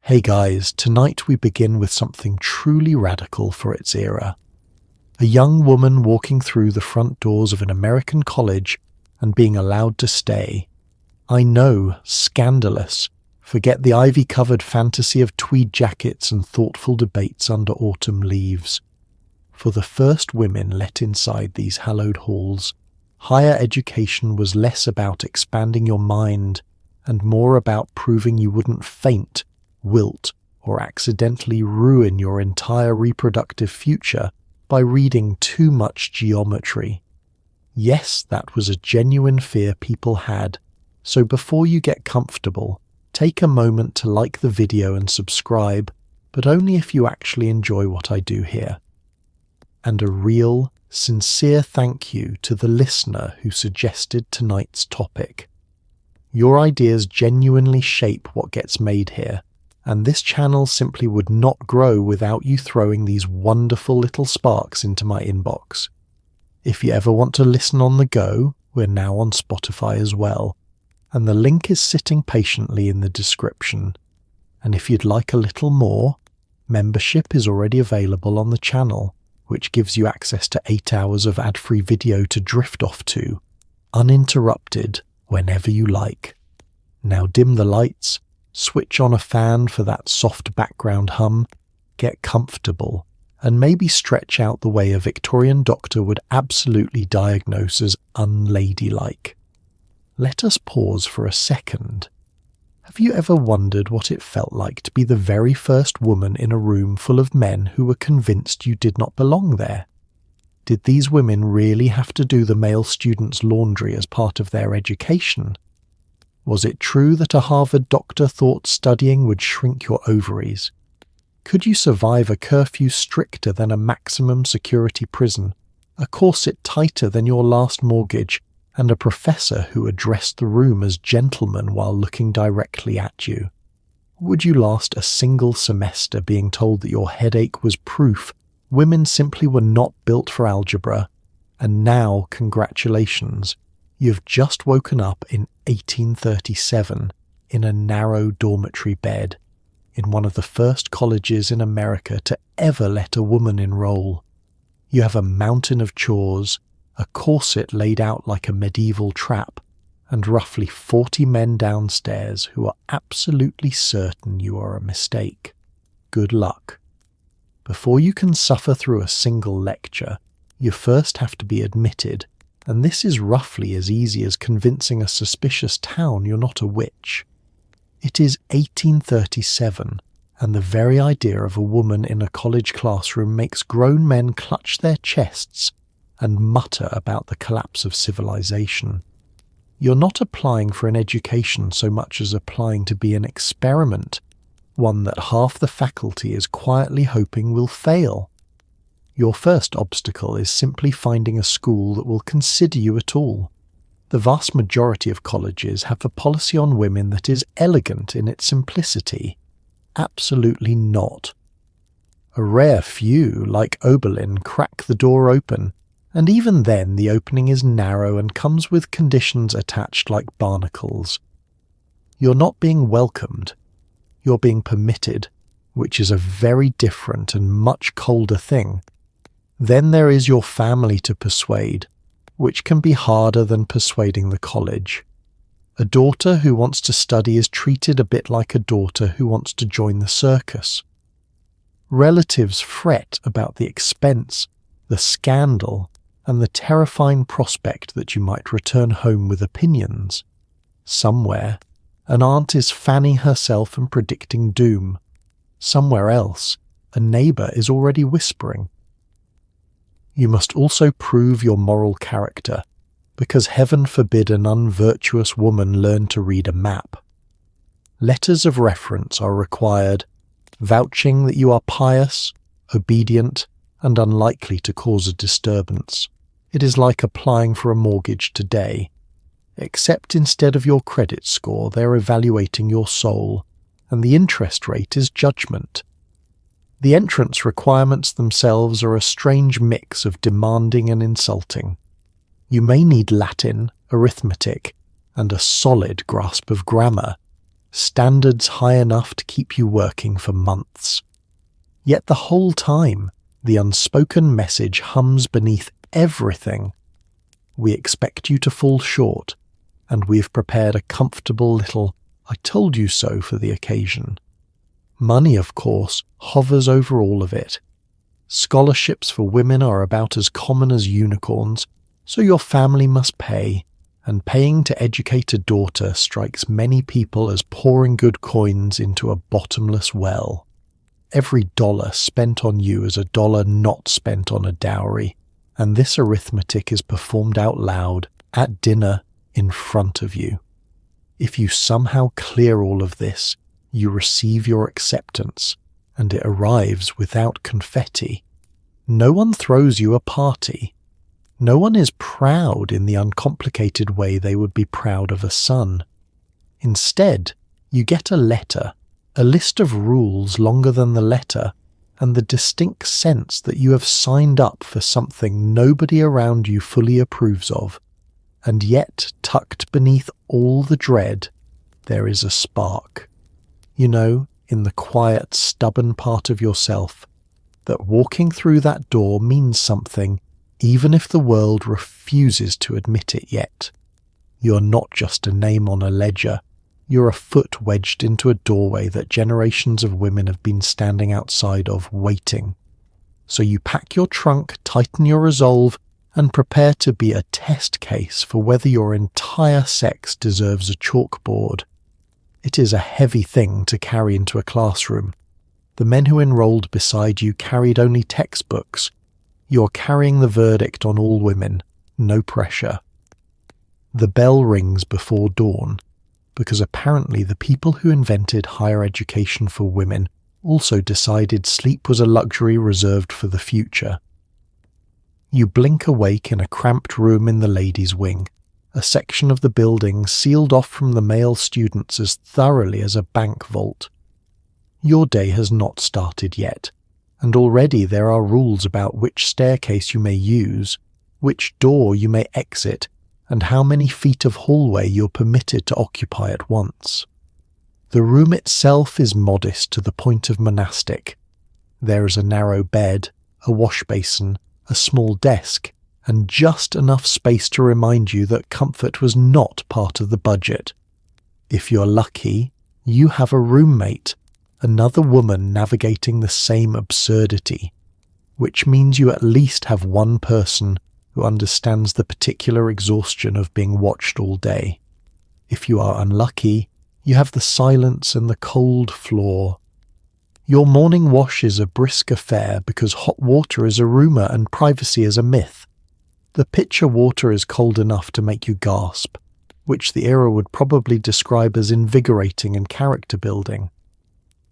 Hey guys, tonight we begin with something truly radical for its era. A young woman walking through the front doors of an American college and being allowed to stay. I know, scandalous. Forget the ivy-covered fantasy of tweed jackets and thoughtful debates under autumn leaves. For the first women let inside these hallowed halls, higher education was less about expanding your mind and more about proving you wouldn't faint, wilt, or accidentally ruin your entire reproductive future by reading too much geometry. Yes, that was a genuine fear people had, so before you get comfortable, take a moment to like the video and subscribe, but only if you actually enjoy what I do here. And a real, sincere thank you to the listener who suggested tonight's topic. Your ideas genuinely shape what gets made here, and this channel simply would not grow without you throwing these wonderful little sparks into my inbox. If you ever want to listen on the go, we're now on Spotify as well, and the link is sitting patiently in the description. And if you'd like a little more, membership is already available on the channel, which gives you access to 8 hours of ad-free video to drift off to, uninterrupted, whenever you like. Now dim the lights, switch on a fan for that soft background hum, get comfortable, and maybe stretch out the way a Victorian doctor would absolutely diagnose as unladylike. Let us pause for a second. Have you ever wondered what it felt like to be the very first woman in a room full of men who were convinced you did not belong there? Did these women really have to do the male students' laundry as part of their education? Was it true that a Harvard doctor thought studying would shrink your ovaries? Could you survive a curfew stricter than a maximum security prison, a corset tighter than your last mortgage, and a professor who addressed the room as gentleman while looking directly at you? Would you last a single semester being told that your headache was proof women simply were not built for algebra, and now, congratulations, you've just woken up in 1837 in a narrow dormitory bed in one of the first colleges in America to ever let a woman enroll. You have a mountain of chores, a corset laid out like a medieval trap, and roughly 40 men downstairs who are absolutely certain you are a mistake. Good luck. Before you can suffer through a single lecture, you first have to be admitted, and this is roughly as easy as convincing a suspicious town you're not a witch. It is 1837, and the very idea of a woman in a college classroom makes grown men clutch their chests and mutter about the collapse of civilization. You're not applying for an education so much as applying to be an experiment, one that half the faculty is quietly hoping will fail. Your first obstacle is simply finding a school that will consider you at all. The vast majority of colleges have a policy on women that is elegant in its simplicity. Absolutely not. A rare few, like Oberlin, crack the door open, and even then the opening is narrow and comes with conditions attached like barnacles. You're not being welcomed. You're being permitted, which is a very different and much colder thing. Then there is your family to persuade, which can be harder than persuading the college. A daughter who wants to study is treated a bit like a daughter who wants to join the circus. Relatives fret about the expense, the scandal, and the terrifying prospect that you might return home with opinions. Somewhere, an aunt is fanning herself and predicting doom. Somewhere else, a neighbour is already whispering. You must also prove your moral character, because heaven forbid an unvirtuous woman learn to read a map. Letters of reference are required, vouching that you are pious, obedient, and unlikely to cause a disturbance. It is like applying for a mortgage today, except instead of your credit score, they're evaluating your soul, and the interest rate is judgment. The entrance requirements themselves are a strange mix of demanding and insulting. You may need Latin, arithmetic, and a solid grasp of grammar. standards high enough to keep you working for months. Yet the whole time, the unspoken message hums beneath everything. We expect you to fall short, and we've prepared a comfortable little "I told you so" for the occasion. Money, of course, hovers over all of it. Scholarships for women are about as common as unicorns, so your family must pay, and paying to educate a daughter strikes many people as pouring good coins into a bottomless well. Every dollar spent on you is a dollar not spent on a dowry, and this arithmetic is performed out loud, at dinner, in front of you. If you somehow clear all of this, you receive your acceptance, and it arrives without confetti. No one throws you a party. No one is proud in the uncomplicated way they would be proud of a son. Instead, you get a letter, a list of rules longer than the letter, and the distinct sense that you have signed up for something nobody around you fully approves of. And yet, tucked beneath all the dread, there is a spark. You know, in the quiet, stubborn part of yourself, that walking through that door means something, even if the world refuses to admit it yet. You're not just a name on a ledger. You're a foot wedged into a doorway that generations of women have been standing outside of, waiting. So you pack your trunk, tighten your resolve, and prepare to be a test case for whether your entire sex deserves a chalkboard. It is a heavy thing to carry into a classroom. The men who enrolled beside you carried only textbooks. You're carrying the verdict on all women, no pressure. The bell rings before dawn, because apparently the people who invented higher education for women also decided sleep was a luxury reserved for the future. You blink awake in a cramped room in the ladies' wing, a section of the building sealed off from the male students as thoroughly as a bank vault. Your day has not started yet, and already there are rules about which staircase you may use, which door you may exit, and how many feet of hallway you're permitted to occupy at once. The room itself is modest to the point of monastic. There is a narrow bed, a wash basin, a small desk, and just enough space to remind you that comfort was not part of the budget. If you're lucky, you have a roommate, another woman navigating the same absurdity, which means you at least have one person who understands the particular exhaustion of being watched all day. If you are unlucky, you have the silence and the cold floor. Your morning wash is a brisk affair because hot water is a rumour and privacy is a myth. The pitcher water is cold enough to make you gasp, which the era would probably describe as invigorating and character building.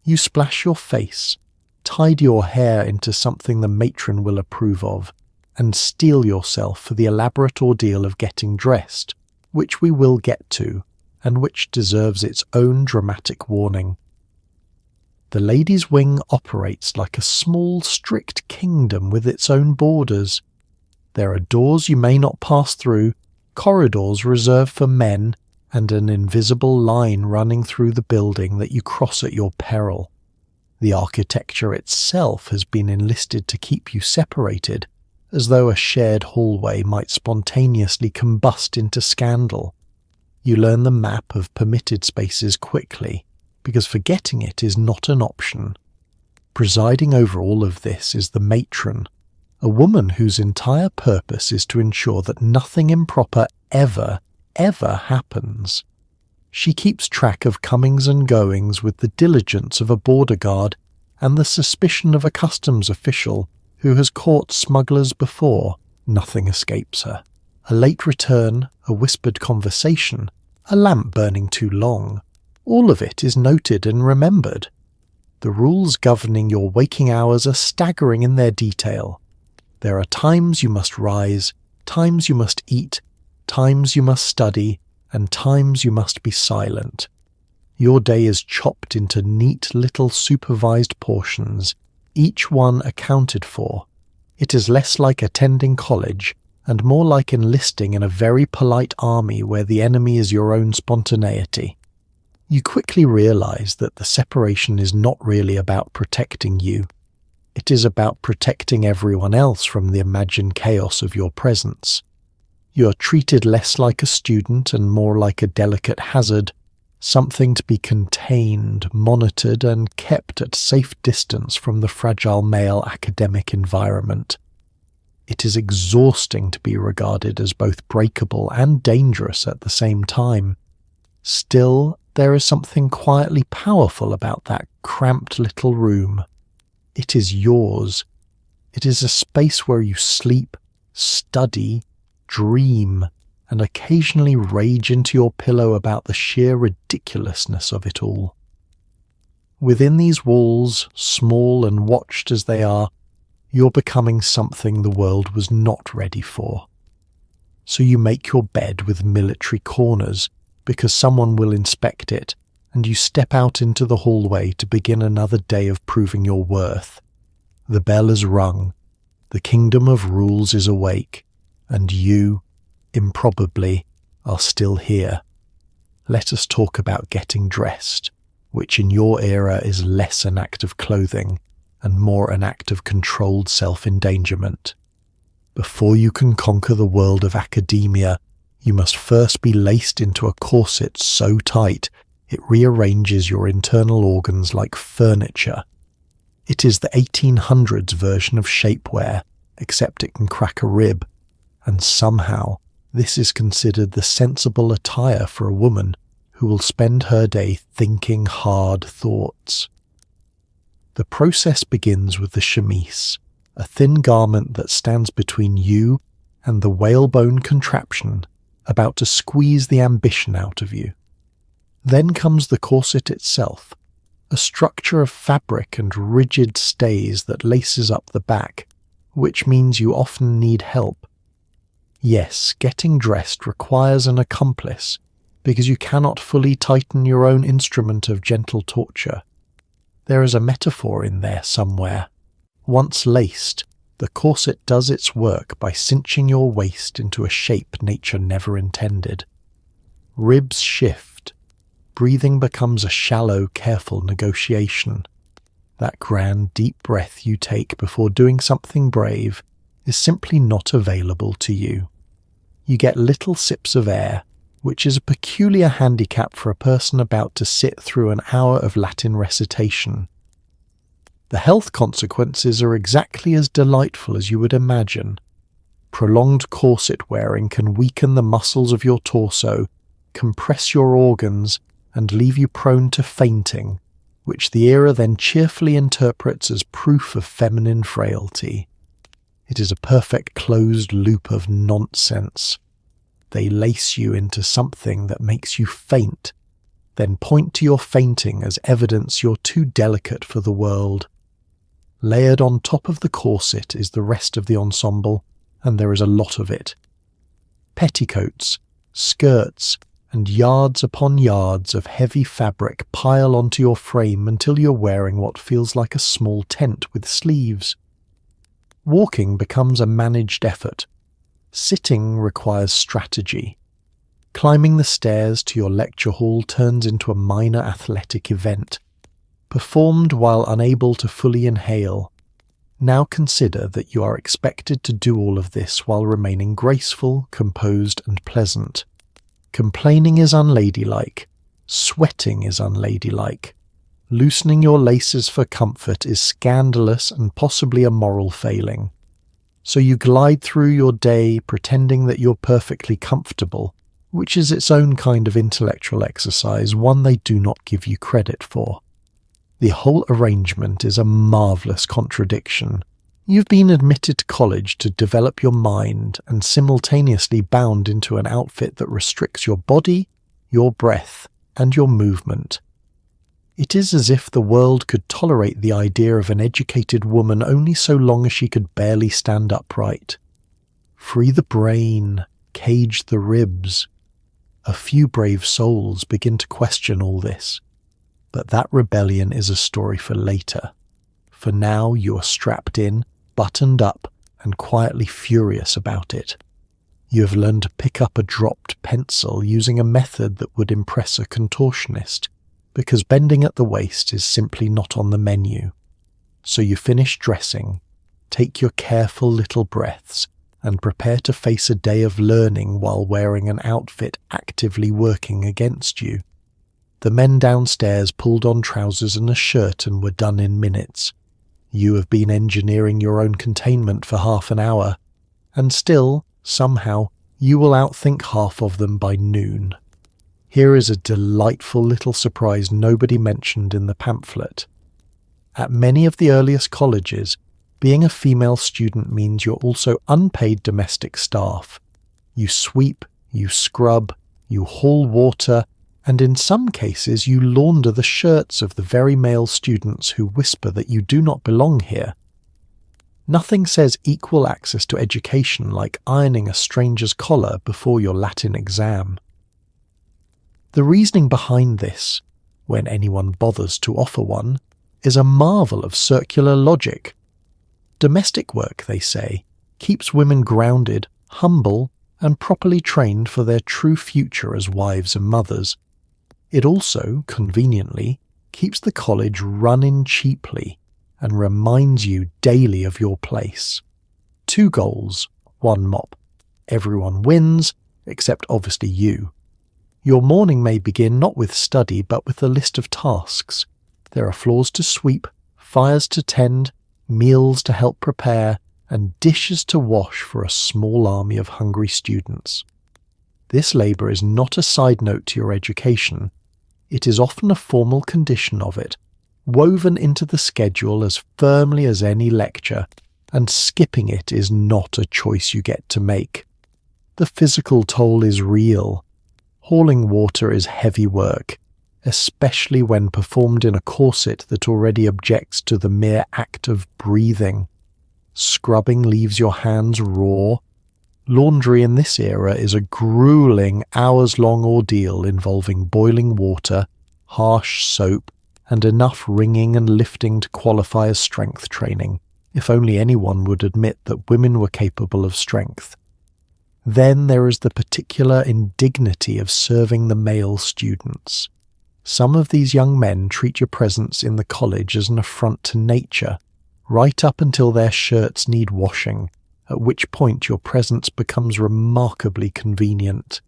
You splash your face, tidy your hair into something the matron will approve of, and steel yourself for the elaborate ordeal of getting dressed, which we will get to, and which deserves its own dramatic warning. The ladies' wing operates like a small, strict kingdom with its own borders. There are doors you may not pass through, corridors reserved for men, and an invisible line running through the building that you cross at your peril. The architecture itself has been enlisted to keep you separated, as though a shared hallway might spontaneously combust into scandal. You learn the map of permitted spaces quickly, because forgetting it is not an option. Presiding over all of this is the matron, a woman whose entire purpose is to ensure that nothing improper ever happens. She keeps track of comings and goings with the diligence of a border guard and the suspicion of a customs official who has caught smugglers before. Nothing escapes her. A late return, a whispered conversation, a lamp burning too long, all of it is noted and remembered. The rules governing your waking hours are staggering in their detail. There are times you must rise, times you must eat, times you must study, and times you must be silent. Your day is chopped into neat little supervised portions, each one accounted for. It is less like attending college, and more like enlisting in a very polite army where the enemy is your own spontaneity. You quickly realize that the separation is not really about protecting you. It is about protecting everyone else from the imagined chaos of your presence. You are treated less like a student and more like a delicate hazard, something to be contained, monitored, and kept at safe distance from the fragile male academic environment. It is exhausting to be regarded as both breakable and dangerous at the same time. Still, there is something quietly powerful about that cramped little room. It is yours. It is a space where you sleep, study, dream, and occasionally rage into your pillow about the sheer ridiculousness of it all. Within these walls, small and watched as they are, you're becoming something the world was not ready for. So you make your bed with military corners, because someone will inspect it, and you step out into the hallway to begin another day of proving your worth. The bell is rung, the kingdom of rules is awake, and you, improbably, are still here. Let us talk about getting dressed, which in your era is less an act of clothing and more an act of controlled self-endangerment. Before you can conquer the world of academia, you must first be laced into a corset so tight it rearranges your internal organs like furniture. It is the 1800s version of shapewear, except it can crack a rib, and somehow this is considered the sensible attire for a woman who will spend her day thinking hard thoughts. The process begins with the chemise, a thin garment that stands between you and the whalebone contraption about to squeeze the ambition out of you. Then comes the corset itself, a structure of fabric and rigid stays that laces up the back, which means you often need help. Yes, getting dressed requires an accomplice, because you cannot fully tighten your own instrument of gentle torture. There is a metaphor in there somewhere. Once laced, the corset does its work by cinching your waist into a shape nature never intended. Ribs shift. Breathing becomes a shallow, careful negotiation. That grand, deep breath you take before doing something brave is simply not available to you. You get little sips of air, which is a peculiar handicap for a person about to sit through an hour of Latin recitation. The health consequences are exactly as delightful as you would imagine. Prolonged corset wearing can weaken the muscles of your torso, compress your organs, and leave you prone to fainting, which the era then cheerfully interprets as proof of feminine frailty. It is a perfect closed loop of nonsense. They lace you into something that makes you faint, then point to your fainting as evidence you're too delicate for the world. Layered on top of the corset is the rest of the ensemble, and there is a lot of it. Petticoats, skirts, and yards upon yards of heavy fabric pile onto your frame until you're wearing what feels like a small tent with sleeves. Walking becomes a managed effort. Sitting requires strategy. Climbing the stairs to your lecture hall turns into a minor athletic event, performed while unable to fully inhale. Now consider that you are expected to do all of this while remaining graceful, composed, and pleasant. Complaining is unladylike. Sweating is unladylike. Loosening your laces for comfort is scandalous and possibly a moral failing. So you glide through your day pretending that you're perfectly comfortable, which is its own kind of intellectual exercise, one they do not give you credit for. The whole arrangement is a marvellous contradiction. You've been admitted to college to develop your mind and simultaneously bound into an outfit that restricts your body, your breath, and your movement. It is as if the world could tolerate the idea of an educated woman only so long as she could barely stand upright. Free the brain, cage the ribs. A few brave souls begin to question all this. But that rebellion is a story for later. For now you are strapped in, buttoned up, and quietly furious about it. You have learned to pick up a dropped pencil using a method that would impress a contortionist, because bending at the waist is simply not on the menu. So you finish dressing, take your careful little breaths, and prepare to face a day of learning while wearing an outfit actively working against you. The men downstairs pulled on trousers and a shirt and were done in minutes. You have been engineering your own containment for half an hour, and still, somehow, you will outthink half of them by noon. Here is a delightful little surprise nobody mentioned in the pamphlet. At many of the earliest colleges, being a female student means you're also unpaid domestic staff. You sweep, you scrub, you haul water, and in some cases you launder the shirts of the very male students who whisper that you do not belong here. Nothing says equal access to education like ironing a stranger's collar before your Latin exam. The reasoning behind this, when anyone bothers to offer one, is a marvel of circular logic. Domestic work, they say, keeps women grounded, humble, and properly trained for their true future as wives and mothers. It also, conveniently, keeps the college running cheaply and reminds you daily of your place. 2 goals, 1 mop. Everyone wins, except obviously you. Your morning may begin not with study but with a list of tasks. There are floors to sweep, fires to tend, meals to help prepare, and dishes to wash for a small army of hungry students. This labour is not a side note to your education. It is often a formal condition of it, woven into the schedule as firmly as any lecture, and skipping it is not a choice you get to make. The physical toll is real. Hauling water is heavy work, especially when performed in a corset that already objects to the mere act of breathing. Scrubbing leaves your hands raw. Laundry in this era is a grueling, hours-long ordeal involving boiling water, harsh soap, and enough wringing and lifting to qualify as strength training, if only anyone would admit that women were capable of strength. Then there is the particular indignity of serving the male students. Some of these young men treat your presence in the college as an affront to nature, right up until their shirts need washing, at which point your presence becomes remarkably convenient.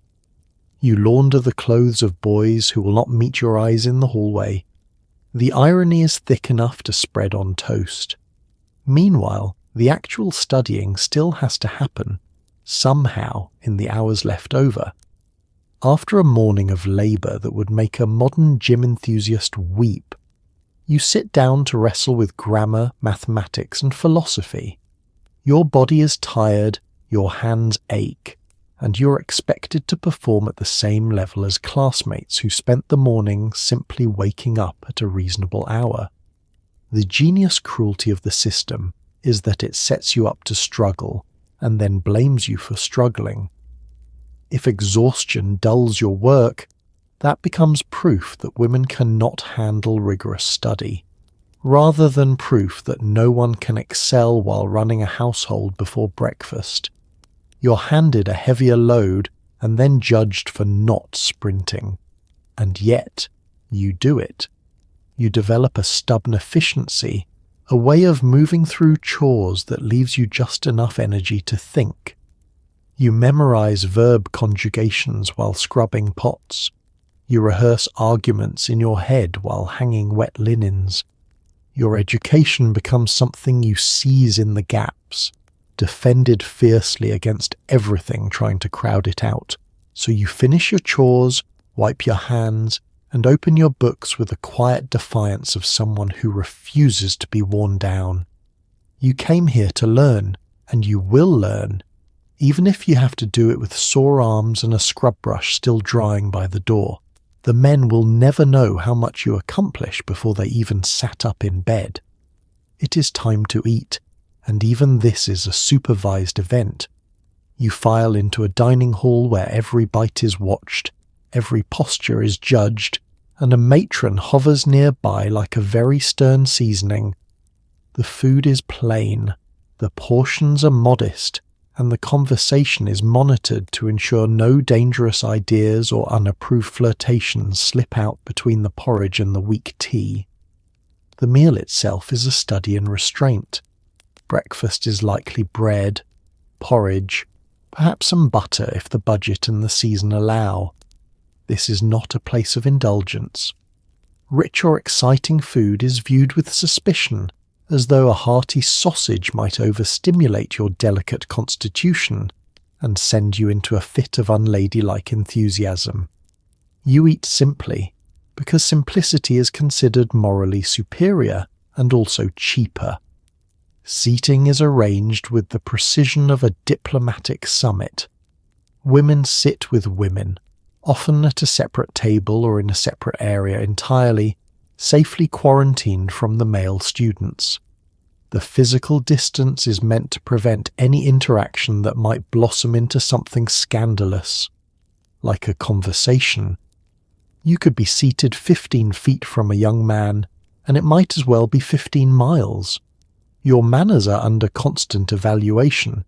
You launder the clothes of boys who will not meet your eyes in the hallway. The irony is thick enough to spread on toast. Meanwhile, the actual studying still has to happen, somehow, in the hours left over. After a morning of labour that would make a modern gym enthusiast weep, you sit down to wrestle with grammar, mathematics, and philosophy. Your body is tired, your hands ache, and you're expected to perform at the same level as classmates who spent the morning simply waking up at a reasonable hour. The genius cruelty of the system is that it sets you up to struggle and then blames you for struggling. If exhaustion dulls your work, that becomes proof that women cannot handle rigorous study, rather than proof that no one can excel while running a household before breakfast. You're handed a heavier load and then judged for not sprinting. And yet, you do it. You develop a stubborn efficiency, a way of moving through chores that leaves you just enough energy to think. You memorize verb conjugations while scrubbing pots. You rehearse arguments in your head while hanging wet linens. Your education becomes something you seize in the gaps, defended fiercely against everything trying to crowd it out. So you finish your chores, wipe your hands, and open your books with the quiet defiance of someone who refuses to be worn down. You came here to learn, and you will learn, even if you have to do it with sore arms and a scrub brush still drying by the door. The men will never know how much you accomplish before they even sat up in bed. It is time to eat, and even this is a supervised event. You file into a dining hall where every bite is watched, every posture is judged, and a matron hovers nearby like a very stern seasoning. The food is plain, the portions are modest, and the conversation is monitored to ensure no dangerous ideas or unapproved flirtations slip out between the porridge and the weak tea. The meal itself is a study in restraint. Breakfast is likely bread, porridge, perhaps some butter if the budget and the season allow. This is not a place of indulgence. Rich or exciting food is viewed with suspicion, as though a hearty sausage might overstimulate your delicate constitution and send you into a fit of unladylike enthusiasm. You eat simply, because simplicity is considered morally superior and also cheaper. Seating is arranged with the precision of a diplomatic summit. Women sit with women, often at a separate table or in a separate area entirely, safely quarantined from the male students. The physical distance is meant to prevent any interaction that might blossom into something scandalous, like a conversation. You could be seated 15 feet from a young man, and it might as well be 15 miles. Your manners are under constant evaluation.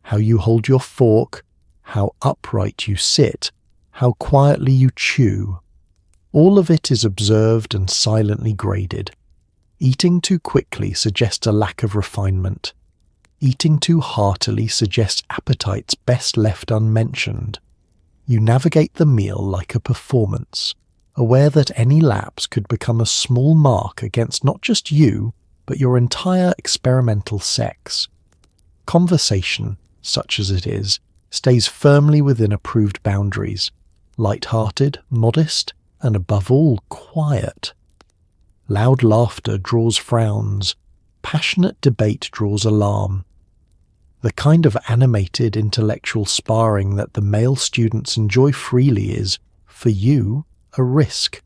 How you hold your fork, how upright you sit, how quietly you chew. All of it is observed and silently graded. Eating too quickly suggests a lack of refinement. Eating too heartily suggests appetites best left unmentioned. You navigate the meal like a performance, aware that any lapse could become a small mark against not just you, but your entire experimental sex. Conversation, such as it is, stays firmly within approved boundaries, light-hearted, modest, and above all, quiet. Loud laughter draws frowns, passionate debate draws alarm. The kind of animated intellectual sparring that the male students enjoy freely is, for you, a risk.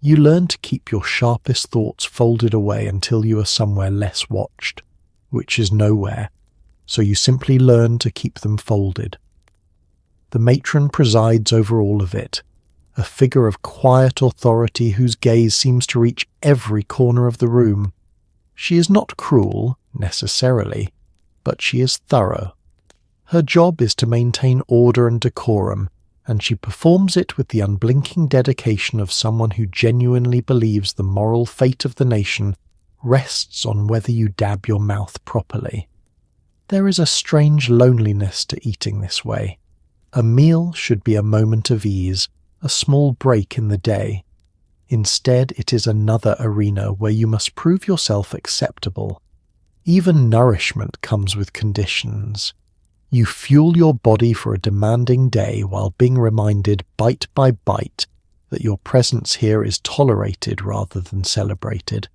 You learn to keep your sharpest thoughts folded away until you are somewhere less watched, which is nowhere, so you simply learn to keep them folded. The matron presides over all of it, a figure of quiet authority whose gaze seems to reach every corner of the room. She is not cruel, necessarily, but she is thorough. Her job is to maintain order and decorum, and she performs it with the unblinking dedication of someone who genuinely believes the moral fate of the nation rests on whether you dab your mouth properly. There is a strange loneliness to eating this way. A meal should be a moment of ease, a small break in the day. Instead, it is another arena where you must prove yourself acceptable. Even nourishment comes with conditions. You fuel your body for a demanding day while being reminded bite by bite that your presence here is tolerated rather than celebrated.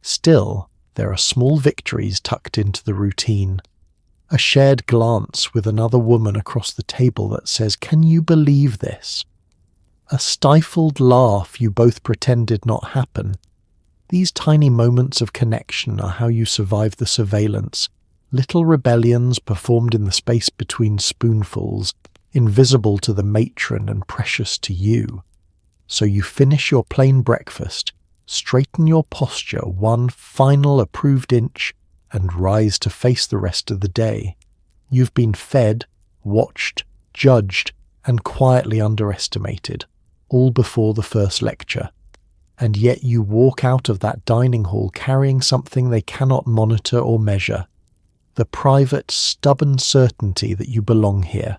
Still, there are small victories tucked into the routine. A shared glance with another woman across the table that says, "Can you believe this?" A stifled laugh you both pretend did not happen. These tiny moments of connection are how you survive the surveillance, little rebellions performed in the space between spoonfuls, invisible to the matron and precious to you. So you finish your plain breakfast, straighten your posture one final approved inch, and rise to face the rest of the day. You've been fed, watched, judged, and quietly underestimated, all before the first lecture. And yet you walk out of that dining hall carrying something they cannot monitor or measure, the private, stubborn certainty that you belong here.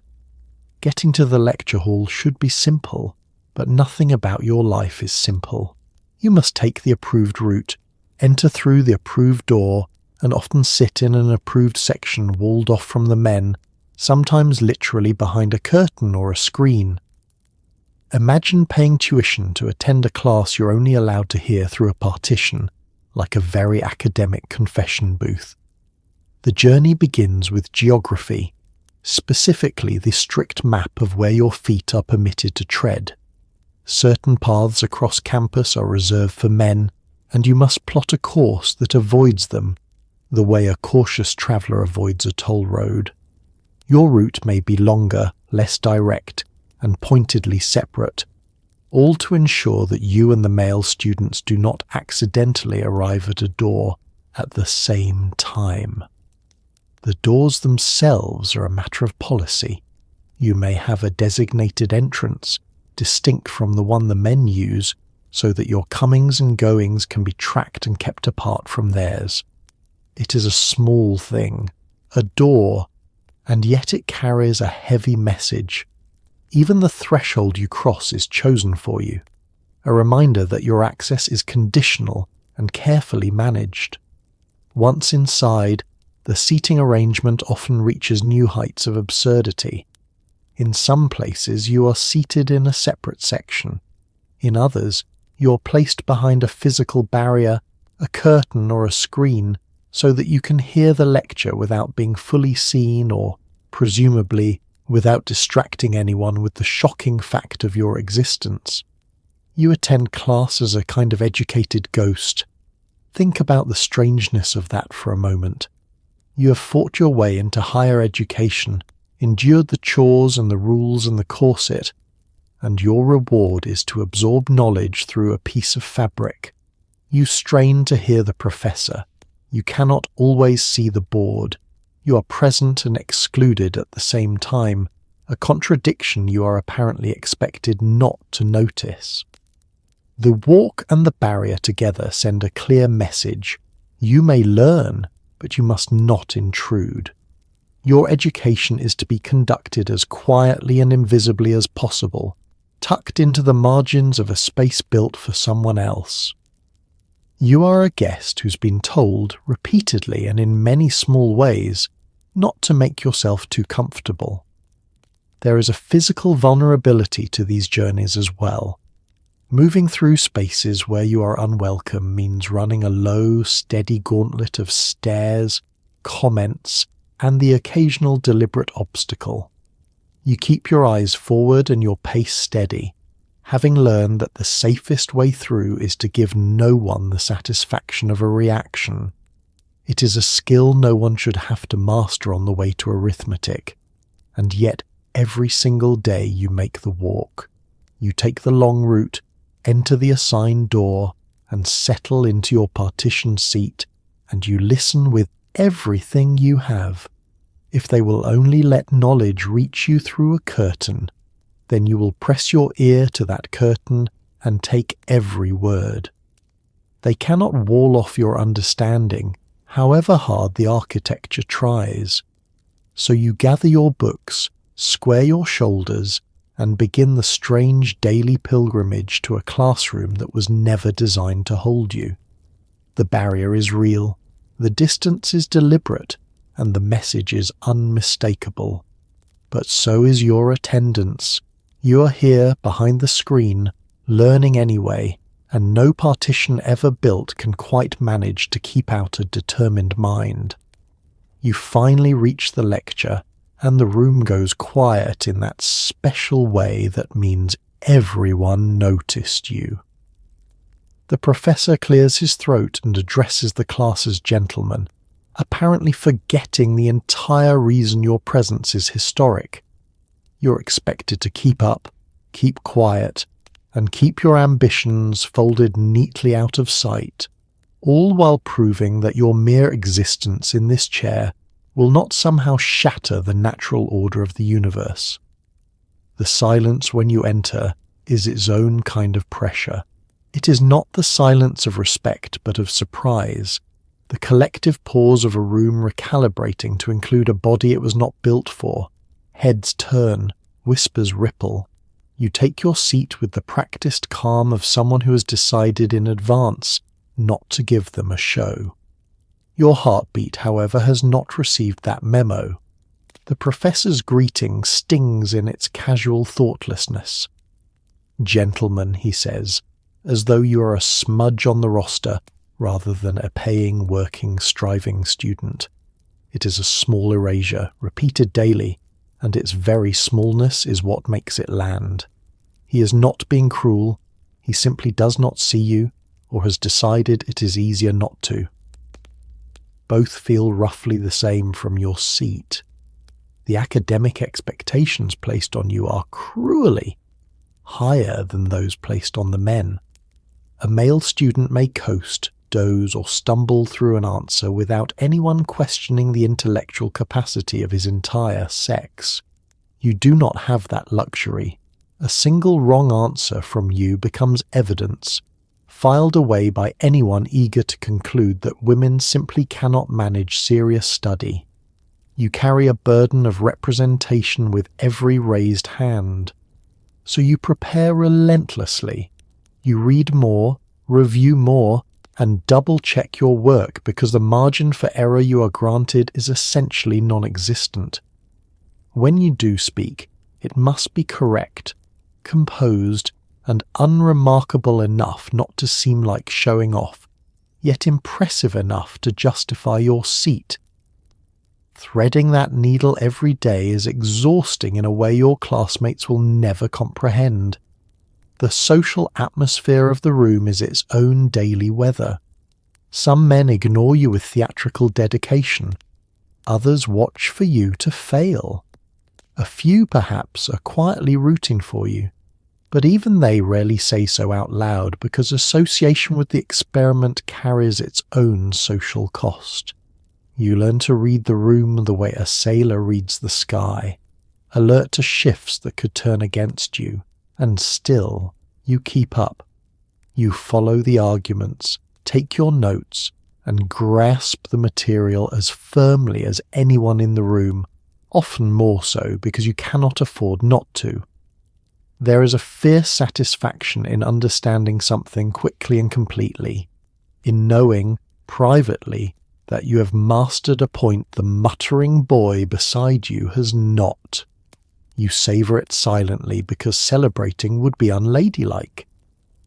Getting to the lecture hall should be simple, but nothing about your life is simple. You must take the approved route, enter through the approved door, and often sit in an approved section walled off from the men, sometimes literally behind a curtain or a screen. Imagine paying tuition to attend a class you're only allowed to hear through a partition, like a very academic confession booth. The journey begins with geography, specifically the strict map of where your feet are permitted to tread. Certain paths across campus are reserved for men, and you must plot a course that avoids them, the way a cautious traveller avoids a toll road. Your route may be longer, less direct, and pointedly separate, all to ensure that you and the male students do not accidentally arrive at a door at the same time. The doors themselves are a matter of policy. You may have a designated entrance, distinct from the one the men use, so that your comings and goings can be tracked and kept apart from theirs. It is a small thing, a door, and yet it carries a heavy message. Even the threshold you cross is chosen for you, a reminder that your access is conditional and carefully managed. Once inside, the seating arrangement often reaches new heights of absurdity. In some places you are seated in a separate section. In others, you are placed behind a physical barrier, a curtain or a screen, so that you can hear the lecture without being fully seen or, presumably, without distracting anyone with the shocking fact of your existence. You attend class as a kind of educated ghost. Think about the strangeness of that for a moment. You have fought your way into higher education, endured the chores and the rules and the corset, and your reward is to absorb knowledge through a piece of fabric. You strain to hear the professor. You cannot always see the board. You are present and excluded at the same time, a contradiction you are apparently expected not to notice. The walk and the barrier together send a clear message. You may learn, but you must not intrude. Your education is to be conducted as quietly and invisibly as possible, tucked into the margins of a space built for someone else. You are a guest who's been told, repeatedly and in many small ways, not to make yourself too comfortable. There is a physical vulnerability to these journeys as well. Moving through spaces where you are unwelcome means running a low, steady gauntlet of stares, comments, and the occasional deliberate obstacle. You keep your eyes forward and your pace steady, having learned that the safest way through is to give no one the satisfaction of a reaction. It is a skill no one should have to master on the way to arithmetic, and yet every single day you make the walk. You take the long route, enter the assigned door, and settle into your partitioned seat, and you listen with everything you have. If they will only let knowledge reach you through a curtain, then you will press your ear to that curtain and take every word. They cannot wall off your understanding, however hard the architecture tries. So you gather your books, square your shoulders, and begin the strange daily pilgrimage to a classroom that was never designed to hold you. The barrier is real, the distance is deliberate, and the message is unmistakable. But so is your attendance. You are here behind the screen, learning anyway, and no partition ever built can quite manage to keep out a determined mind. You finally reach the lecture, and the room goes quiet in that special way that means everyone noticed you. The professor clears his throat and addresses the class as gentlemen, apparently forgetting the entire reason your presence is historic. You're expected to keep up, keep quiet, and keep your ambitions folded neatly out of sight, all while proving that your mere existence in this chair will not somehow shatter the natural order of the universe. The silence when you enter is its own kind of pressure. It is not the silence of respect but of surprise, the collective pause of a room recalibrating to include a body it was not built for. Heads turn, whispers ripple. You take your seat with the practiced calm of someone who has decided in advance not to give them a show. Your heartbeat, however, has not received that memo. The professor's greeting stings in its casual thoughtlessness. "Gentlemen," he says, as though you are a smudge on the roster rather than a paying, working, striving student. It is a small erasure, repeated daily, and its very smallness is what makes it land. He is not being cruel, he simply does not see you, or has decided it is easier not to. Both feel roughly the same from your seat. The academic expectations placed on you are cruelly higher than those placed on the men. A male student may coast, doze or stumble through an answer without anyone questioning the intellectual capacity of his entire sex. You do not have that luxury. A single wrong answer from you becomes evidence, filed away by anyone eager to conclude that women simply cannot manage serious study. You carry a burden of representation with every raised hand. So you prepare relentlessly. You read more, review more, and double-check your work because the margin for error you are granted is essentially non-existent. When you do speak, it must be correct, composed, and unremarkable enough not to seem like showing off, yet impressive enough to justify your seat. Threading that needle every day is exhausting in a way your classmates will never comprehend. The social atmosphere of the room is its own daily weather. Some men ignore you with theatrical dedication. Others watch for you to fail. A few, perhaps, are quietly rooting for you, but even they rarely say so out loud because association with the experiment carries its own social cost. You learn to read the room the way a sailor reads the sky, alert to shifts that could turn against you, and still you keep up. You follow the arguments, take your notes, and grasp the material as firmly as anyone in the room, often more so because you cannot afford not to. There is a fierce satisfaction in understanding something quickly and completely, in knowing, privately, that you have mastered a point the muttering boy beside you has not. You savour it silently because celebrating would be unladylike.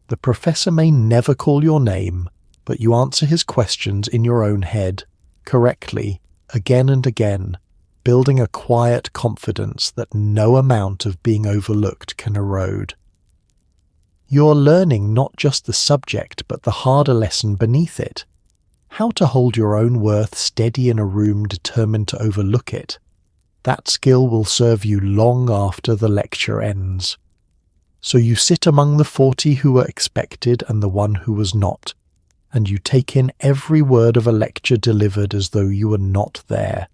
The professor may never call your name, but you answer his questions in your own head, correctly, again and again, building a quiet confidence that no amount of being overlooked can erode. You're learning not just the subject but the harder lesson beneath it. How to hold your own worth steady in a room determined to overlook it. That skill will serve you long after the lecture ends. So you sit among the 40 who were expected and the one who was not, and you take in every word of a lecture delivered as though you were not there.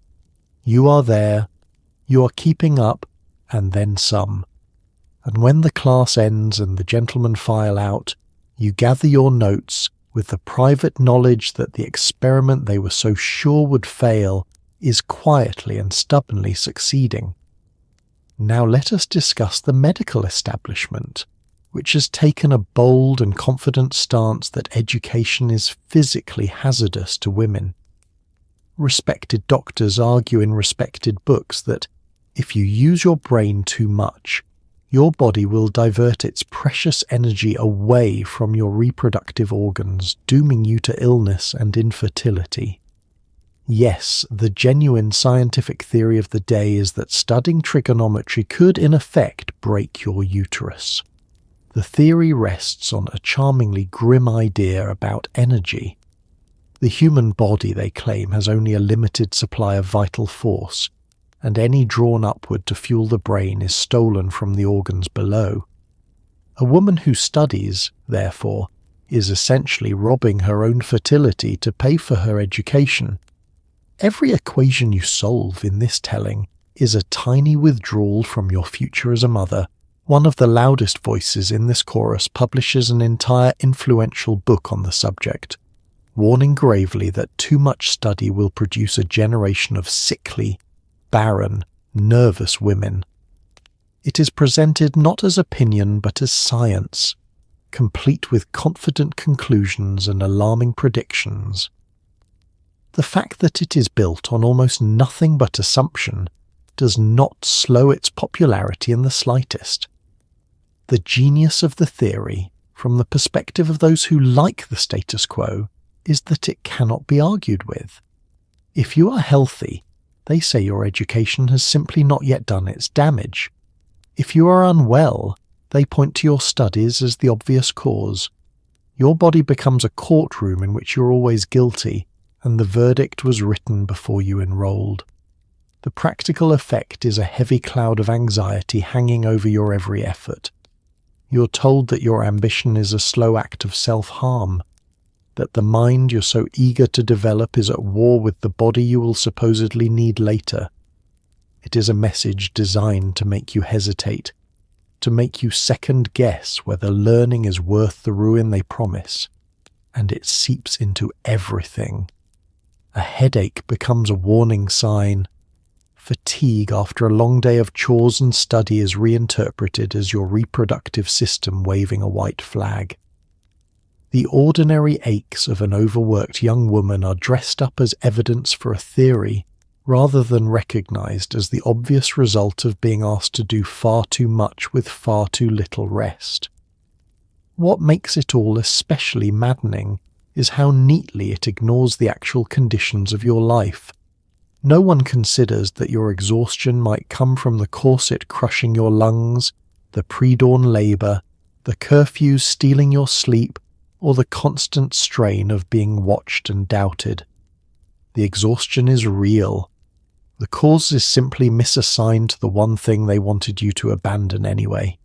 You are there, you are keeping up, and then some. And when the class ends and the gentlemen file out, you gather your notes with the private knowledge that the experiment they were so sure would fail is quietly and stubbornly succeeding. Now let us discuss the medical establishment, which has taken a bold and confident stance that education is physically hazardous to women. Respected doctors argue in respected books that if you use your brain too much, your body will divert its precious energy away from your reproductive organs, dooming you to illness and infertility. Yes, the genuine scientific theory of the day is that studying trigonometry could in effect break your uterus. The theory rests on a charmingly grim idea about energy. The human body, they claim, has only a limited supply of vital force, and any drawn upward to fuel the brain is stolen from the organs below. A woman who studies, therefore, is essentially robbing her own fertility to pay for her education. Every equation you solve in this telling is a tiny withdrawal from your future as a mother. One of the loudest voices in this chorus publishes an entire influential book on the subject, warning gravely that too much study will produce a generation of sickly, barren, nervous women. It is presented not as opinion but as science, complete with confident conclusions and alarming predictions. The fact that it is built on almost nothing but assumption does not slow its popularity in the slightest. The genius of the theory, from the perspective of those who like the status quo, is that it cannot be argued with. If you are healthy, they say your education has simply not yet done its damage. If you are unwell, they point to your studies as the obvious cause. Your body becomes a courtroom in which you're always guilty, and the verdict was written before you enrolled. The practical effect is a heavy cloud of anxiety hanging over your every effort. You're told that your ambition is a slow act of self-harm. that the mind you're so eager to develop is at war with the body you will supposedly need later. It is a message designed to make you hesitate, to make you second-guess whether learning is worth the ruin they promise, and it seeps into everything. A headache becomes a warning sign. Fatigue after a long day of chores and study is reinterpreted as your reproductive system waving a white flag. The ordinary aches of an overworked young woman are dressed up as evidence for a theory rather than recognized as the obvious result of being asked to do far too much with far too little rest. What makes it all especially maddening is how neatly it ignores the actual conditions of your life. No one considers that your exhaustion might come from the corset crushing your lungs, the pre-dawn labor, the curfews stealing your sleep, or the constant strain of being watched and doubted. The exhaustion is real. The cause is simply misassigned to the one thing they wanted you to abandon anyway.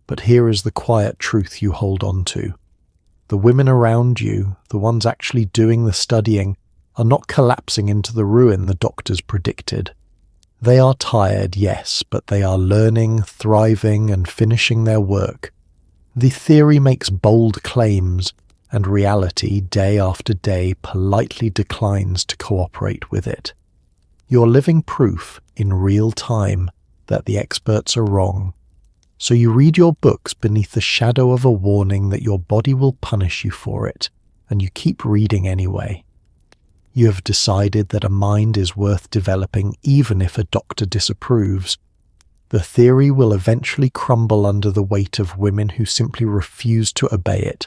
But here is the quiet truth you hold on to. The women around you, the ones actually doing the studying, are not collapsing into the ruin the doctors predicted. They are tired, yes, but they are learning, thriving, and finishing their work. The theory makes bold claims, and reality, day after day, politely declines to cooperate with it. You're living proof, in real time, that the experts are wrong. So you read your books beneath the shadow of a warning that your body will punish you for it, and you keep reading anyway. You have decided that a mind is worth developing even if a doctor disapproves. The theory will eventually crumble under the weight of women who simply refuse to obey it,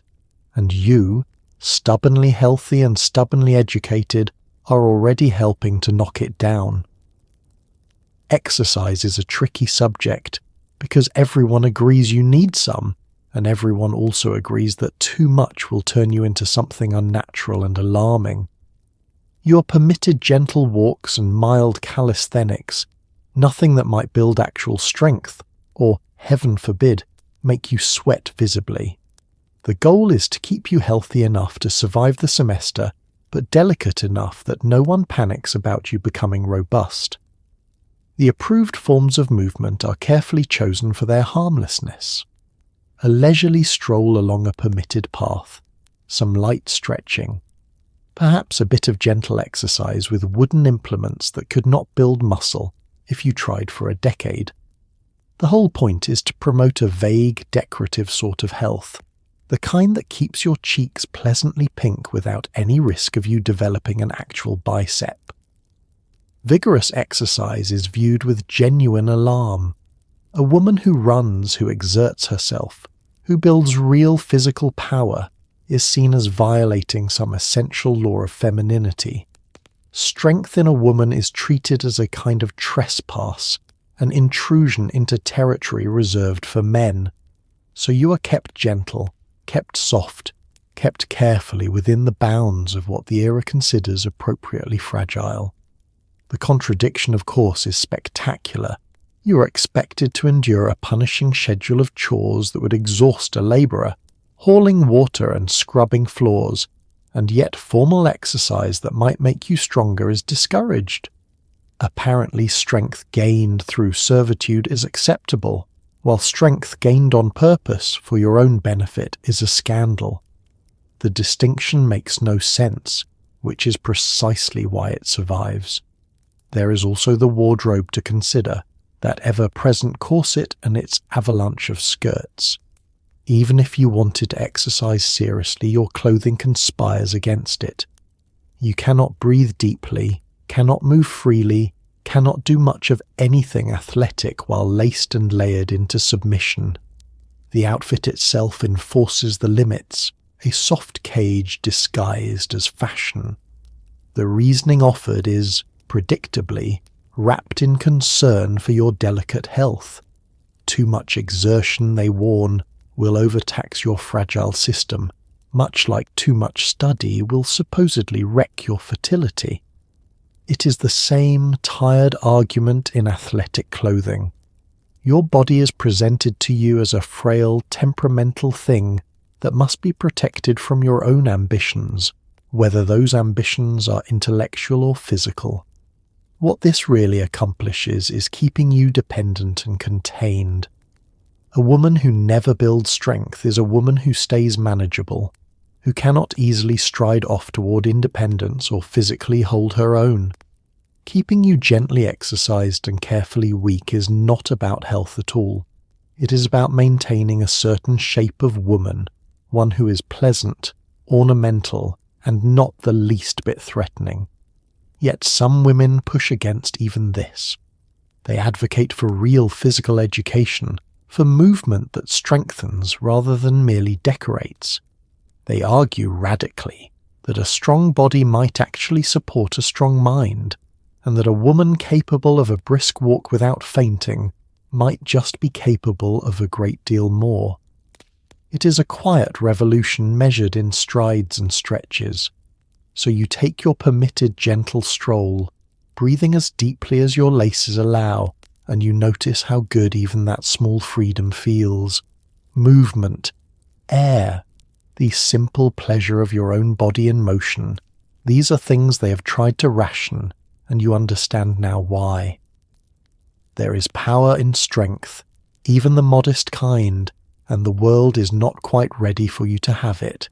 and you, stubbornly healthy and stubbornly educated, are already helping to knock it down. Exercise is a tricky subject because everyone agrees you need some, and everyone also agrees that too much will turn you into something unnatural and alarming. You are permitted gentle walks and mild calisthenics, nothing that might build actual strength or, heaven forbid, make you sweat visibly. The goal is to keep you healthy enough to survive the semester, but delicate enough that no one panics about you becoming robust. The approved forms of movement are carefully chosen for their harmlessness. A leisurely stroll along a permitted path, some light stretching, perhaps a bit of gentle exercise with wooden implements that could not build muscle if you tried for a decade. The whole point is to promote a vague, decorative sort of health, the kind that keeps your cheeks pleasantly pink without any risk of you developing an actual bicep. Vigorous exercise is viewed with genuine alarm. A woman who runs, who exerts herself, who builds real physical power, is seen as violating some essential law of femininity. Strength in a woman is treated as a kind of trespass, an intrusion into territory reserved for men. So you are kept gentle, kept soft, kept carefully within the bounds of what the era considers appropriately fragile. The contradiction, of course, is spectacular. You are expected to endure a punishing schedule of chores that would exhaust a labourer, hauling water and scrubbing floors, and yet formal exercise that might make you stronger is discouraged. Apparently strength gained through servitude is acceptable, while strength gained on purpose for your own benefit is a scandal. The distinction makes no sense, which is precisely why it survives. There is also the wardrobe to consider, that ever-present corset and its avalanche of skirts. Even if you wanted to exercise seriously, your clothing conspires against it. You cannot breathe deeply, cannot move freely, cannot do much of anything athletic while laced and layered into submission. The outfit itself enforces the limits, a soft cage disguised as fashion. The reasoning offered is, predictably, wrapped in concern for your delicate health. Too much exertion, they warn, will overtax your fragile system, much like too much study will supposedly wreck your fertility. It is the same tired argument in athletic clothing. Your body is presented to you as a frail, temperamental thing that must be protected from your own ambitions, whether those ambitions are intellectual or physical. What this really accomplishes is keeping you dependent and contained. A woman who never builds strength is a woman who stays manageable, who cannot easily stride off toward independence or physically hold her own. Keeping you gently exercised and carefully weak is not about health at all. It is about maintaining a certain shape of woman, one who is pleasant, ornamental, and not the least bit threatening. Yet some women push against even this. They advocate for real physical education, for movement that strengthens rather than merely decorates. They argue radically that a strong body might actually support a strong mind, and that a woman capable of a brisk walk without fainting might just be capable of a great deal more. It is a quiet revolution measured in strides and stretches. So you take your permitted gentle stroll, breathing as deeply as your laces allow, and you notice how good even that small freedom feels. Movement, air, the simple pleasure of your own body in motion, these are things they have tried to ration, and you understand now why. There is power in strength, even the modest kind, and the world is not quite ready for you to have it.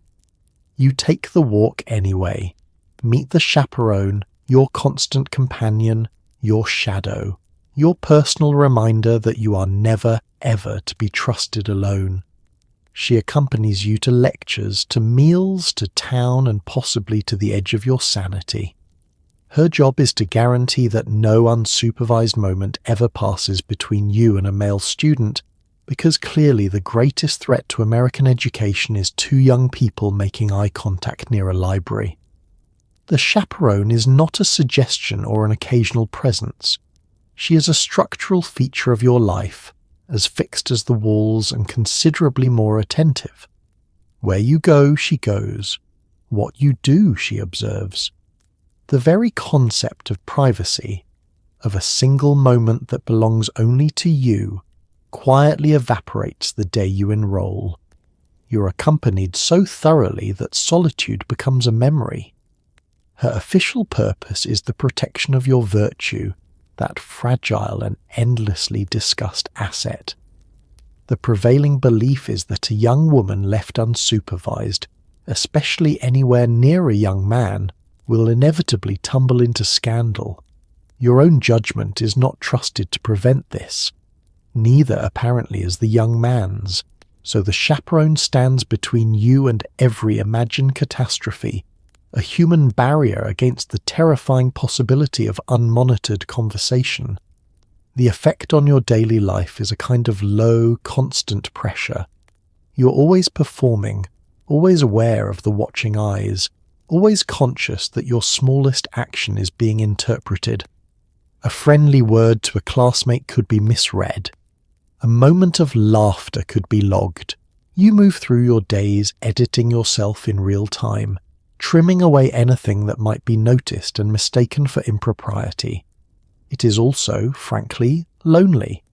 You take the walk anyway. Meet the chaperone, your constant companion, your shadow, your personal reminder that you are never, ever to be trusted alone. She accompanies you to lectures, to meals, to town, and possibly to the edge of your sanity. Her job is to guarantee that no unsupervised moment ever passes between you and a male student, because clearly the greatest threat to American education is two young people making eye contact near a library. The chaperone is not a suggestion or an occasional presence. She is a structural feature of your life, as fixed as the walls and considerably more attentive. Where you go, she goes. What you do, she observes. The very concept of privacy, of a single moment that belongs only to you, quietly evaporates the day you enroll. You're accompanied so thoroughly that solitude becomes a memory. Her official purpose is the protection of your virtue, that fragile and endlessly discussed asset. The prevailing belief is that a young woman left unsupervised, especially anywhere near a young man, will inevitably tumble into scandal. Your own judgment is not trusted to prevent this. Neither, apparently, is the young man's, so the chaperone stands between you and every imagined catastrophe, a human barrier against the terrifying possibility of unmonitored conversation. The effect on your daily life is a kind of low, constant pressure. You're always performing, always aware of the watching eyes, always conscious that your smallest action is being interpreted. A friendly word to a classmate could be misread. A moment of laughter could be logged. You move through your days editing yourself in real time, trimming away anything that might be noticed and mistaken for impropriety. It is also, frankly, lonely.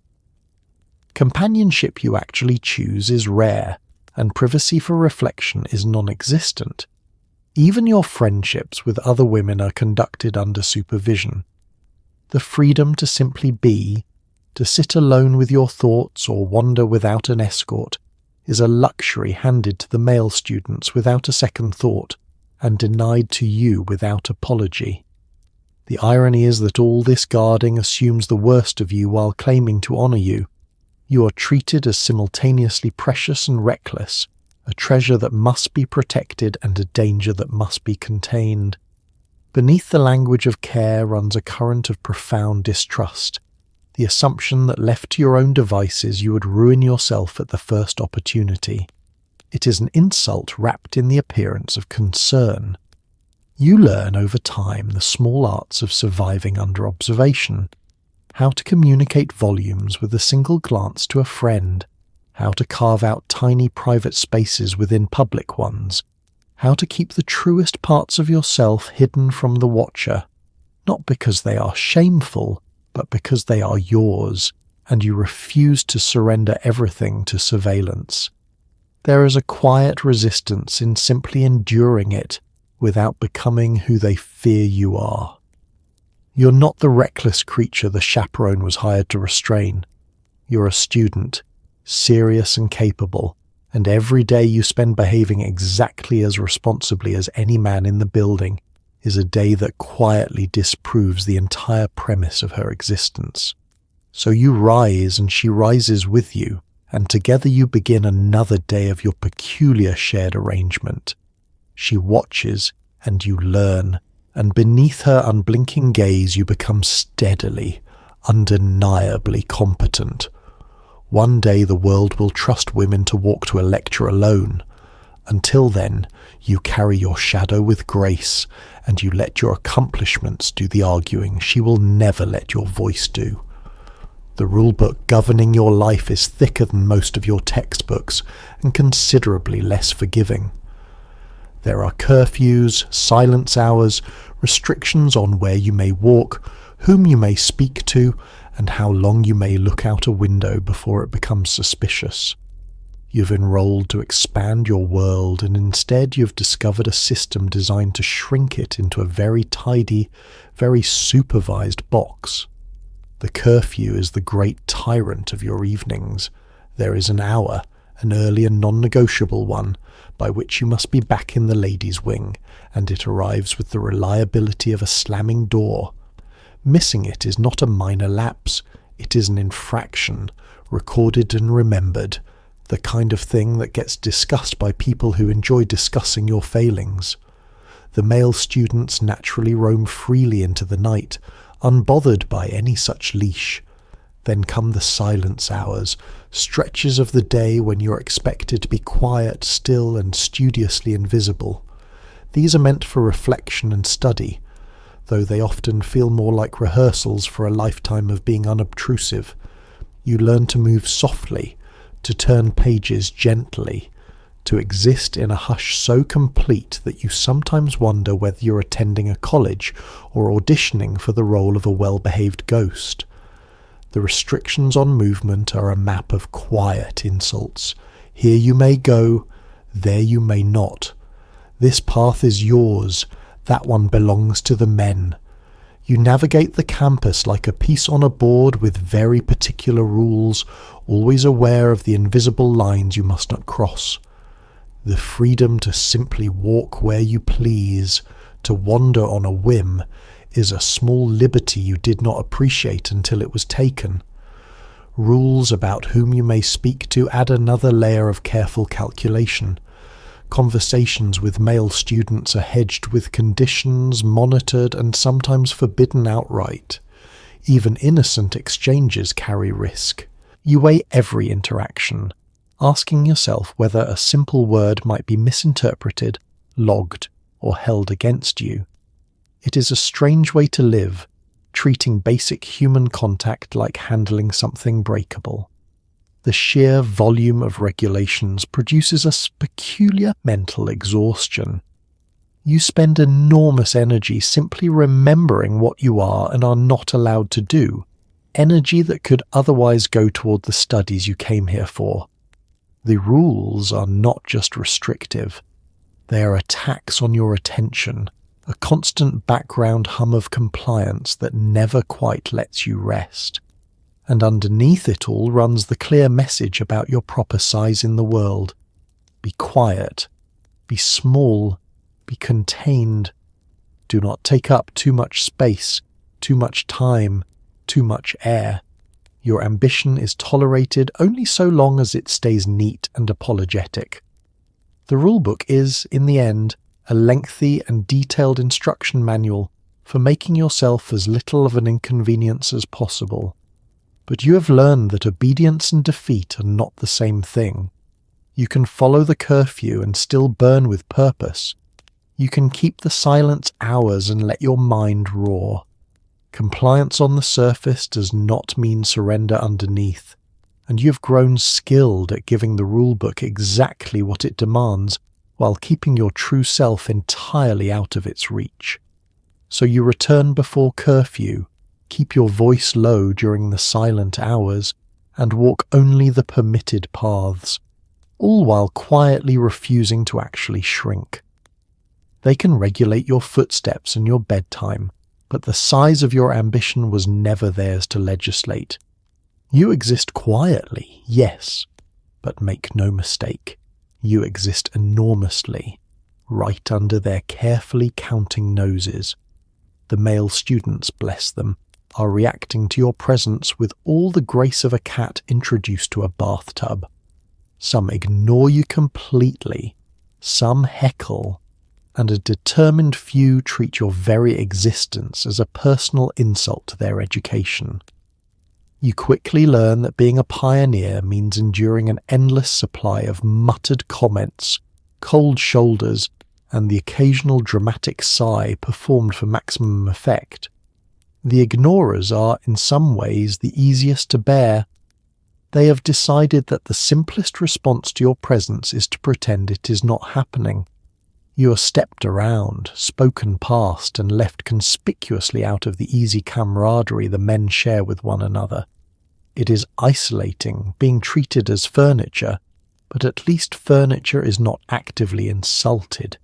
Companionship you actually choose is rare, and privacy for reflection is non-existent. Even your friendships with other women are conducted under supervision. The freedom to simply be, to sit alone with your thoughts or wander without an escort, is a luxury handed to the male students without a second thought, and denied to you without apology. The irony is that all this guarding assumes the worst of you while claiming to honour you. You are treated as simultaneously precious and reckless, a treasure that must be protected and a danger that must be contained. Beneath the language of care runs a current of profound distrust, the assumption that left to your own devices you would ruin yourself at the first opportunity. It is an insult wrapped in the appearance of concern. You learn over time the small arts of surviving under observation, how to communicate volumes with a single glance to a friend, how to carve out tiny private spaces within public ones, how to keep the truest parts of yourself hidden from the watcher, not because they are shameful, but because they are yours, and you refuse to surrender everything to surveillance. There is a quiet resistance in simply enduring it without becoming who they fear you are. You're not the reckless creature the chaperone was hired to restrain. You're a student, serious and capable, and every day you spend behaving exactly as responsibly as any man in the building is a day that quietly disproves the entire premise of her existence. So you rise and she rises with you, and together you begin another day of your peculiar shared arrangement. She watches and you learn, and beneath her unblinking gaze you become steadily, undeniably competent. One day the world will trust women to walk to a lecture alone. Until then, you carry your shadow with grace, and you let your accomplishments do the arguing she will never let your voice do. The rulebook governing your life is thicker than most of your textbooks, and considerably less forgiving. There are curfews, silence hours, restrictions on where you may walk, whom you may speak to, and how long you may look out a window before it becomes suspicious. You've enrolled to expand your world, and instead you've discovered a system designed to shrink it into a very tidy, very supervised box. The curfew is the great tyrant of your evenings. There is an hour, an early and non-negotiable one, by which you must be back in the ladies' wing, and it arrives with the reliability of a slamming door. Missing it is not a minor lapse, it is an infraction, recorded and remembered, the kind of thing that gets discussed by people who enjoy discussing your failings. The male students naturally roam freely into the night, unbothered by any such leash. Then come the silence hours, stretches of the day when you're expected to be quiet, still, and studiously invisible. These are meant for reflection and study, though they often feel more like rehearsals for a lifetime of being unobtrusive. You learn to move softly, to turn pages gently, to exist in a hush so complete that you sometimes wonder whether you're attending a college or auditioning for the role of a well-behaved ghost. The restrictions on movement are a map of quiet insults. Here you may go, there you may not. This path is yours, that one belongs to the men. You navigate the campus like a piece on a board with very particular rules, always aware of the invisible lines you must not cross. The freedom to simply walk where you please, to wander on a whim, is a small liberty you did not appreciate until it was taken. Rules about whom you may speak to add another layer of careful calculation. Conversations with male students are hedged with conditions, monitored, and sometimes forbidden outright. Even innocent exchanges carry risk. You weigh every interaction, asking yourself whether a simple word might be misinterpreted, logged, or held against you. It is a strange way to live, treating basic human contact like handling something breakable. The sheer volume of regulations produces a peculiar mental exhaustion. You spend enormous energy simply remembering what you are and are not allowed to do, energy that could otherwise go toward the studies you came here for. The rules are not just restrictive, they are a tax on your attention, a constant background hum of compliance that never quite lets you rest. And underneath it all runs the clear message about your proper size in the world. Be quiet, be small, be contained. Do not take up too much space, too much time, too much air. Your ambition is tolerated only so long as it stays neat and apologetic. The rulebook is, in the end, a lengthy and detailed instruction manual for making yourself as little of an inconvenience as possible. But you have learned that obedience and defeat are not the same thing. You can follow the curfew and still burn with purpose. You can keep the silence hours and let your mind roar. Compliance on the surface does not mean surrender underneath, and you have grown skilled at giving the rulebook exactly what it demands while keeping your true self entirely out of its reach. So you return before curfew, keep your voice low during the silent hours, and walk only the permitted paths. all while quietly refusing to actually shrink. They can regulate your footsteps and your bedtime, but the size of your ambition was never theirs to legislate. You exist quietly, yes, but make no mistake, you exist enormously, right under their carefully counting noses. The male students, bless them, are reacting to your presence with all the grace of a cat introduced to a bathtub. Some ignore you completely, some heckle, and a determined few treat your very existence as a personal insult to their education. You quickly learn that being a pioneer means enduring an endless supply of muttered comments, cold shoulders, and the occasional dramatic sigh performed for maximum effect. The ignorers are, in some ways, the easiest to bear. They have decided that the simplest response to your presence is to pretend it is not happening. You are stepped around, spoken past, and left conspicuously out of the easy camaraderie the men share with one another. It is isolating, being treated as furniture, but at least furniture is not actively insulted.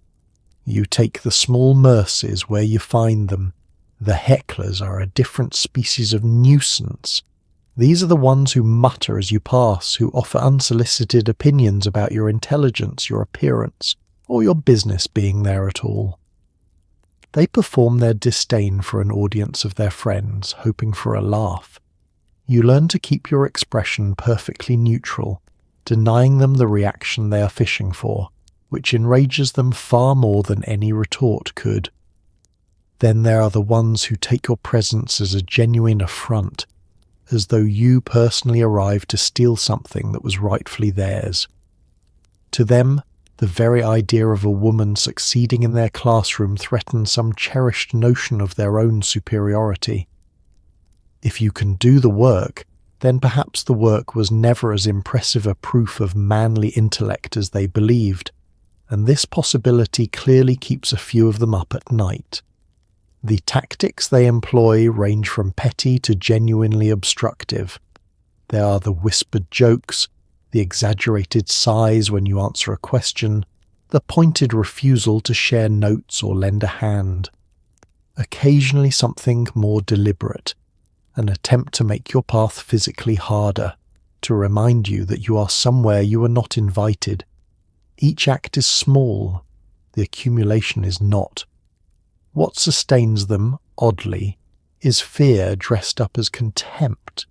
You take the small mercies where you find them. The hecklers are a different species of nuisance. These are the ones who mutter as you pass, who offer unsolicited opinions about your intelligence, your appearance, or your business being there at all. They perform their disdain for an audience of their friends, hoping for a laugh. You learn to keep your expression perfectly neutral, denying them the reaction they are fishing for, which enrages them far more than any retort could. Then there are the ones who take your presence as a genuine affront, as though you personally arrived to steal something that was rightfully theirs. To them, the very idea of a woman succeeding in their classroom threatens some cherished notion of their own superiority. If you can do the work, then perhaps the work was never as impressive a proof of manly intellect as they believed, and this possibility clearly keeps a few of them up at night. The tactics they employ range from petty to genuinely obstructive. There are the whispered jokes, the exaggerated sighs when you answer a question, the pointed refusal to share notes or lend a hand. Occasionally something more deliberate, an attempt to make your path physically harder, to remind you that you are somewhere you were not invited. Each act is small, the accumulation is not. What sustains them, oddly, is fear dressed up as contempt.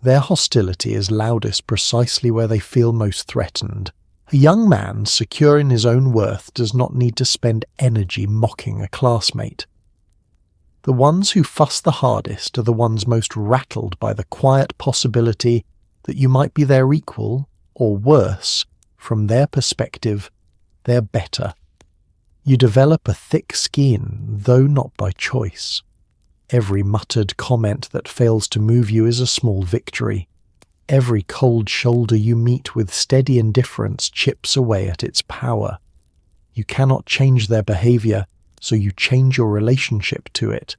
Their hostility is loudest precisely where they feel most threatened. A young man secure in his own worth does not need to spend energy mocking a classmate. The ones who fuss the hardest are the ones most rattled by the quiet possibility that you might be their equal, or worse, from their perspective, they're better. You develop a thick skin, though not by choice. Every muttered comment that fails to move you is a small victory. Every cold shoulder you meet with steady indifference chips away at its power. You cannot change their behavior, so you change your relationship to it,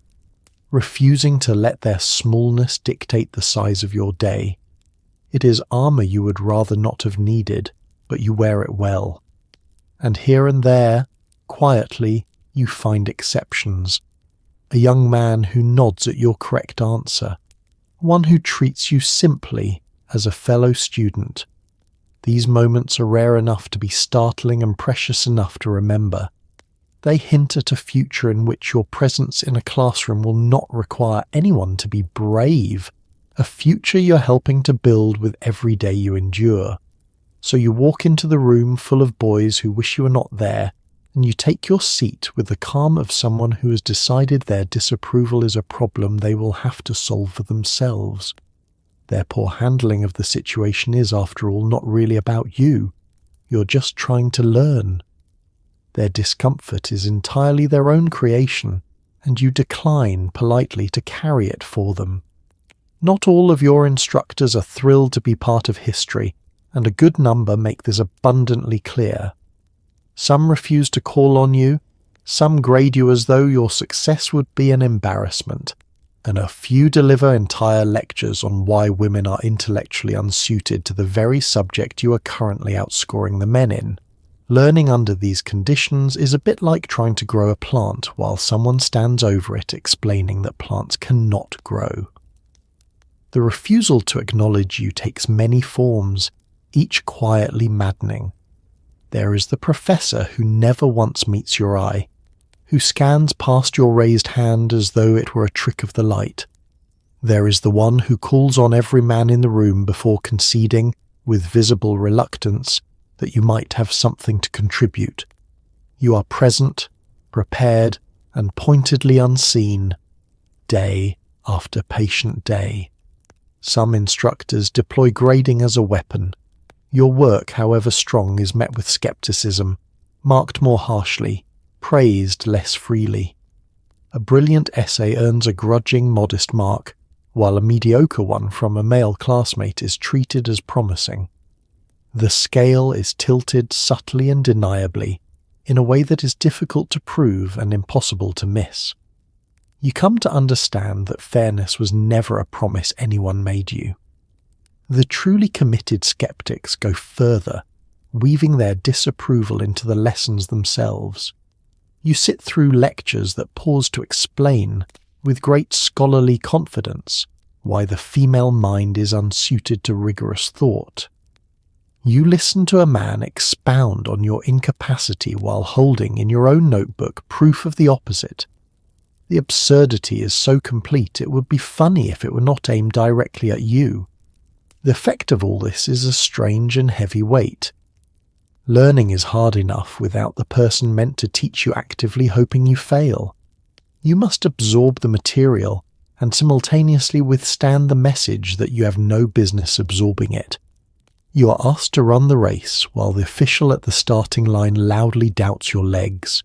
refusing to let their smallness dictate the size of your day. It is armor you would rather not have needed, but you wear it well. And here and there, quietly, you find exceptions. A young man who nods at your correct answer, one who treats you simply as a fellow student. These moments are rare enough to be startling and precious enough to remember. They hint at a future in which your presence in a classroom will not require anyone to be brave, a future you're helping to build with every day you endure. So you walk into the room full of boys who wish you were not there, and you take your seat with the calm of someone who has decided their disapproval is a problem they will have to solve for themselves. Their poor handling of the situation is, after all, not really about you. You're just trying to learn. Their discomfort is entirely their own creation, and you decline politely to carry it for them. Not all of your instructors are thrilled to be part of history, and a good number make this abundantly clear. Some refuse to call on you, some grade you as though your success would be an embarrassment, and a few deliver entire lectures on why women are intellectually unsuited to the very subject you are currently outscoring the men in. Learning under these conditions is a bit like trying to grow a plant while someone stands over it explaining that plants cannot grow. The refusal to acknowledge you takes many forms, each quietly maddening. There is the professor who never once meets your eye, who scans past your raised hand as though it were a trick of the light. There is the one who calls on every man in the room before conceding, with visible reluctance, that you might have something to contribute. You are present, prepared, and pointedly unseen, day after patient day. Some instructors deploy grading as a weapon. Your work, however strong, is met with skepticism, marked more harshly, praised less freely. A brilliant essay earns a grudging, modest mark, while a mediocre one from a male classmate is treated as promising. The scale is tilted subtly and deniably, in a way that is difficult to prove and impossible to miss. You come to understand that fairness was never a promise anyone made you. The truly committed skeptics go further, weaving their disapproval into the lessons themselves. You sit through lectures that pause to explain, with great scholarly confidence, why the female mind is unsuited to rigorous thought. You listen to a man expound on your incapacity while holding in your own notebook proof of the opposite. The absurdity is so complete it would be funny if it were not aimed directly at you. The effect of all this is a strange and heavy weight. Learning is hard enough without the person meant to teach you actively hoping you fail. You must absorb the material and simultaneously withstand the message that you have no business absorbing it. You are asked to run the race while the official at the starting line loudly doubts your legs.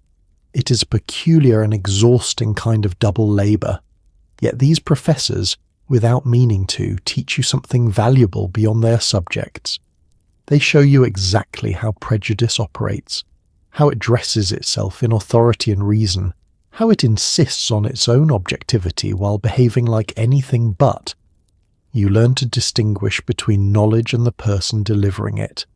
It is a peculiar and exhausting kind of double labour. Yet these professors, without meaning to, teach you something valuable beyond their subjects. They show you exactly how prejudice operates, how it dresses itself in authority and reason, how it insists on its own objectivity while behaving like anything but. You learn to distinguish between knowledge and the person delivering it,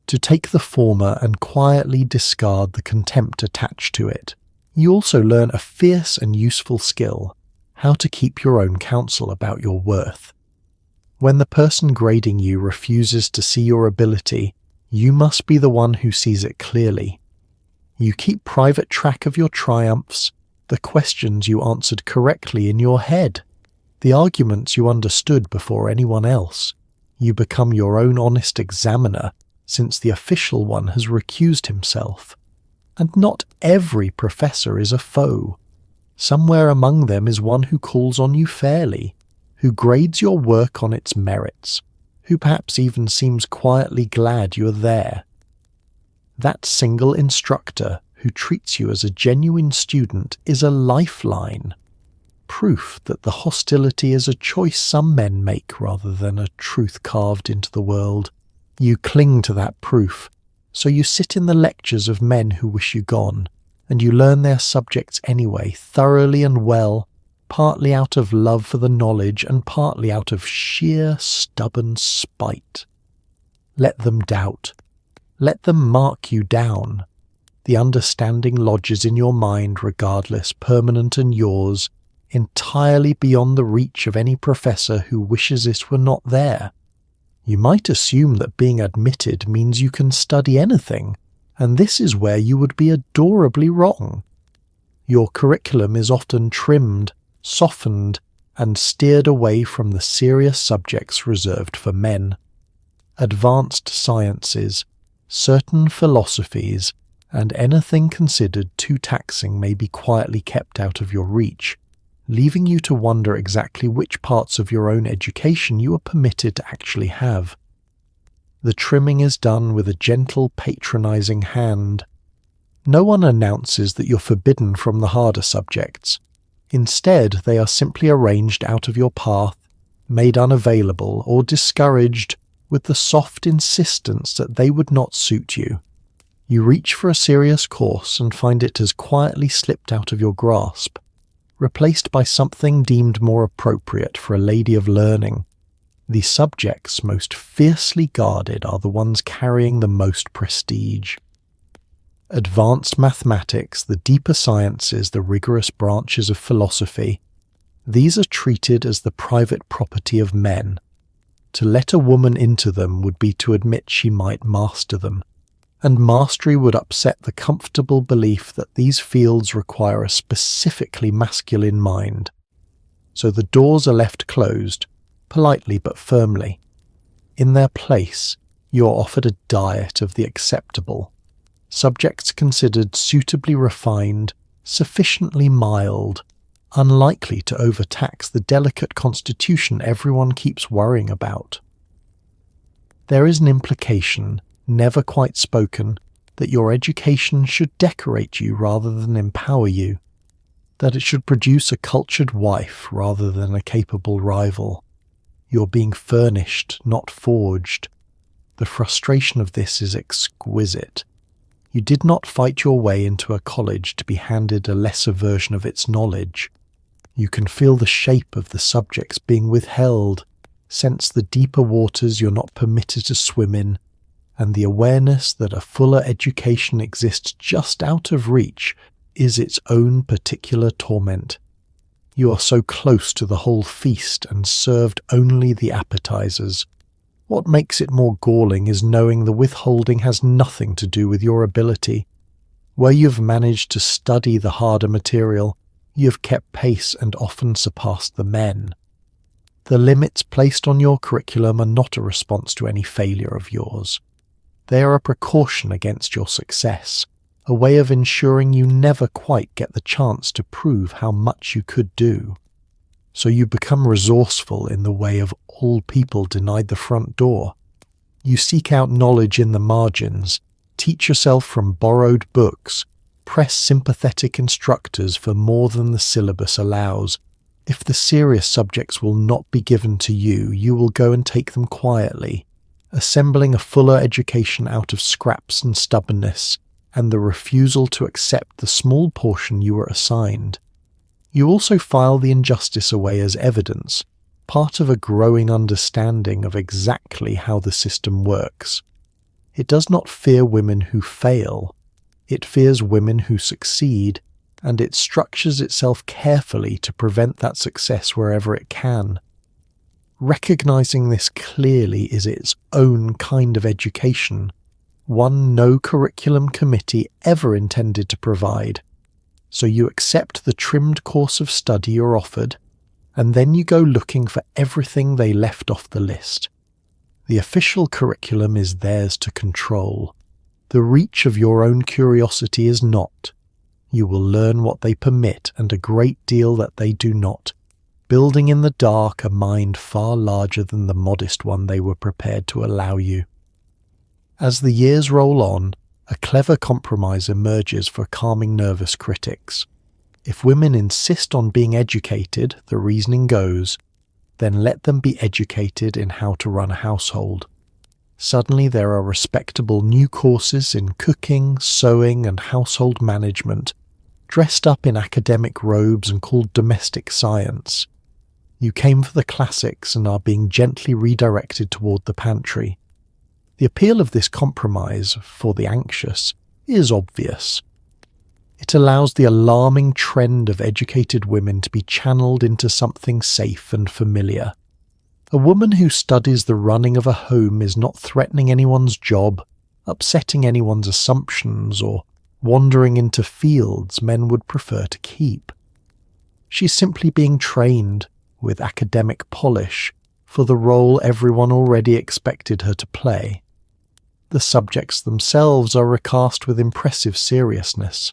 to take the former and quietly discard the contempt attached to it. You also learn a fierce and useful skill, how to keep your own counsel about your worth. When the person grading you refuses to see your ability, you must be the one who sees it clearly. You keep private track of your triumphs, the questions you answered correctly in your head, the arguments you understood before anyone else. You become your own honest examiner, since the official one has recused himself. And not every professor is a foe. Somewhere among them is one who calls on you fairly, who grades your work on its merits, who perhaps even seems quietly glad you are there. That single instructor who treats you as a genuine student is a lifeline, proof that the hostility is a choice some men make rather than a truth carved into the world. You cling to that proof, so you sit in the lectures of men who wish you gone, and you learn their subjects anyway, thoroughly and well, partly out of love for the knowledge and partly out of sheer stubborn spite. Let them doubt. Let them mark you down. The understanding lodges in your mind regardless, permanent and yours, entirely beyond the reach of any professor who wishes it were not there. You might assume that being admitted means you can study anything, and this is where you would be adorably wrong. Your curriculum is often trimmed, softened, and steered away from the serious subjects reserved for men. Advanced sciences, certain philosophies, and anything considered too taxing may be quietly kept out of your reach, leaving you to wonder exactly which parts of your own education you are permitted to actually have. The trimming is done with a gentle, patronizing hand. No one announces that you're forbidden from the harder subjects. Instead, they are simply arranged out of your path, made unavailable or discouraged with the soft insistence that they would not suit you. You reach for a serious course and find it has quietly slipped out of your grasp. replaced by something deemed more appropriate for a lady of learning. The subjects most fiercely guarded are the ones carrying the most prestige. Advanced mathematics, the deeper sciences, the rigorous branches of philosophy, these are treated as the private property of men. To let a woman into them would be to admit she might master them, and mastery would upset the comfortable belief that these fields require a specifically masculine mind. So the doors are left closed, politely but firmly. In their place, you are offered a diet of the acceptable, subjects considered suitably refined, sufficiently mild, unlikely to overtax the delicate constitution everyone keeps worrying about. There is an implication, never quite spoken, that your education should decorate you rather than empower you, that it should produce a cultured wife rather than a capable rival. You're being furnished, not forged. The frustration of this is exquisite. You did not fight your way into a college to be handed a lesser version of its knowledge. You can feel the shape of the subjects being withheld, sense the deeper waters you're not permitted to swim in, and the awareness that a fuller education exists just out of reach is its own particular torment. You are so close to the whole feast and served only the appetizers. What makes it more galling is knowing the withholding has nothing to do with your ability. Where you've managed to study the harder material, you've kept pace and often surpassed the men. The limits placed on your curriculum are not a response to any failure of yours. They are a precaution against your success, a way of ensuring you never quite get the chance to prove how much you could do. So you become resourceful in the way of all people denied the front door. You seek out knowledge in the margins, teach yourself from borrowed books, press sympathetic instructors for more than the syllabus allows. If the serious subjects will not be given to you, you will go and take them quietly, assembling a fuller education out of scraps and stubbornness, and the refusal to accept the small portion you were assigned. You also file the injustice away as evidence, part of a growing understanding of exactly how the system works. It does not fear women who fail, it fears women who succeed, and it structures itself carefully to prevent that success wherever it can. Recognizing this clearly is its own kind of education, one no curriculum committee ever intended to provide. So you accept the trimmed course of study you're offered, and then you go looking for everything they left off the list. The official curriculum is theirs to control. The reach of your own curiosity is not. You will learn what they permit and a great deal that they do not, building in the dark a mind far larger than the modest one they were prepared to allow you. As the years roll on, a clever compromise emerges for calming nervous critics. If women insist on being educated, the reasoning goes, then let them be educated in how to run a household. Suddenly there are respectable new courses in cooking, sewing, and household management, dressed up in academic robes and called domestic science. You came for the classics and are being gently redirected toward the pantry. The appeal of this compromise, for the anxious, is obvious. It allows the alarming trend of educated women to be channeled into something safe and familiar. A woman who studies the running of a home is not threatening anyone's job, upsetting anyone's assumptions, or wandering into fields men would prefer to keep. She's simply being trained, with academic polish, for the role everyone already expected her to play. The subjects themselves are recast with impressive seriousness.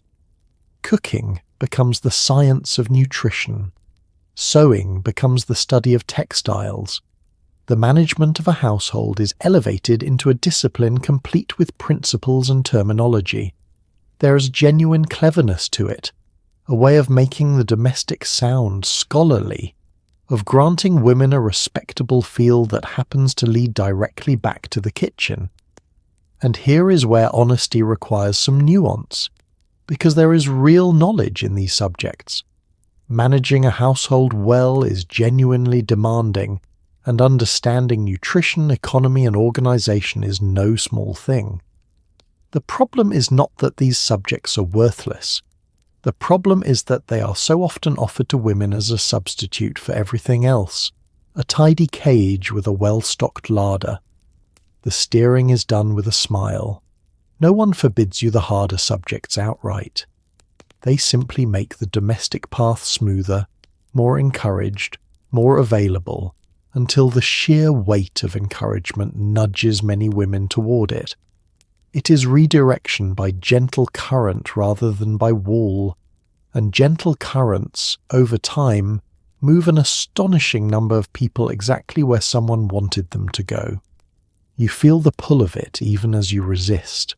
Cooking becomes the science of nutrition. Sewing becomes the study of textiles. The management of a household is elevated into a discipline complete with principles and terminology. There is genuine cleverness to it, a way of making the domestic sound scholarly, of granting women a respectable field that happens to lead directly back to the kitchen. And here is where honesty requires some nuance, because there is real knowledge in these subjects. Managing a household well is genuinely demanding, and understanding nutrition, economy, and organization is no small thing. The problem is not that these subjects are worthless. The problem is that they are so often offered to women as a substitute for everything else, a tidy cage with a well-stocked larder. The steering is done with a smile. No one forbids you the harder subjects outright. They simply make the domestic path smoother, more encouraged, more available, until the sheer weight of encouragement nudges many women toward it. It is redirection by gentle current rather than by wall, and gentle currents, over time, move an astonishing number of people exactly where someone wanted them to go. You feel the pull of it even as you resist.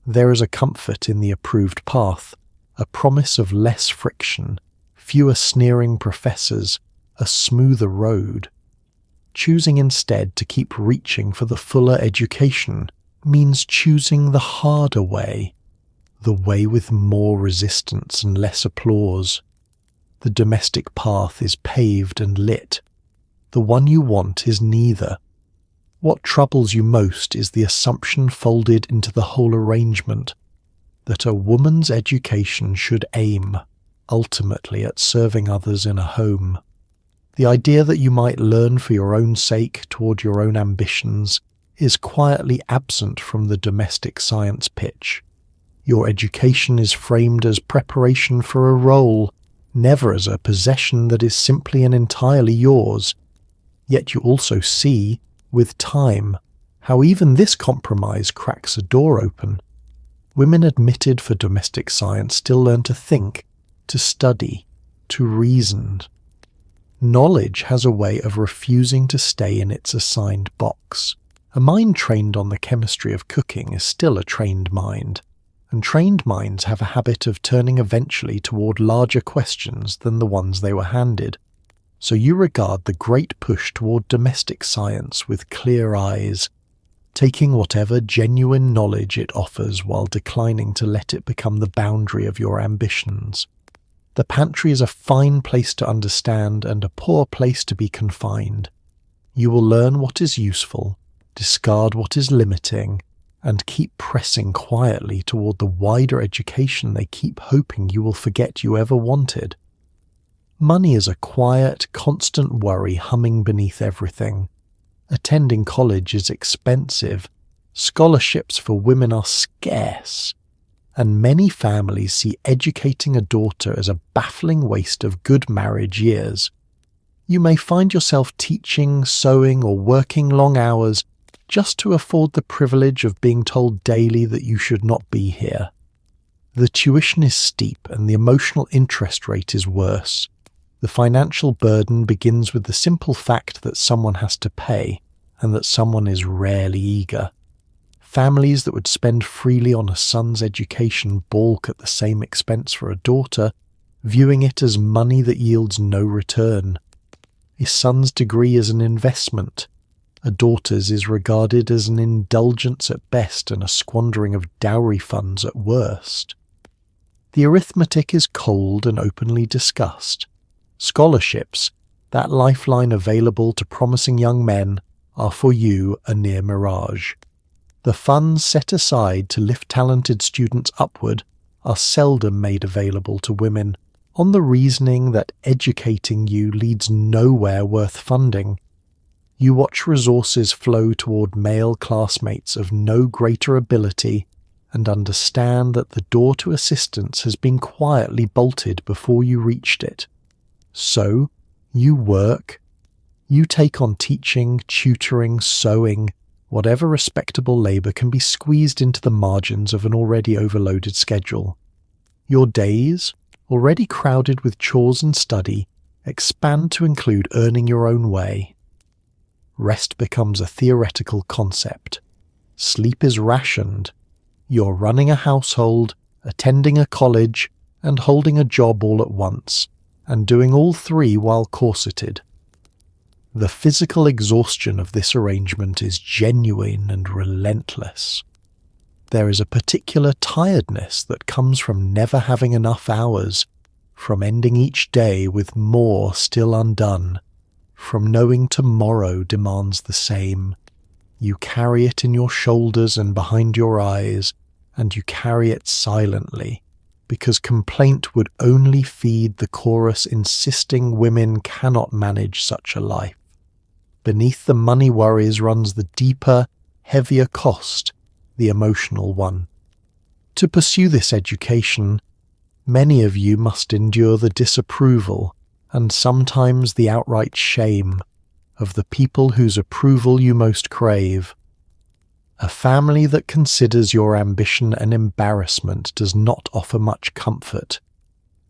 There is a comfort in the approved path, a promise of less friction, fewer sneering professors, a smoother road. Choosing instead to keep reaching for the fuller education means choosing the harder way, the way with more resistance and less applause. The domestic path is paved and lit. The one you want is neither. What troubles you most is the assumption folded into the whole arrangement that a woman's education should aim, ultimately, at serving others in a home. The idea that you might learn for your own sake toward your own ambitions is quietly absent from the domestic science pitch. Your education is framed as preparation for a role, never as a possession that is simply and entirely yours. Yet you also see, with time, how even this compromise cracks a door open. Women admitted for domestic science still learn to think, to study, to reason. Knowledge has a way of refusing to stay in its assigned box. A mind trained on the chemistry of cooking is still a trained mind, and trained minds have a habit of turning eventually toward larger questions than the ones they were handed. So you regard the great push toward domestic science with clear eyes, taking whatever genuine knowledge it offers while declining to let it become the boundary of your ambitions. The pantry is a fine place to understand and a poor place to be confined. You will learn what is useful, discard what is limiting, and keep pressing quietly toward the wider education they keep hoping you will forget you ever wanted. Money is a quiet, constant worry humming beneath everything. Attending college is expensive. Scholarships for women are scarce. And many families see educating a daughter as a baffling waste of good marriage years. You may find yourself teaching, sewing, or working long hours just to afford the privilege of being told daily that you should not be here. The tuition is steep and the emotional interest rate is worse. The financial burden begins with the simple fact that someone has to pay and that someone is rarely eager. Families that would spend freely on a son's education balk at the same expense for a daughter, viewing it as money that yields no return. A son's degree is an investment. A daughter's is regarded as an indulgence at best and a squandering of dowry funds at worst. The arithmetic is cold and openly discussed. Scholarships, that lifeline available to promising young men, are for you a near mirage. The funds set aside to lift talented students upward are seldom made available to women, on the reasoning that educating you leads nowhere worth funding. You watch resources flow toward male classmates of no greater ability and understand that the door to assistance has been quietly bolted before you reached it. So, you work. You take on teaching, tutoring, sewing, whatever respectable labour can be squeezed into the margins of an already overloaded schedule. Your days, already crowded with chores and study, expand to include earning your own way. Rest becomes a theoretical concept. Sleep is rationed. You're running a household, attending a college, and holding a job all at once, and doing all three while corseted. The physical exhaustion of this arrangement is genuine and relentless. There is a particular tiredness that comes from never having enough hours, from ending each day with more still undone, from knowing tomorrow demands the same. You carry it in your shoulders and behind your eyes, and you carry it silently, because complaint would only feed the chorus insisting women cannot manage such a life. Beneath the money worries runs the deeper, heavier cost, the emotional one. To pursue this education, many of you must endure the disapproval and sometimes the outright shame of the people whose approval you most crave. A family that considers your ambition an embarrassment does not offer much comfort.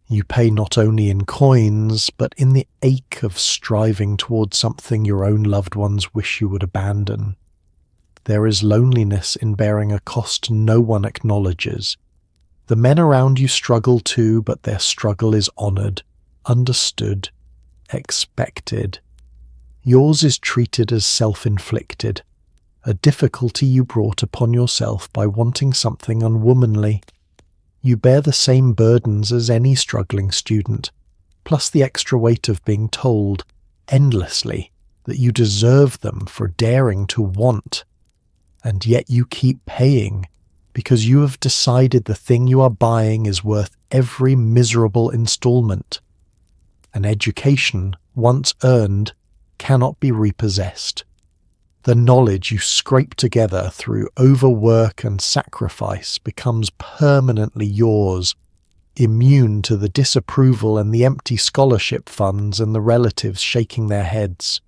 You pay not only in coins, but in the ache of striving towards something your own loved ones wish you would abandon. There is loneliness in bearing a cost no one acknowledges. The men around you struggle too, but their struggle is honoured, understood, expected. Yours is treated as self-inflicted, a difficulty you brought upon yourself by wanting something unwomanly. You bear the same burdens as any struggling student, plus the extra weight of being told, endlessly, that you deserve them for daring to want. And yet you keep paying, because you have decided the thing you are buying is worth every miserable installment. An education, once earned, cannot be repossessed. The knowledge you scrape together through overwork and sacrifice becomes permanently yours, immune to the disapproval and the empty scholarship funds and the relatives shaking their heads.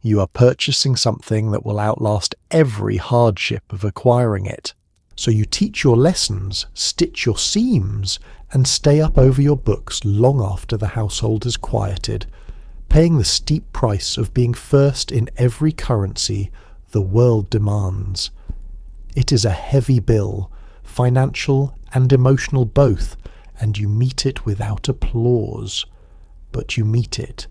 You are purchasing something that will outlast every hardship of acquiring it. So you teach your lessons, stitch your seams, and stay up over your books long after the household is quieted, paying the steep price of being first in every currency the world demands. It is a heavy bill, financial and emotional both, and you meet it without applause. But you meet it,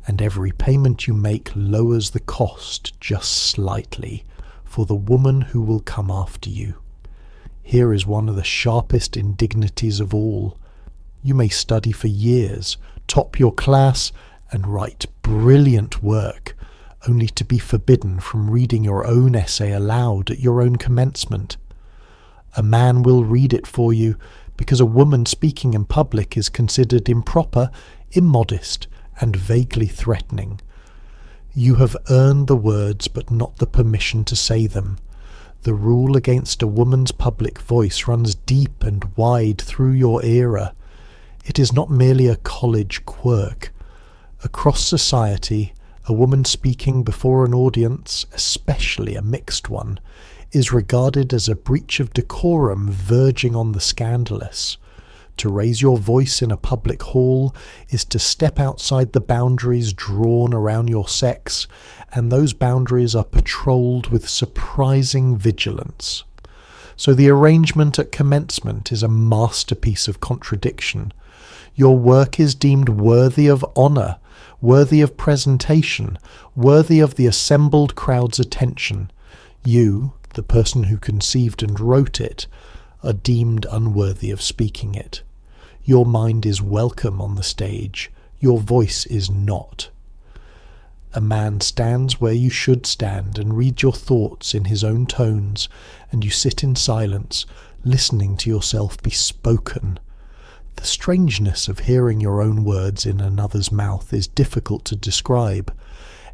and every payment you make lowers the cost just slightly for the woman who will come after you. Here is one of the sharpest indignities of all. You may study for years, top your class, and write brilliant work, only to be forbidden from reading your own essay aloud at your own commencement. A man will read it for you because a woman speaking in public is considered improper, immodest, and vaguely threatening. You have earned the words but not the permission to say them. The rule against a woman's public voice runs deep and wide through your era. It is not merely a college quirk. Across society, a woman speaking before an audience, especially a mixed one, is regarded as a breach of decorum verging on the scandalous. To raise your voice in a public hall is to step outside the boundaries drawn around your sex, and those boundaries are patrolled with surprising vigilance. So the arrangement at commencement is a masterpiece of contradiction. Your work is deemed worthy of honour, worthy of presentation, worthy of the assembled crowd's attention. You, the person who conceived and wrote it, are deemed unworthy of speaking it. Your mind is welcome on the stage, your voice is not. A man stands where you should stand and read your thoughts in his own tones, and you sit in silence, listening to yourself be spoken. The strangeness of hearing your own words in another's mouth is difficult to describe.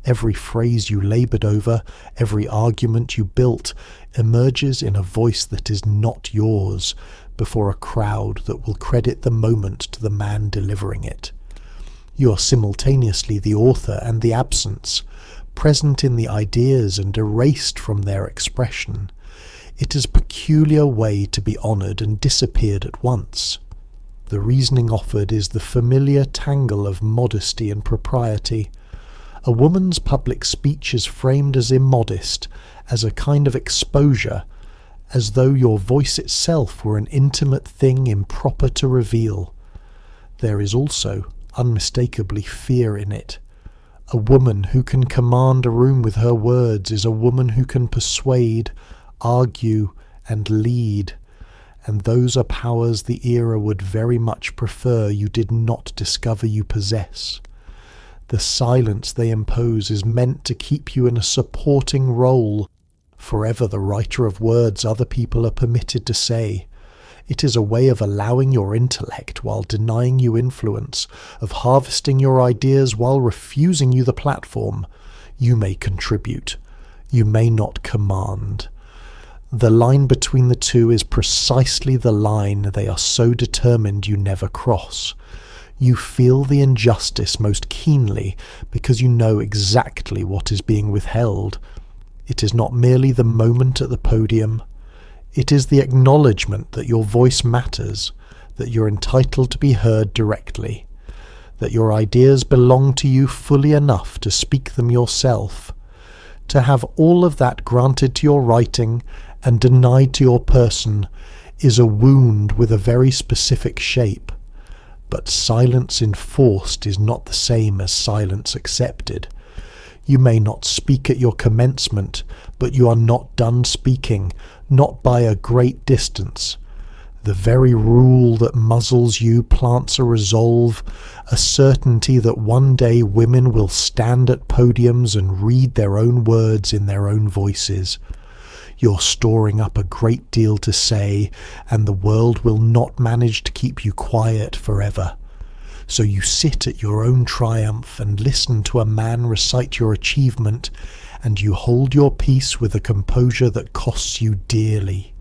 Every phrase you laboured over, every argument you built, emerges in a voice that is not yours, before a crowd that will credit the moment to the man delivering it. You are simultaneously the author and the absence, present in the ideas and erased from their expression. It is a peculiar way to be honoured and disappeared at once. The reasoning offered is the familiar tangle of modesty and propriety. A woman's public speech is framed as immodest, as a kind of exposure, as though your voice itself were an intimate thing improper to reveal. There is also, unmistakably, fear in it. A woman who can command a room with her words is a woman who can persuade, argue, and lead. and those are powers the era would very much prefer you did not discover you possess. The silence they impose is meant to keep you in a supporting role, forever the writer of words other people are permitted to say. It is a way of allowing your intellect while denying you influence, of harvesting your ideas while refusing you the platform. You may contribute. You may not command. The line between the two is precisely the line they are so determined you never cross. You feel the injustice most keenly because you know exactly what is being withheld. It is not merely the moment at the podium. It is the acknowledgement that your voice matters, that you're entitled to be heard directly, that your ideas belong to you fully enough to speak them yourself. To have all of that granted to your writing and denied to your person is a wound with a very specific shape. But silence enforced is not the same as silence accepted. You may not speak at your commencement, but you are not done speaking, not by a great distance. The very rule that muzzles you plants a resolve, a certainty that one day women will stand at podiums and read their own words in their own voices. You're storing up a great deal to say, and the world will not manage to keep you quiet forever. So you sit at your own triumph and listen to a man recite your achievement, and you hold your peace with a composure that costs you dearly.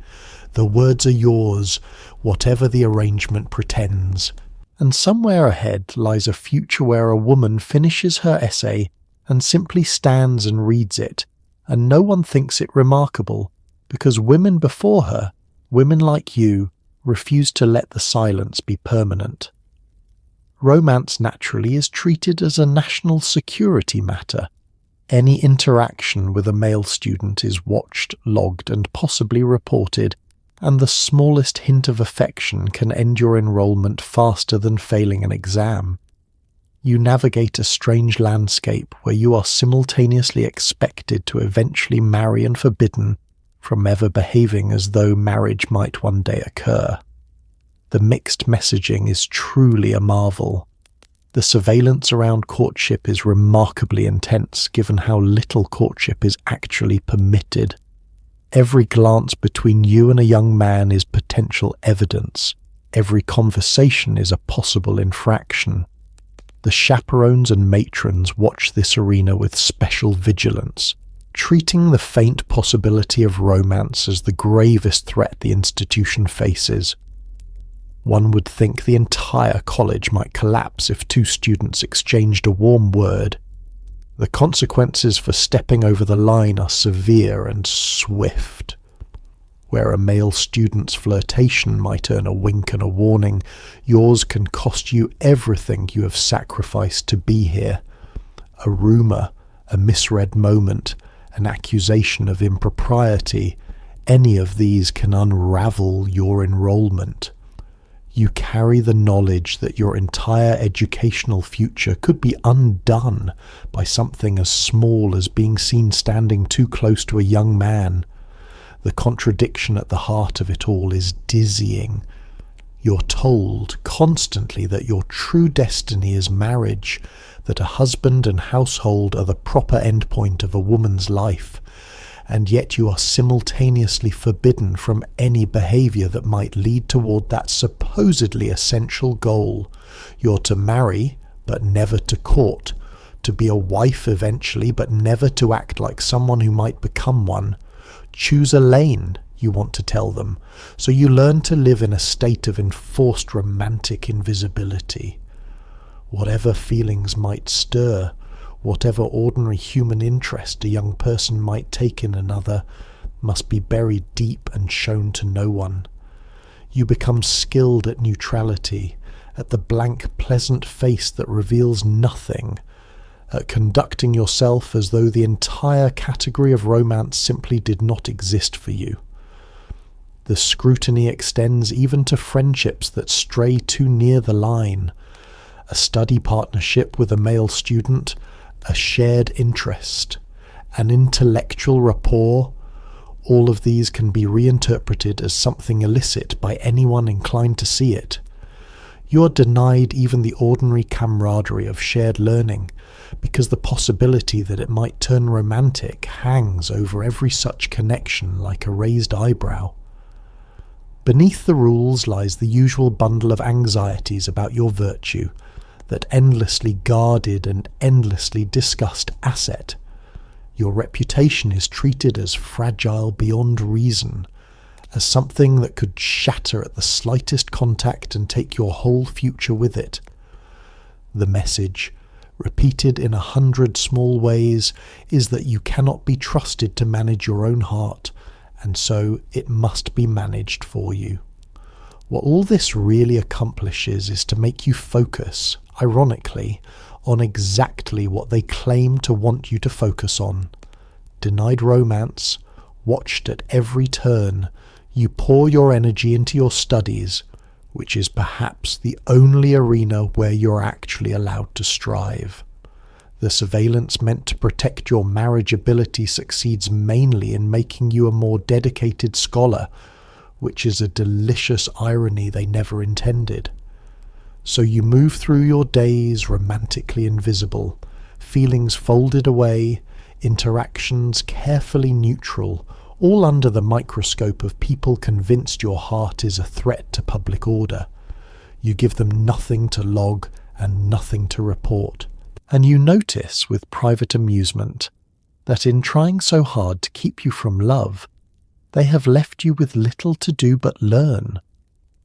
The words are yours, whatever the arrangement pretends. And somewhere ahead lies a future where a woman finishes her essay and simply stands and reads it, and no one thinks it remarkable, because women before her, women like you, refused to let the silence be permanent. Romance naturally is treated as a national security matter. Any interaction with a male student is watched, logged, and possibly reported, and the smallest hint of affection can end your enrollment faster than failing an exam. You navigate a strange landscape where you are simultaneously expected to eventually marry and forbidden from ever behaving as though marriage might one day occur. The mixed messaging is truly a marvel. The surveillance around courtship is remarkably intense given how little courtship is actually permitted. Every glance between you and a young man is potential evidence. Every conversation is a possible infraction. The chaperones and matrons watch this arena with special vigilance, treating the faint possibility of romance as the gravest threat the institution faces. One would think the entire college might collapse if two students exchanged a warm word. The consequences for stepping over the line are severe and swift. Where a male student's flirtation might earn a wink and a warning, yours can cost you everything you have sacrificed to be here. A rumour, a misread moment, an accusation of impropriety, any of these can unravel your enrollment. You carry the knowledge that your entire educational future could be undone by something as small as being seen standing too close to a young man. The contradiction at the heart of it all is dizzying. You're told constantly that your true destiny is marriage, that a husband and household are the proper endpoint of a woman's life, and yet you are simultaneously forbidden from any behaviour that might lead toward that supposedly essential goal. You're to marry, but never to court, to be a wife eventually, but never to act like someone who might become one. Choose a lane, you want to tell them, so you learn to live in a state of enforced romantic invisibility. Whatever feelings might stir, whatever ordinary human interest a young person might take in another, must be buried deep and shown to no one. You become skilled at neutrality, at the blank, pleasant face that reveals nothing, at conducting yourself as though the entire category of romance simply did not exist for you. The scrutiny extends even to friendships that stray too near the line. A study partnership with a male student, a shared interest, an intellectual rapport, all of these can be reinterpreted as something illicit by anyone inclined to see it. You are denied even the ordinary camaraderie of shared learning, because the possibility that it might turn romantic hangs over every such connection like a raised eyebrow. Beneath the rules lies the usual bundle of anxieties about your virtue, that endlessly guarded and endlessly discussed asset. Your reputation is treated as fragile beyond reason, as something that could shatter at the slightest contact and take your whole future with it. The message, repeated in 100 small ways, is that you cannot be trusted to manage your own heart, and so it must be managed for you. What all this really accomplishes is to make you focus, ironically, on exactly what they claim to want you to focus on. Denied romance, watched at every turn, you pour your energy into your studies, which is perhaps the only arena where you're actually allowed to strive. The surveillance meant to protect your marriageability succeeds mainly in making you a more dedicated scholar, which is a delicious irony they never intended. So you move through your days romantically invisible, feelings folded away, interactions carefully neutral, all under the microscope of people convinced your heart is a threat to public order. You give them nothing to log and nothing to report. And you notice with private amusement that in trying so hard to keep you from love, they have left you with little to do but learn,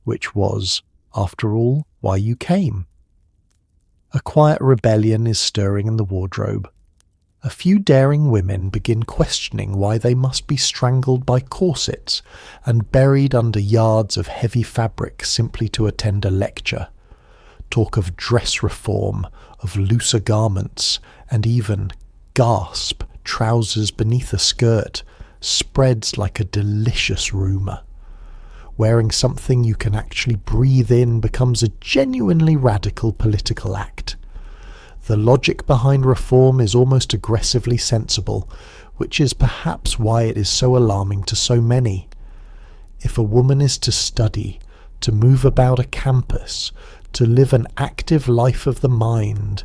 which was, after all, why you came. A quiet rebellion is stirring in the wardrobe. A few daring women begin questioning why they must be strangled by corsets and buried under yards of heavy fabric simply to attend a lecture. Talk of dress reform, of looser garments, and even, gasp, trousers beneath a skirt, spreads like a delicious rumour. Wearing something you can actually breathe in becomes a genuinely radical political act. The logic behind reform is almost aggressively sensible, which is perhaps why it is so alarming to so many. If a woman is to study, to move about a campus, to live an active life of the mind,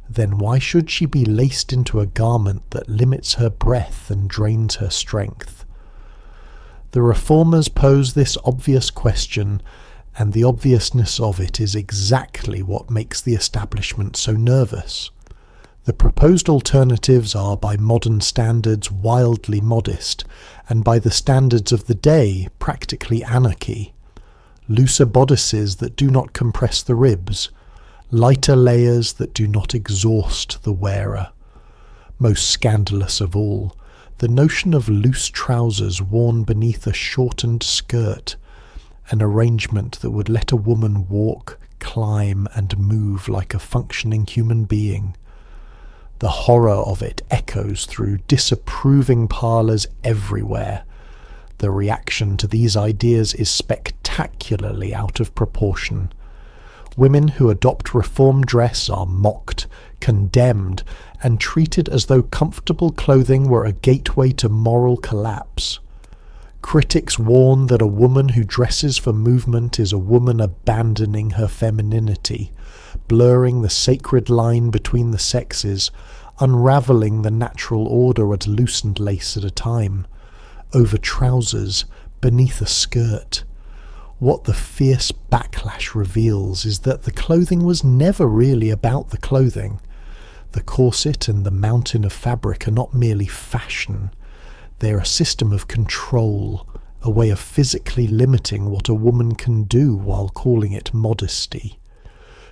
then why should she be laced into a garment that limits her breath and drains her strength? The reformers pose this obvious question, and the obviousness of it is exactly what makes the establishment so nervous. The proposed alternatives are by modern standards wildly modest, and by the standards of the day practically anarchy. Looser bodices that do not compress the ribs, lighter layers that do not exhaust the wearer. Most scandalous of all, the notion of loose trousers worn beneath a shortened skirt, an arrangement that would let a woman walk, climb, and move like a functioning human being. The horror of it echoes through disapproving parlours everywhere. The reaction to these ideas is spectacularly out of proportion. Women who adopt reform dress are mocked, condemned, and treated as though comfortable clothing were a gateway to moral collapse. Critics warn that a woman who dresses for movement is a woman abandoning her femininity, blurring the sacred line between the sexes, unravelling the natural order at loosened lace at a time, over trousers, beneath a skirt. What the fierce backlash reveals is that the clothing was never really about the clothing. The corset and the mountain of fabric are not merely fashion. They're a system of control, a way of physically limiting what a woman can do while calling it modesty.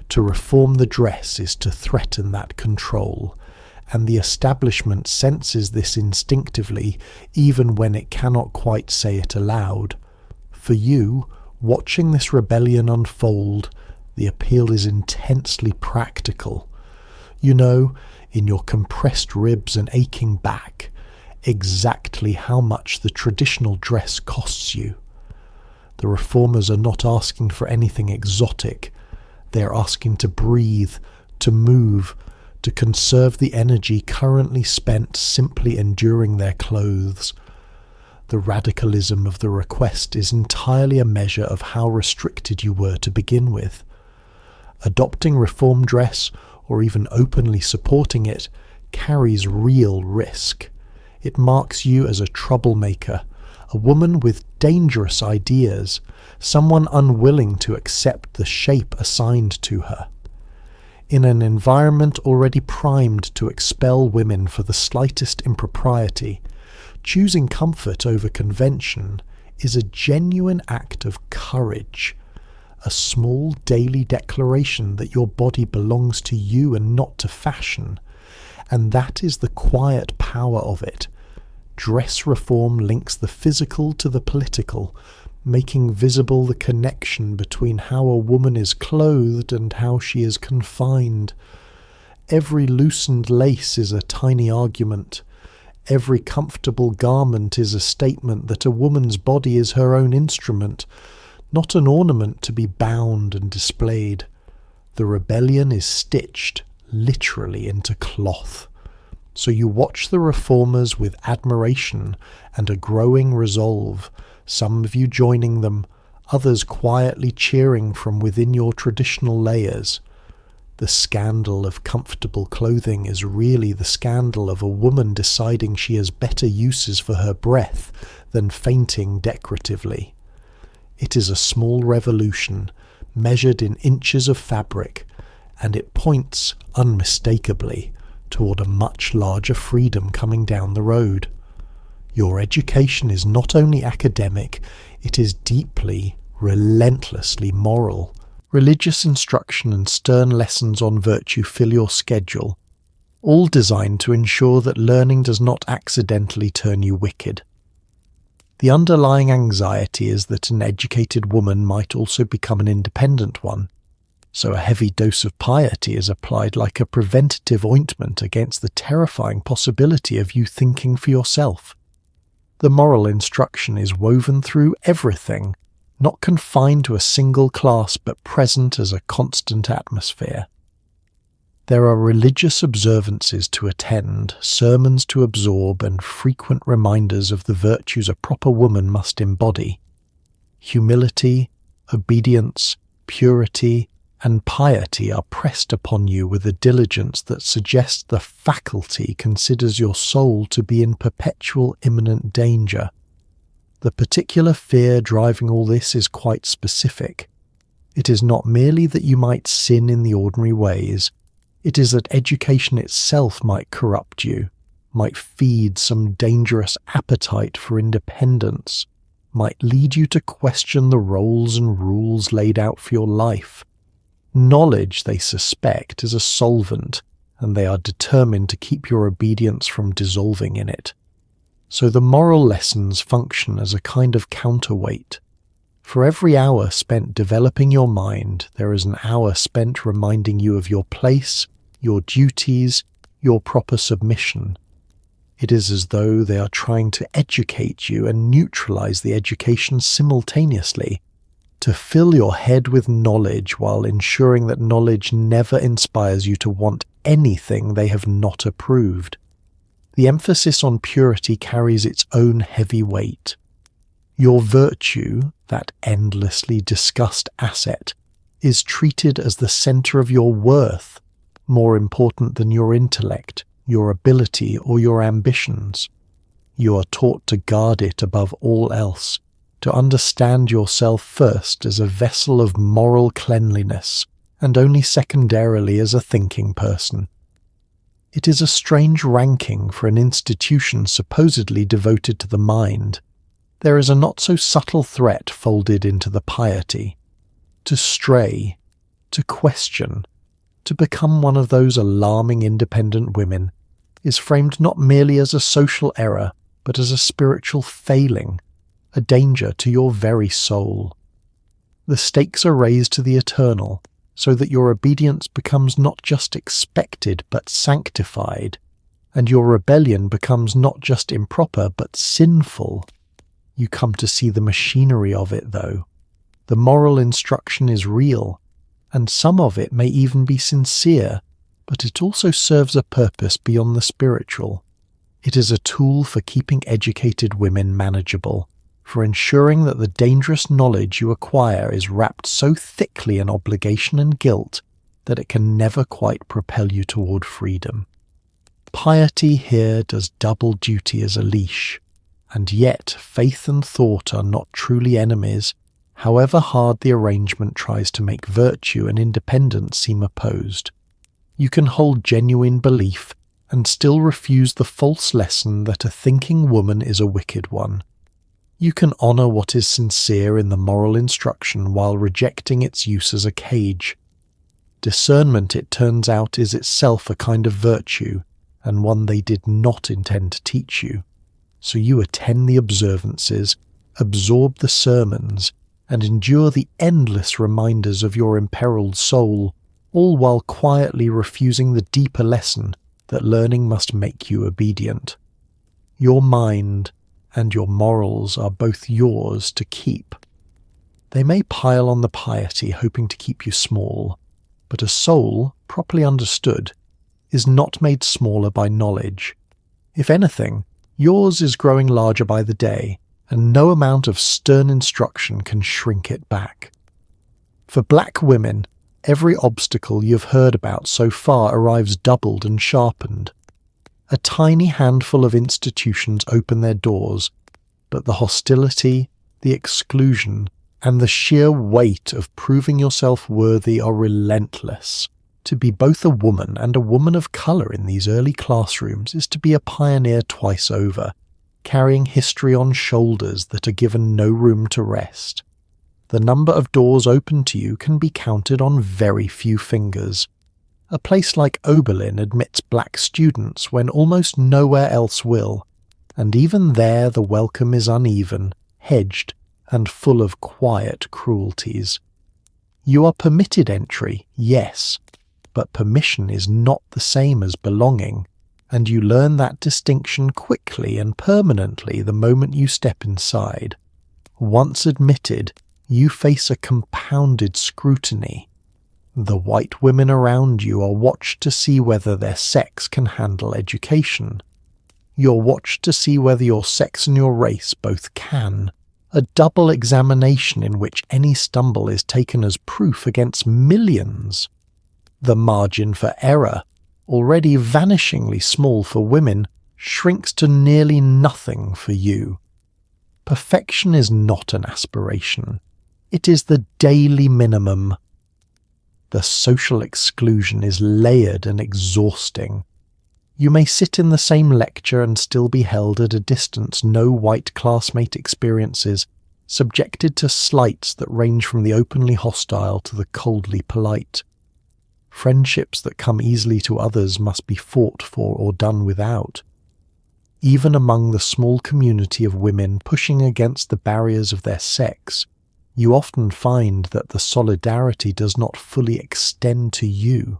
To reform the dress is to threaten that control, and the establishment senses this instinctively even when it cannot quite say it aloud. For you, watching this rebellion unfold, the appeal is intensely practical. You know, in your compressed ribs and aching back, exactly how much the traditional dress costs you. The reformers are not asking for anything exotic. They are asking to breathe, to move, to conserve the energy currently spent simply enduring their clothes. The radicalism of the request is entirely a measure of how restricted you were to begin with. Adopting reform dress, or even openly supporting it, carries real risk. It marks you as a troublemaker, a woman with dangerous ideas, someone unwilling to accept the shape assigned to her. In an environment already primed to expel women for the slightest impropriety, choosing comfort over convention is a genuine act of courage, a small daily declaration that your body belongs to you and not to fashion, and that is the quiet power of it. Dress reform links the physical to the political, making visible the connection between how a woman is clothed and how she is confined. Every loosened lace is a tiny argument. Every comfortable garment is a statement that a woman's body is her own instrument, not an ornament to be bound and displayed. The rebellion is stitched literally into cloth. So you watch the reformers with admiration and a growing resolve, some of you joining them, others quietly cheering from within your traditional layers. The scandal of comfortable clothing is really the scandal of a woman deciding she has better uses for her breath than fainting decoratively. It is a small revolution, measured in inches of fabric, and it points, unmistakably, toward a much larger freedom coming down the road. Your education is not only academic, it is deeply, relentlessly moral. Religious instruction and stern lessons on virtue fill your schedule, all designed to ensure that learning does not accidentally turn you wicked. The underlying anxiety is that an educated woman might also become an independent one, so a heavy dose of piety is applied like a preventative ointment against the terrifying possibility of you thinking for yourself. The moral instruction is woven through everything, not confined to a single class but present as a constant atmosphere. There are religious observances to attend, sermons to absorb, and frequent reminders of the virtues a proper woman must embody. Humility, obedience, purity, and piety are pressed upon you with a diligence that suggests the faculty considers your soul to be in perpetual imminent danger. The particular fear driving all this is quite specific. It is not merely that you might sin in the ordinary ways, it is that education itself might corrupt you, might feed some dangerous appetite for independence, might lead you to question the roles and rules laid out for your life. Knowledge, they suspect, is a solvent, and they are determined to keep your obedience from dissolving in it. So the moral lessons function as a kind of counterweight. For every hour spent developing your mind, there is an hour spent reminding you of your place, your duties, your proper submission. It is as though they are trying to educate you and neutralize the education simultaneously, to fill your head with knowledge while ensuring that knowledge never inspires you to want anything they have not approved. The emphasis on purity carries its own heavy weight. Your virtue, that endlessly discussed asset, is treated as the center of your worth, more important than your intellect, your ability, or your ambitions. You are taught to guard it above all else, to understand yourself first as a vessel of moral cleanliness, and only secondarily as a thinking person. It is a strange ranking for an institution supposedly devoted to the mind. There is a not-so-subtle threat folded into the piety. To stray, to question, to become one of those alarming independent women, is framed not merely as a social error, but as a spiritual failing, a danger to your very soul. The stakes are raised to the eternal, so that your obedience becomes not just expected but sanctified, and your rebellion becomes not just improper but sinful. You come to see the machinery of it, though. The moral instruction is real, and some of it may even be sincere, but it also serves a purpose beyond the spiritual. It is a tool for keeping educated women manageable, for ensuring that the dangerous knowledge you acquire is wrapped so thickly in obligation and guilt that it can never quite propel you toward freedom. Piety here does double duty as a leash, and yet faith and thought are not truly enemies, however hard the arrangement tries to make virtue and independence seem opposed. You can hold genuine belief and still refuse the false lesson that a thinking woman is a wicked one. You can honour what is sincere in the moral instruction while rejecting its use as a cage. Discernment, it turns out, is itself a kind of virtue, and one they did not intend to teach you. So you attend the observances, absorb the sermons, and endure the endless reminders of your imperiled soul, all while quietly refusing the deeper lesson that learning must make you obedient. Your mind and your morals are both yours to keep. They may pile on the piety, hoping to keep you small, but a soul, properly understood, is not made smaller by knowledge. If anything, yours is growing larger by the day, and no amount of stern instruction can shrink it back. For black women, every obstacle you've heard about so far arrives doubled and sharpened. A tiny handful of institutions open their doors, but the hostility, the exclusion, and the sheer weight of proving yourself worthy are relentless. To be both a woman and a woman of colour in these early classrooms is to be a pioneer twice over, carrying history on shoulders that are given no room to rest. The number of doors open to you can be counted on very few fingers. A place like Oberlin admits black students when almost nowhere else will, and even there the welcome is uneven, hedged, and full of quiet cruelties. You are permitted entry, yes, but permission is not the same as belonging, and you learn that distinction quickly and permanently the moment you step inside. Once admitted, you face a compounded scrutiny. The white women around you are watched to see whether their sex can handle education. You're watched to see whether your sex and your race both can. A double examination in which any stumble is taken as proof against millions. The margin for error, already vanishingly small for women, shrinks to nearly nothing for you. Perfection is not an aspiration. It is the daily minimum. The social exclusion is layered and exhausting. You may sit in the same lecture and still be held at a distance no white classmate experiences, subjected to slights that range from the openly hostile to the coldly polite. Friendships that come easily to others must be fought for or done without. Even among the small community of women pushing against the barriers of their sex, you often find that the solidarity does not fully extend to you.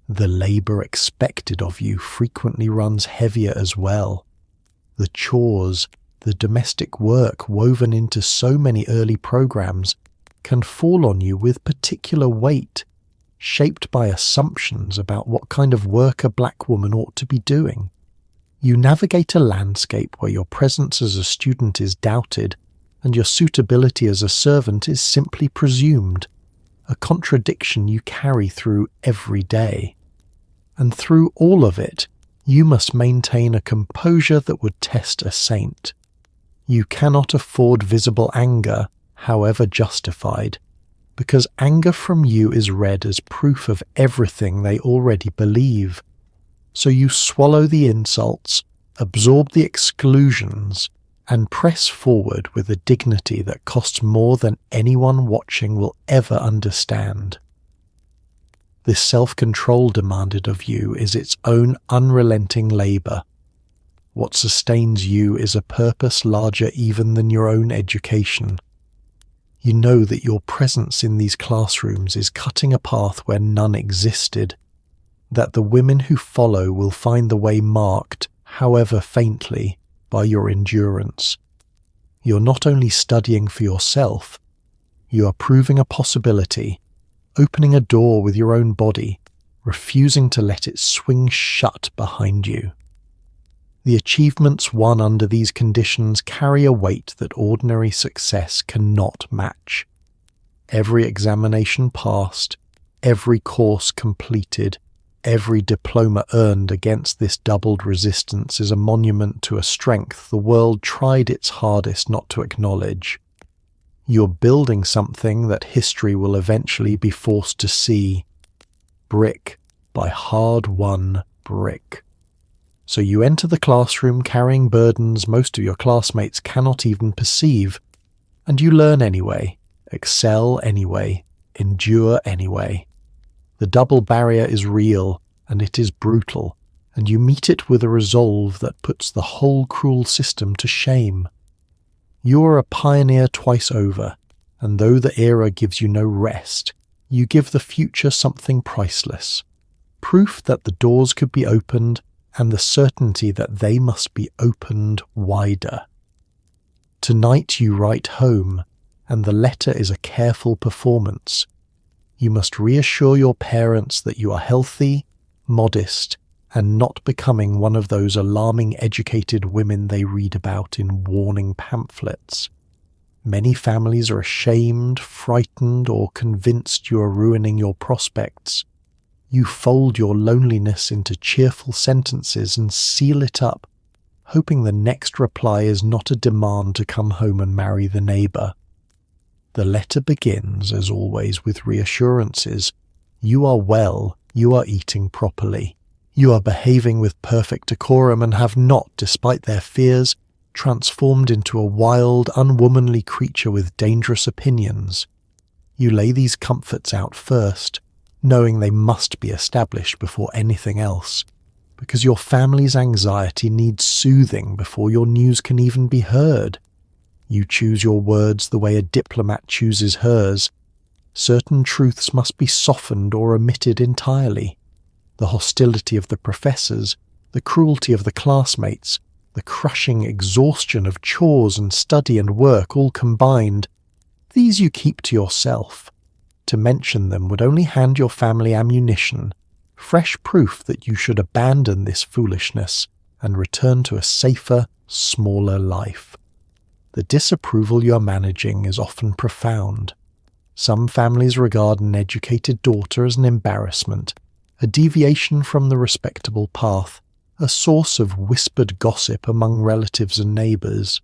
The labour expected of you frequently runs heavier as well. The chores, the domestic work woven into so many early programs can fall on you with particular weight, shaped by assumptions about what kind of work a black woman ought to be doing. You navigate a landscape where your presence as a student is doubted, and your suitability as a servant is simply presumed, a contradiction you carry through every day. And through all of it, you must maintain a composure that would test a saint. You cannot afford visible anger, however justified, because anger from you is read as proof of everything they already believe. So you swallow the insults, absorb the exclusions, and press forward with a dignity that costs more than anyone watching will ever understand. This self-control demanded of you is its own unrelenting labour. What sustains you is a purpose larger even than your own education. You know that your presence in these classrooms is cutting a path where none existed, that the women who follow will find the way marked, however faintly, by your endurance. You're not only studying for yourself, you are proving a possibility, opening a door with your own body, refusing to let it swing shut behind you. The achievements won under these conditions carry a weight that ordinary success cannot match. Every examination passed, every course completed, every diploma earned against this doubled resistance is a monument to a strength the world tried its hardest not to acknowledge. You're building something that history will eventually be forced to see, brick by hard-won brick. So you enter the classroom carrying burdens most of your classmates cannot even perceive, and you learn anyway, excel anyway, endure anyway. The double barrier is real, and it is brutal, and you meet it with a resolve that puts the whole cruel system to shame. You are a pioneer twice over, and though the era gives you no rest, you give the future something priceless. Proof that the doors could be opened, and the certainty that they must be opened wider. Tonight you write home, and the letter is a careful performance. You must reassure your parents that you are healthy, modest, and not becoming one of those alarming educated women they read about in warning pamphlets. Many families are ashamed, frightened, or convinced you are ruining your prospects. You fold your loneliness into cheerful sentences and seal it up, hoping the next reply is not a demand to come home and marry the neighbour. The letter begins, as always, with reassurances. You are well, you are eating properly. You are behaving with perfect decorum and have not, despite their fears, transformed into a wild, unwomanly creature with dangerous opinions. You lay these comforts out first, knowing they must be established before anything else, because your family's anxiety needs soothing before your news can even be heard. You choose your words the way a diplomat chooses hers. Certain truths must be softened or omitted entirely. The hostility of the professors, the cruelty of the classmates, the crushing exhaustion of chores and study and work all combined, these you keep to yourself. To mention them would only hand your family ammunition, fresh proof that you should abandon this foolishness and return to a safer, smaller life. The disapproval you are managing is often profound. Some families regard an educated daughter as an embarrassment, a deviation from the respectable path, a source of whispered gossip among relatives and neighbours.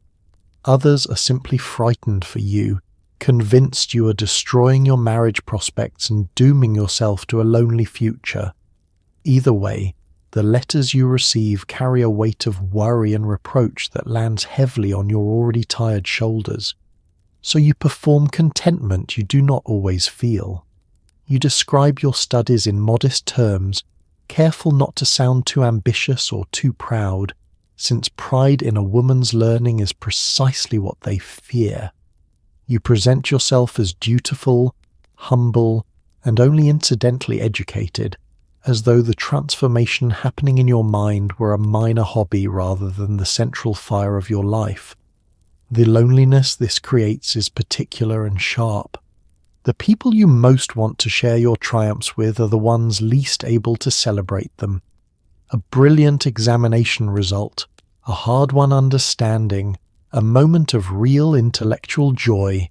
Others are simply frightened for you, convinced you are destroying your marriage prospects and dooming yourself to a lonely future. Either way, the letters you receive carry a weight of worry and reproach that lands heavily on your already tired shoulders. So you perform contentment you do not always feel. You describe your studies in modest terms, careful not to sound too ambitious or too proud, since pride in a woman's learning is precisely what they fear. You present yourself as dutiful, humble, and only incidentally educated, as though the transformation happening in your mind were a minor hobby rather than the central fire of your life. The loneliness this creates is particular and sharp. The people you most want to share your triumphs with are the ones least able to celebrate them. A brilliant examination result, a hard-won understanding, a moment of real intellectual joy.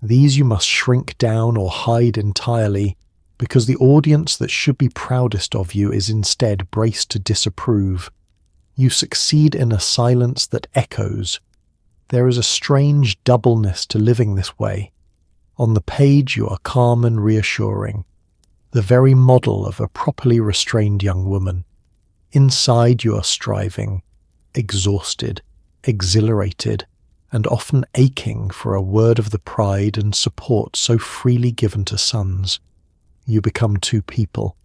These you must shrink down or hide entirely, because the audience that should be proudest of you is instead braced to disapprove. You succeed in a silence that echoes. There is a strange doubleness to living this way. On the page you are calm and reassuring, the very model of a properly restrained young woman. Inside you are striving, exhausted, exhilarated, and often aching for a word of the pride and support so freely given to sons. You become two people,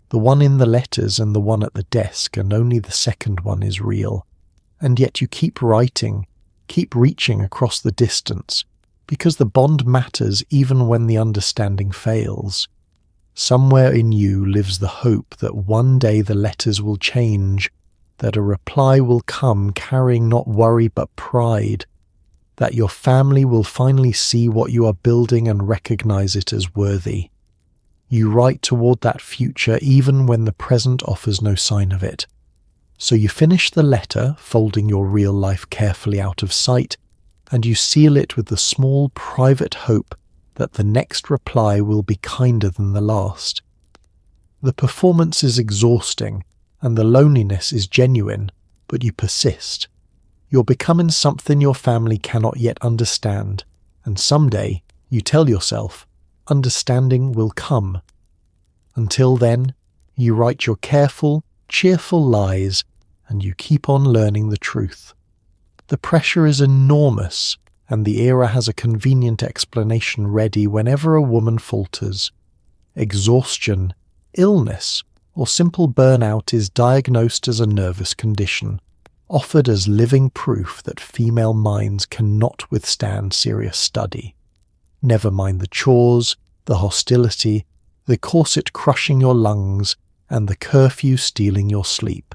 the one in the letters and the one at the desk, and only the second one is real. And yet you keep writing, keep reaching across the distance, because the bond matters even when the understanding fails. Somewhere in you lives the hope that one day the letters will change, that a reply will come carrying not worry but pride, that your family will finally see what you are building and recognize it as worthy. You write toward that future even when the present offers no sign of it. So you finish the letter, folding your real life carefully out of sight, and you seal it with the small private hope that the next reply will be kinder than the last. The performance is exhausting, and the loneliness is genuine, but you persist. You're becoming something your family cannot yet understand, and someday, you tell yourself, understanding will come. Until then, you write your careful, cheerful lies, and you keep on learning the truth. The pressure is enormous, and the era has a convenient explanation ready whenever a woman falters. Exhaustion, illness, or simple burnout is diagnosed as a nervous condition, offered as living proof that female minds cannot withstand serious study. Never mind the chores, the hostility, the corset crushing your lungs, and the curfew stealing your sleep.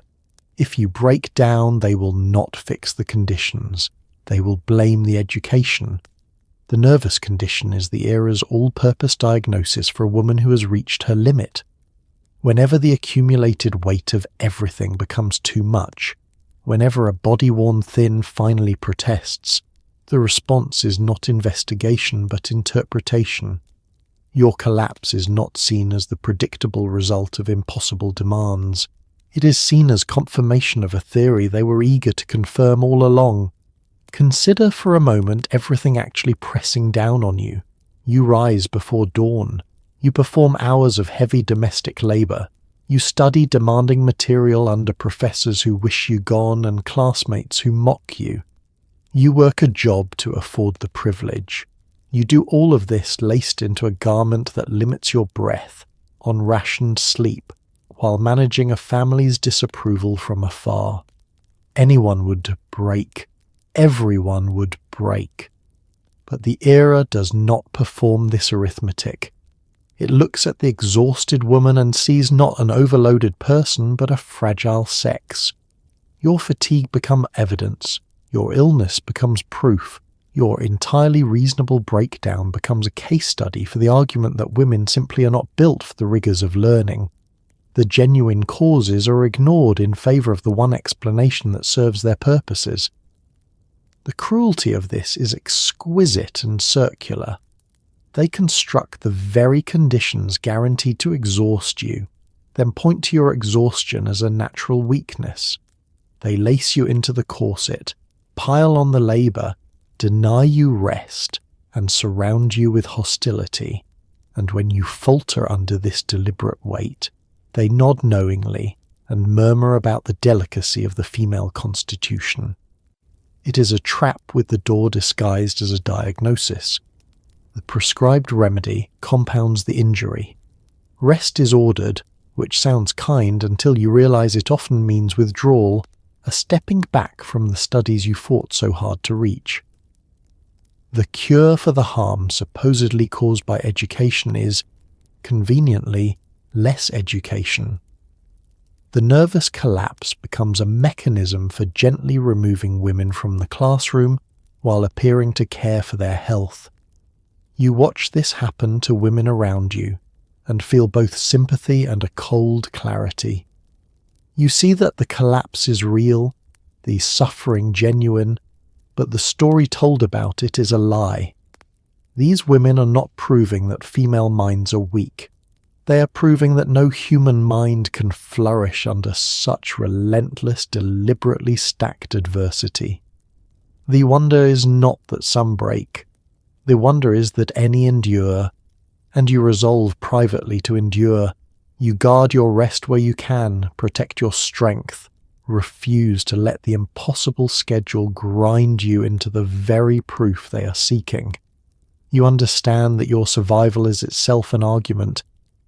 If you break down, they will not fix the conditions. They will blame the education. The nervous condition is the era's all-purpose diagnosis for a woman who has reached her limit. Whenever the accumulated weight of everything becomes too much, whenever a body worn thin finally protests, the response is not investigation but interpretation. Your collapse is not seen as the predictable result of impossible demands. It is seen as confirmation of a theory they were eager to confirm all along. Consider for a moment everything actually pressing down on you. You rise before dawn. You perform hours of heavy domestic labour. You study demanding material under professors who wish you gone and classmates who mock you. You work a job to afford the privilege. You do all of this laced into a garment that limits your breath, on rationed sleep, while managing a family's disapproval from afar. Anyone would break. Everyone would break. But the era does not perform this arithmetic. It looks at the exhausted woman and sees not an overloaded person but a fragile sex. Your fatigue becomes evidence. Your illness becomes proof. Your entirely reasonable breakdown becomes a case study for the argument that women simply are not built for the rigours of learning. The genuine causes are ignored in favour of the one explanation that serves their purposes. The cruelty of this is exquisite and circular. They construct the very conditions guaranteed to exhaust you, then point to your exhaustion as a natural weakness. They lace you into the corset, pile on the labour, deny you rest, and surround you with hostility. And when you falter under this deliberate weight, they nod knowingly and murmur about the delicacy of the female constitution. It is a trap with the door disguised as a diagnosis. The prescribed remedy compounds the injury. Rest is ordered, which sounds kind until you realize it often means withdrawal, a stepping back from the studies you fought so hard to reach. The cure for the harm supposedly caused by education is, conveniently, less education. The nervous collapse becomes a mechanism for gently removing women from the classroom while appearing to care for their health. You watch this happen to women around you and feel both sympathy and a cold clarity. You see that the collapse is real, the suffering genuine, but the story told about it is a lie. These women are not proving that female minds are weak. They are proving that no human mind can flourish under such relentless, deliberately stacked adversity. The wonder is not that some break. The wonder is that any endure, and you resolve privately to endure. You guard your rest where you can, protect your strength, refuse to let the impossible schedule grind you into the very proof they are seeking. You understand that your survival is itself an argument,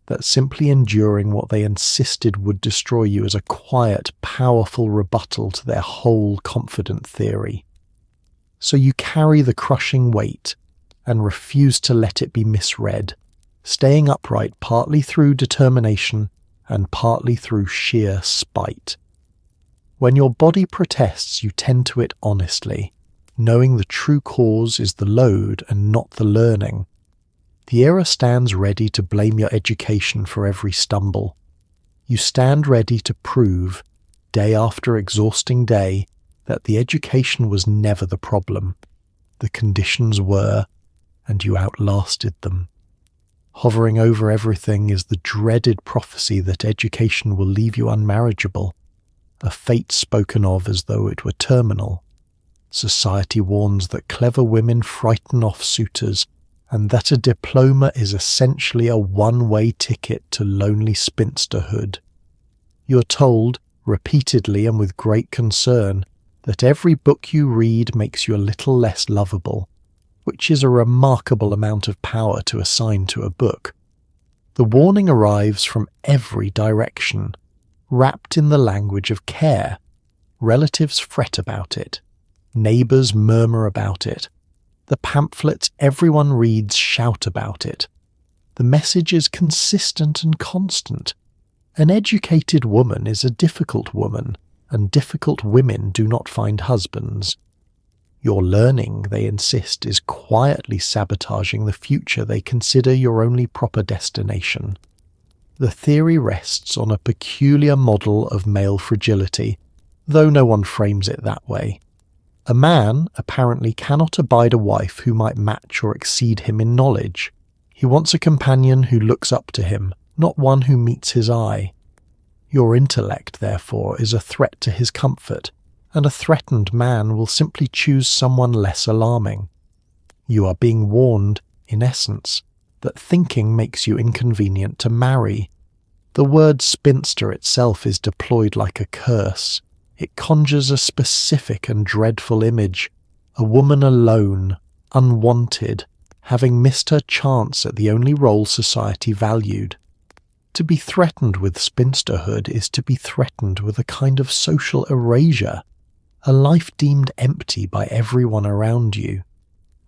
that simply enduring what they insisted would destroy you is a quiet, powerful rebuttal to their whole confident theory. So you carry the crushing weight and refuse to let it be misread, staying upright partly through determination and partly through sheer spite. When your body protests, you tend to it honestly, knowing the true cause is the load and not the learning. The era stands ready to blame your education for every stumble. You stand ready to prove day after exhausting day that the education was never the problem. The conditions were, and you outlasted them. Hovering over everything is the dreaded prophecy that education will leave you unmarriageable, a fate spoken of as though it were terminal. Society warns that clever women frighten off suitors, and that a diploma is essentially a one-way ticket to lonely spinsterhood. You're told, repeatedly and with great concern, that every book you read makes you a little less lovable, which is a remarkable amount of power to assign to a book. The warning arrives from every direction, wrapped in the language of care. Relatives fret about it. Neighbours murmur about it. The pamphlets everyone reads shout about it. The message is consistent and constant. An educated woman is a difficult woman, and difficult women do not find husbands. Your learning, they insist, is quietly sabotaging the future they consider your only proper destination. The theory rests on a peculiar model of male fragility, though no one frames it that way. A man apparently cannot abide a wife who might match or exceed him in knowledge. He wants a companion who looks up to him, not one who meets his eye. Your intellect, therefore, is a threat to his comfort, and a threatened man will simply choose someone less alarming. You are being warned, in essence, that thinking makes you inconvenient to marry. The word spinster itself is deployed like a curse. It conjures a specific and dreadful image, a woman alone, unwanted, having missed her chance at the only role society valued. To be threatened with spinsterhood is to be threatened with a kind of social erasure, a life deemed empty by everyone around you.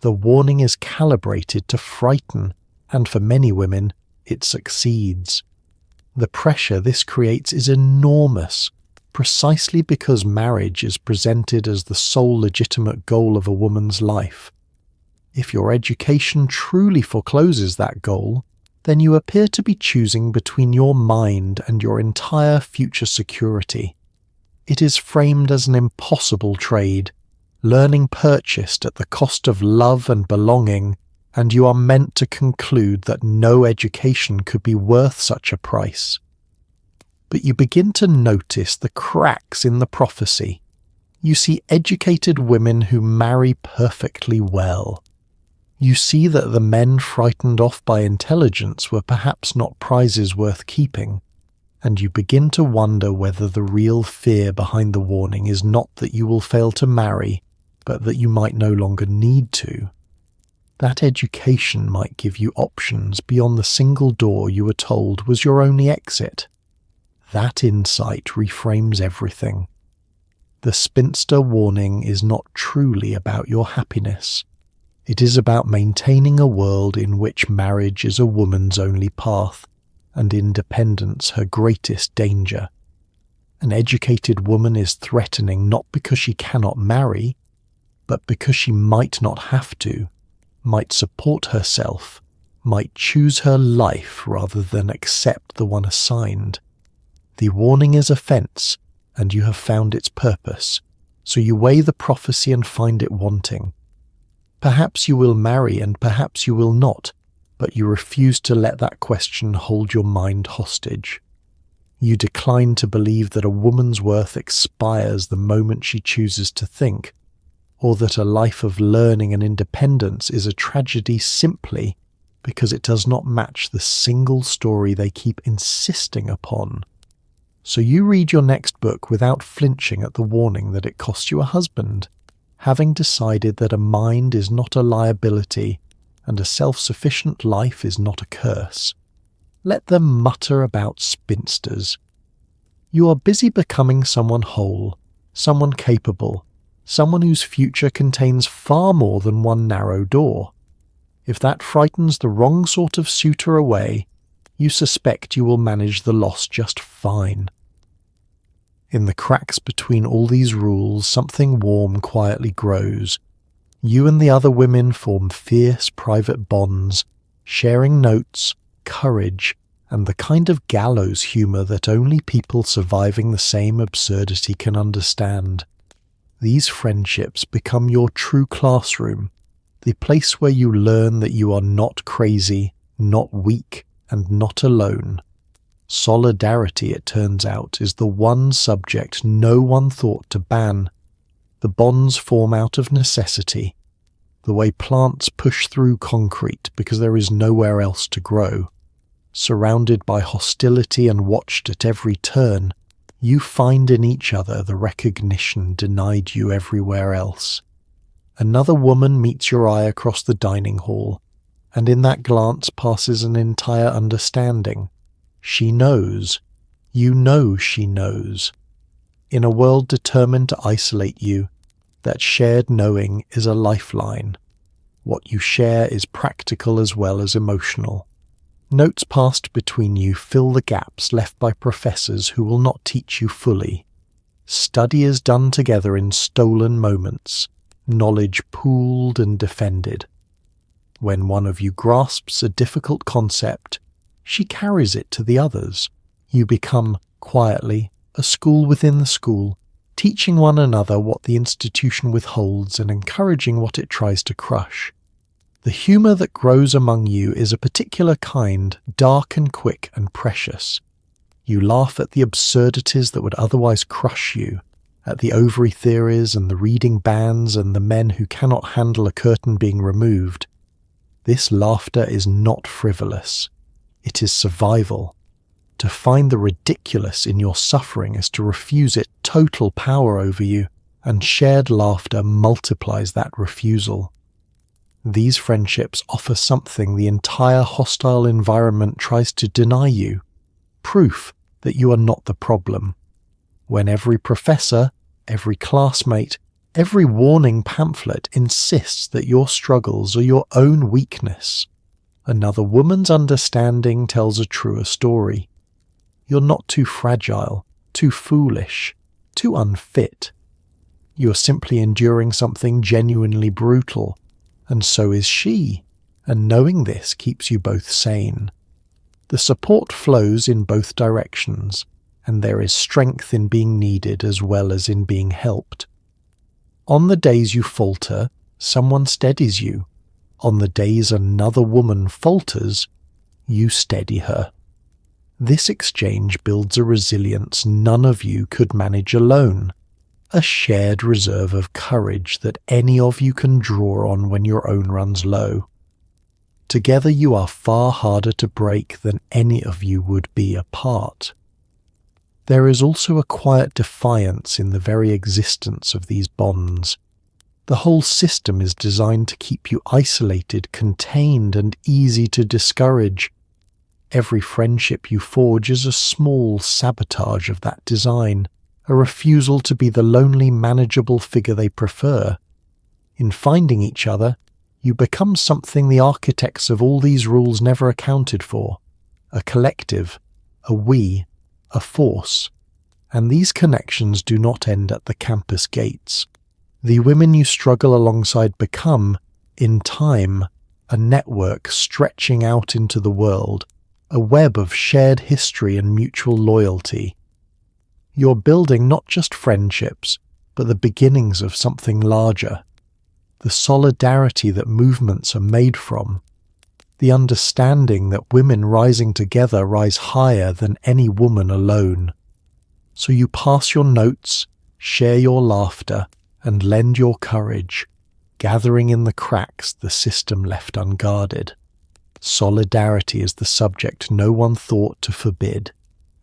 The warning is calibrated to frighten, and for many women, it succeeds. The pressure this creates is enormous, precisely because marriage is presented as the sole legitimate goal of a woman's life. If your education truly forecloses that goal, then you appear to be choosing between your mind and your entire future security. It is framed as an impossible trade, learning purchased at the cost of love and belonging, and you are meant to conclude that no education could be worth such a price. But you begin to notice the cracks in the prophecy. You see educated women who marry perfectly well. You see that the men frightened off by intelligence were perhaps not prizes worth keeping, and you begin to wonder whether the real fear behind the warning is not that you will fail to marry, but that you might no longer need to. That education might give you options beyond the single door you were told was your only exit. That insight reframes everything. The spinster warning is not truly about your happiness. It is about maintaining a world in which marriage is a woman's only path, and independence her greatest danger. An educated woman is threatening not because she cannot marry, but because she might not have to, might support herself, might choose her life rather than accept the one assigned. The warning is a fence, and you have found its purpose, so you weigh the prophecy and find it wanting. Perhaps you will marry and perhaps you will not, but you refuse to let that question hold your mind hostage. You decline to believe that a woman's worth expires the moment she chooses to think, or that a life of learning and independence is a tragedy simply because it does not match the single story they keep insisting upon. So you read your next book without flinching at the warning that it costs you a husband, having decided that a mind is not a liability and a self-sufficient life is not a curse. Let them mutter about spinsters. You are busy becoming someone whole, someone capable, someone whose future contains far more than one narrow door. If that frightens the wrong sort of suitor away, you suspect you will manage the loss just fine. In the cracks between all these rules, something warm quietly grows. You and the other women form fierce private bonds, sharing notes, courage, and the kind of gallows humour that only people surviving the same absurdity can understand. These friendships become your true classroom, the place where you learn that you are not crazy, not weak, and not alone. Solidarity, it turns out, is the one subject no one thought to ban. The bonds form out of necessity, the way plants push through concrete because there is nowhere else to grow. Surrounded by hostility and watched at every turn, you find in each other the recognition denied you everywhere else. Another woman meets your eye across the dining hall, and in that glance passes an entire understanding. She knows. You know she knows. In a world determined to isolate you, that shared knowing is a lifeline. What you share is practical as well as emotional. Notes passed between you fill the gaps left by professors who will not teach you fully. Study is done together in stolen moments, knowledge pooled and defended. When one of you grasps a difficult concept, she carries it to the others. You become, quietly, a school within the school, teaching one another what the institution withholds and encouraging what it tries to crush. The humour that grows among you is a particular kind, dark and quick and precious. You laugh at the absurdities that would otherwise crush you, at the ovary theories and the reading bans and the men who cannot handle a curtain being removed. This laughter is not frivolous. It is survival. To find the ridiculous in your suffering is to refuse it total power over you, and shared laughter multiplies that refusal. These friendships offer something the entire hostile environment tries to deny you, proof that you are not the problem. When every professor, every classmate, every warning pamphlet insists that your struggles are your own weakness, another woman's understanding tells a truer story. You're not too fragile, too foolish, too unfit. You are simply enduring something genuinely brutal, and so is she, and knowing this keeps you both sane. The support flows in both directions, and there is strength in being needed as well as in being helped. On the days you falter, someone steadies you. On the days another woman falters, you steady her. This exchange builds a resilience none of you could manage alone, a shared reserve of courage that any of you can draw on when your own runs low. Together you are far harder to break than any of you would be apart. There is also a quiet defiance in the very existence of these bonds. The whole system is designed to keep you isolated, contained, and easy to discourage. Every friendship you forge is a small sabotage of that design, a refusal to be the lonely, manageable figure they prefer. In finding each other, you become something the architects of all these rules never accounted for, a collective, a we, a force. And these connections do not end at the campus gates. The women you struggle alongside become, in time, a network stretching out into the world, a web of shared history and mutual loyalty. You're building not just friendships, but the beginnings of something larger. The solidarity that movements are made from. The understanding that women rising together rise higher than any woman alone. So you pass your notes, share your laughter, and lend your courage, gathering in the cracks the system left unguarded. Solidarity is the subject no one thought to forbid,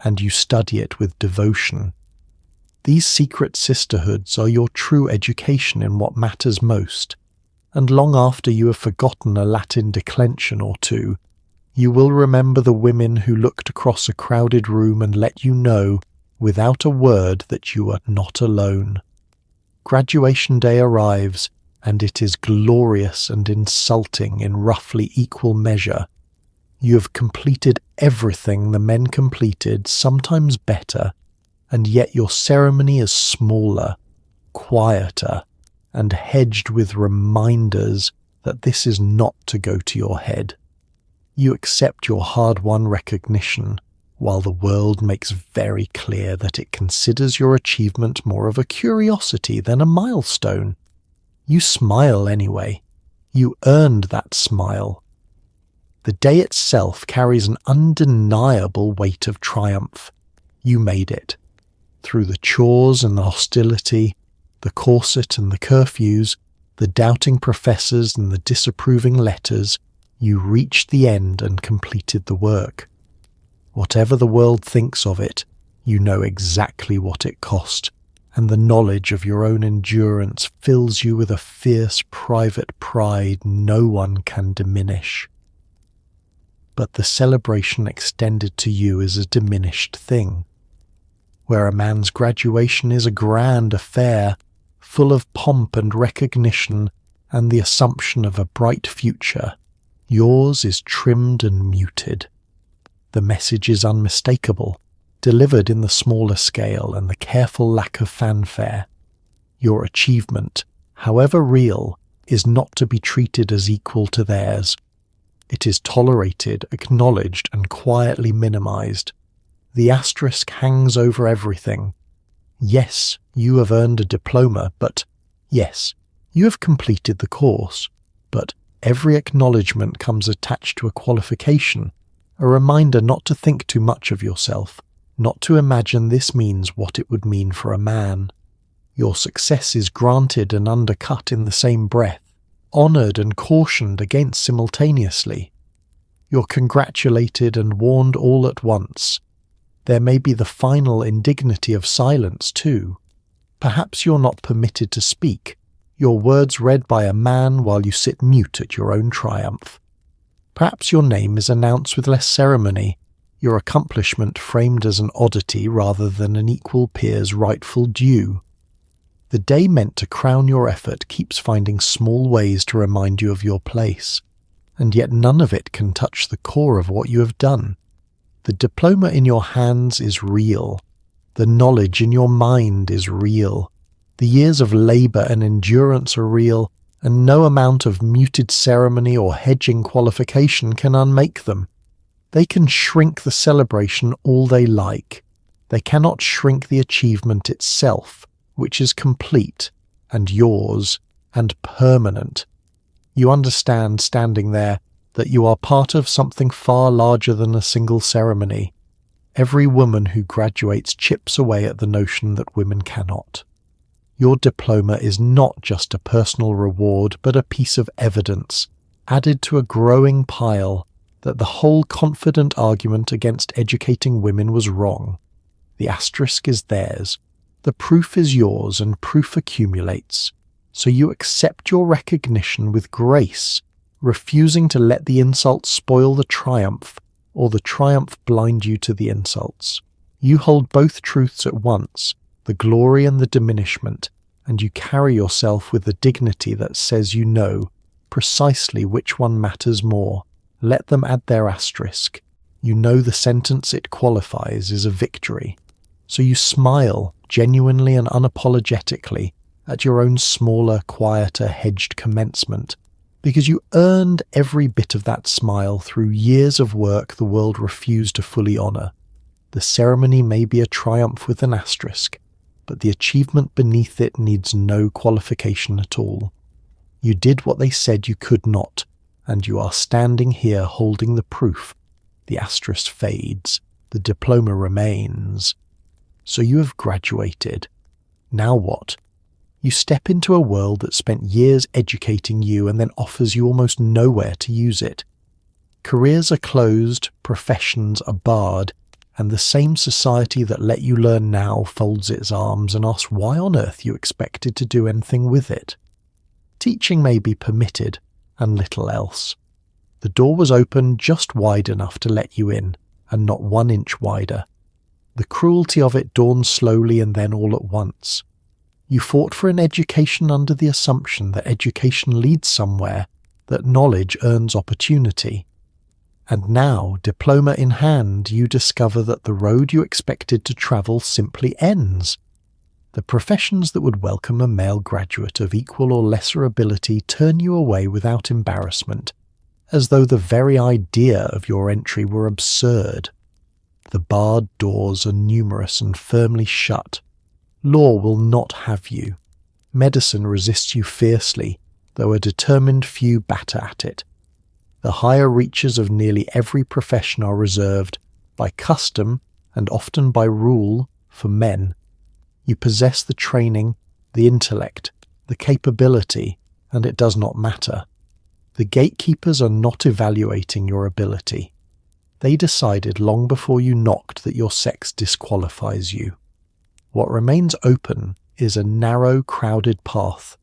and you study it with devotion. These secret sisterhoods are your true education in what matters most, and long after you have forgotten a Latin declension or two, you will remember the women who looked across a crowded room and let you know, without a word, that you are not alone. Graduation day arrives, and it is glorious and insulting in roughly equal measure. You have completed everything the men completed, sometimes better, and yet your ceremony is smaller, quieter, and hedged with reminders that this is not to go to your head. You accept your hard-won recognition, while the world makes very clear that it considers your achievement more of a curiosity than a milestone. You smile anyway. You earned that smile. The day itself carries an undeniable weight of triumph. You made it. Through the chores and the hostility, the corset and the curfews, the doubting professors and the disapproving letters, you reached the end and completed the work. Whatever the world thinks of it, you know exactly what it cost, and the knowledge of your own endurance fills you with a fierce private pride no one can diminish. But the celebration extended to you is a diminished thing. Where a man's graduation is a grand affair, full of pomp and recognition and the assumption of a bright future, yours is trimmed and muted. The message is unmistakable, delivered in the smaller scale and the careful lack of fanfare. Your achievement, however real, is not to be treated as equal to theirs. It is tolerated, acknowledged, and quietly minimized. The asterisk hangs over everything. Yes, you have earned a diploma, but yes, you have completed the course, but every acknowledgement comes attached to a qualification, a reminder not to think too much of yourself, not to imagine this means what it would mean for a man. Your success is granted and undercut in the same breath, honoured and cautioned against simultaneously. You're congratulated and warned all at once. There may be the final indignity of silence too. Perhaps you're not permitted to speak, your words read by a man while you sit mute at your own triumph. Perhaps your name is announced with less ceremony, your accomplishment framed as an oddity rather than an equal peer's rightful due. The day meant to crown your effort keeps finding small ways to remind you of your place, and yet none of it can touch the core of what you have done. The diploma in your hands is real. The knowledge in your mind is real. The years of labour and endurance are real, and no amount of muted ceremony or hedging qualification can unmake them. They can shrink the celebration all they like. They cannot shrink the achievement itself, which is complete, and yours, and permanent. You understand, standing there, that you are part of something far larger than a single ceremony. Every woman who graduates chips away at the notion that women cannot. Your diploma is not just a personal reward, but a piece of evidence, added to a growing pile, that the whole confident argument against educating women was wrong. The asterisk is theirs. The proof is yours, and proof accumulates. So you accept your recognition with grace, refusing to let the insult spoil the triumph, or the triumph blind you to the insults. You hold both truths at once, the glory and the diminishment, and you carry yourself with the dignity that says you know precisely which one matters more. Let them add their asterisk. You know the sentence it qualifies is a victory. So you smile, genuinely and unapologetically, at your own smaller, quieter, hedged commencement, because you earned every bit of that smile through years of work the world refused to fully honour. The ceremony may be a triumph with an asterisk, but the achievement beneath it needs no qualification at all. You did what they said you could not, and you are standing here holding the proof. The asterisk fades, the diploma remains. So you have graduated. Now what? You step into a world that spent years educating you and then offers you almost nowhere to use it. Careers are closed, professions are barred, and the same society that let you learn now folds its arms and asks why on earth you expected to do anything with it. Teaching may be permitted, and little else. The door was open just wide enough to let you in, and not 1 inch wider. The cruelty of it dawned slowly and then all at once. You fought for an education under the assumption that education leads somewhere, that knowledge earns opportunity. And now, diploma in hand, you discover that the road you expected to travel simply ends. The professions that would welcome a male graduate of equal or lesser ability turn you away without embarrassment, as though the very idea of your entry were absurd. The barred doors are numerous and firmly shut. Law will not have you. Medicine resists you fiercely, though a determined few batter at it. The higher reaches of nearly every profession are reserved, by custom and often by rule, for men. You possess the training, the intellect, the capability, and it does not matter. The gatekeepers are not evaluating your ability. They decided long before you knocked that your sex disqualifies you. What remains open is a narrow, crowded path.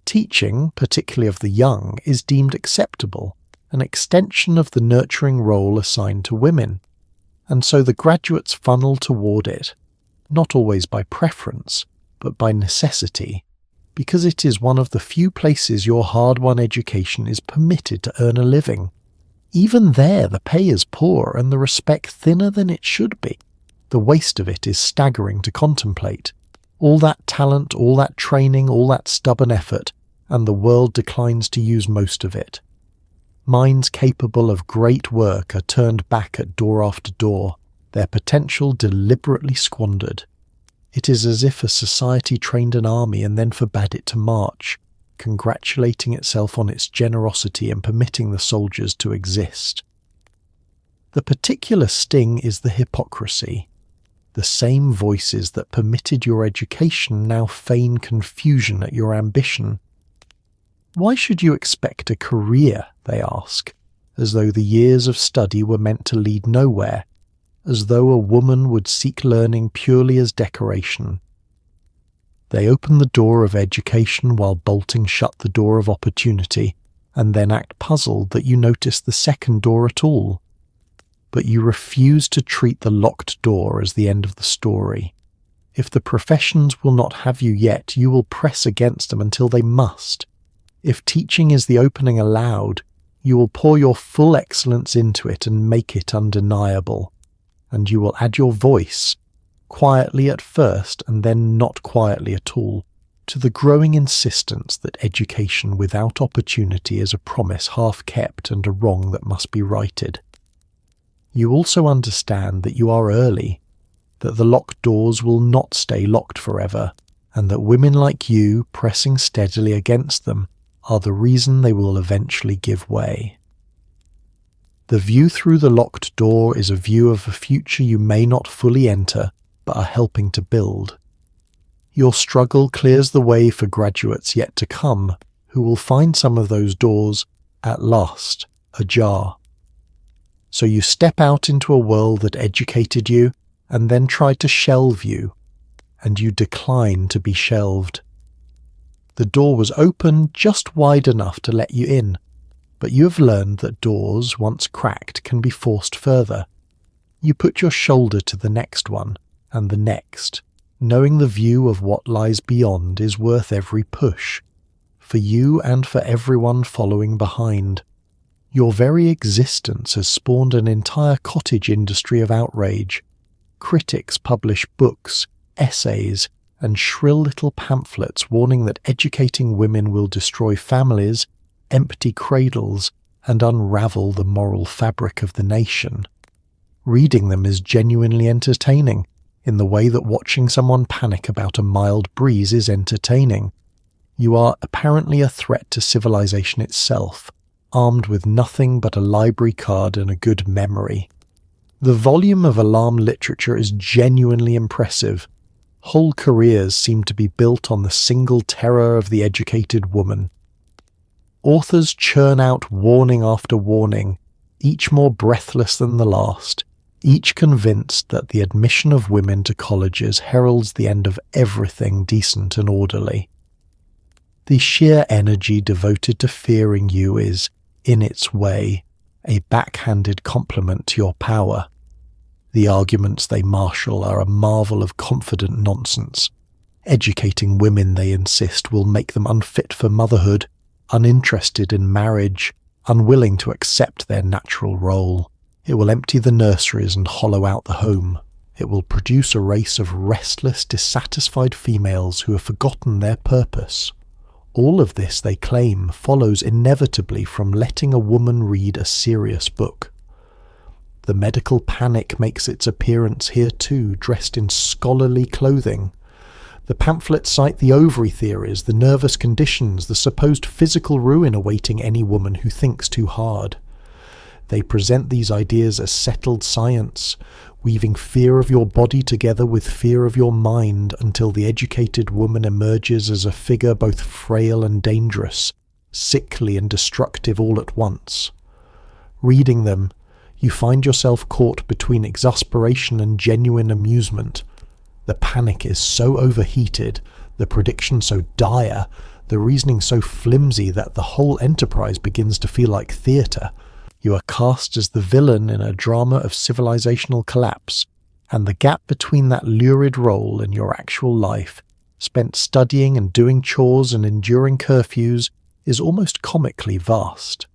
Teaching, particularly of the young, is deemed acceptable, an extension of the nurturing role assigned to women, and so the graduates funnel toward it, not always by preference, but by necessity, because it is one of the few places your hard-won education is permitted to earn a living. Even there the pay is poor and the respect thinner than it should be. The waste of it is staggering to contemplate. All that talent, all that training, all that stubborn effort, and the world declines to use most of it. Minds capable of great work are turned back at door after door, their potential deliberately squandered. It is as if a society trained an army and then forbade it to march, congratulating itself on its generosity in permitting the soldiers to exist. The particular sting is the hypocrisy. The same voices that permitted your education now feign confusion at your ambition. Why should you expect a career, they ask, as though the years of study were meant to lead nowhere, as though a woman would seek learning purely as decoration. They open the door of education while bolting shut the door of opportunity, and then act puzzled that you notice the second door at all. But you refuse to treat the locked door as the end of the story. If the professions will not have you yet, you will press against them until they must. If teaching is the opening allowed, you will pour your full excellence into it and make it undeniable. And you will add your voice, quietly at first and then not quietly at all, to the growing insistence that education without opportunity is a promise half kept and a wrong that must be righted. You also understand that you are early, that the locked doors will not stay locked forever, and that women like you, pressing steadily against them, are the reason they will eventually give way. The view through the locked door is a view of a future you may not fully enter, but are helping to build. Your struggle clears the way for graduates yet to come, who will find some of those doors, at last, ajar. So you step out into a world that educated you, and then tried to shelve you, and you decline to be shelved. The door was open just wide enough to let you in, but you have learned that doors, once cracked, can be forced further. You put your shoulder to the next one, and the next, knowing the view of what lies beyond is worth every push, for you and for everyone following behind. Your very existence has spawned an entire cottage industry of outrage. Critics publish books, essays, and shrill little pamphlets warning that educating women will destroy families, empty cradles, and unravel the moral fabric of the nation. Reading them is genuinely entertaining, in the way that watching someone panic about a mild breeze is entertaining. You are apparently a threat to civilization itself, armed with nothing but a library card and a good memory. The volume of alarm literature is genuinely impressive. Whole careers seem to be built on the single terror of the educated woman. Authors churn out warning after warning, each more breathless than the last, each convinced that the admission of women to colleges heralds the end of everything decent and orderly. The sheer energy devoted to fearing you is, in its way, a backhanded compliment to your power. The arguments they marshal are a marvel of confident nonsense. Educating women, they insist, will make them unfit for motherhood, uninterested in marriage, unwilling to accept their natural role. It will empty the nurseries and hollow out the home. It will produce a race of restless, dissatisfied females who have forgotten their purpose. All of this, they claim, follows inevitably from letting a woman read a serious book. The medical panic makes its appearance here too, dressed in scholarly clothing. The pamphlets cite the ovary theories, the nervous conditions, the supposed physical ruin awaiting any woman who thinks too hard. They present these ideas as settled science, weaving fear of your body together with fear of your mind until the educated woman emerges as a figure both frail and dangerous, sickly and destructive all at once. Reading them, you find yourself caught between exasperation and genuine amusement. The panic is so overheated, the prediction so dire, the reasoning so flimsy that the whole enterprise begins to feel like theatre. You are cast as the villain in a drama of civilizational collapse, and the gap between that lurid role and your actual life, spent studying and doing chores and enduring curfews, is almost comically vast.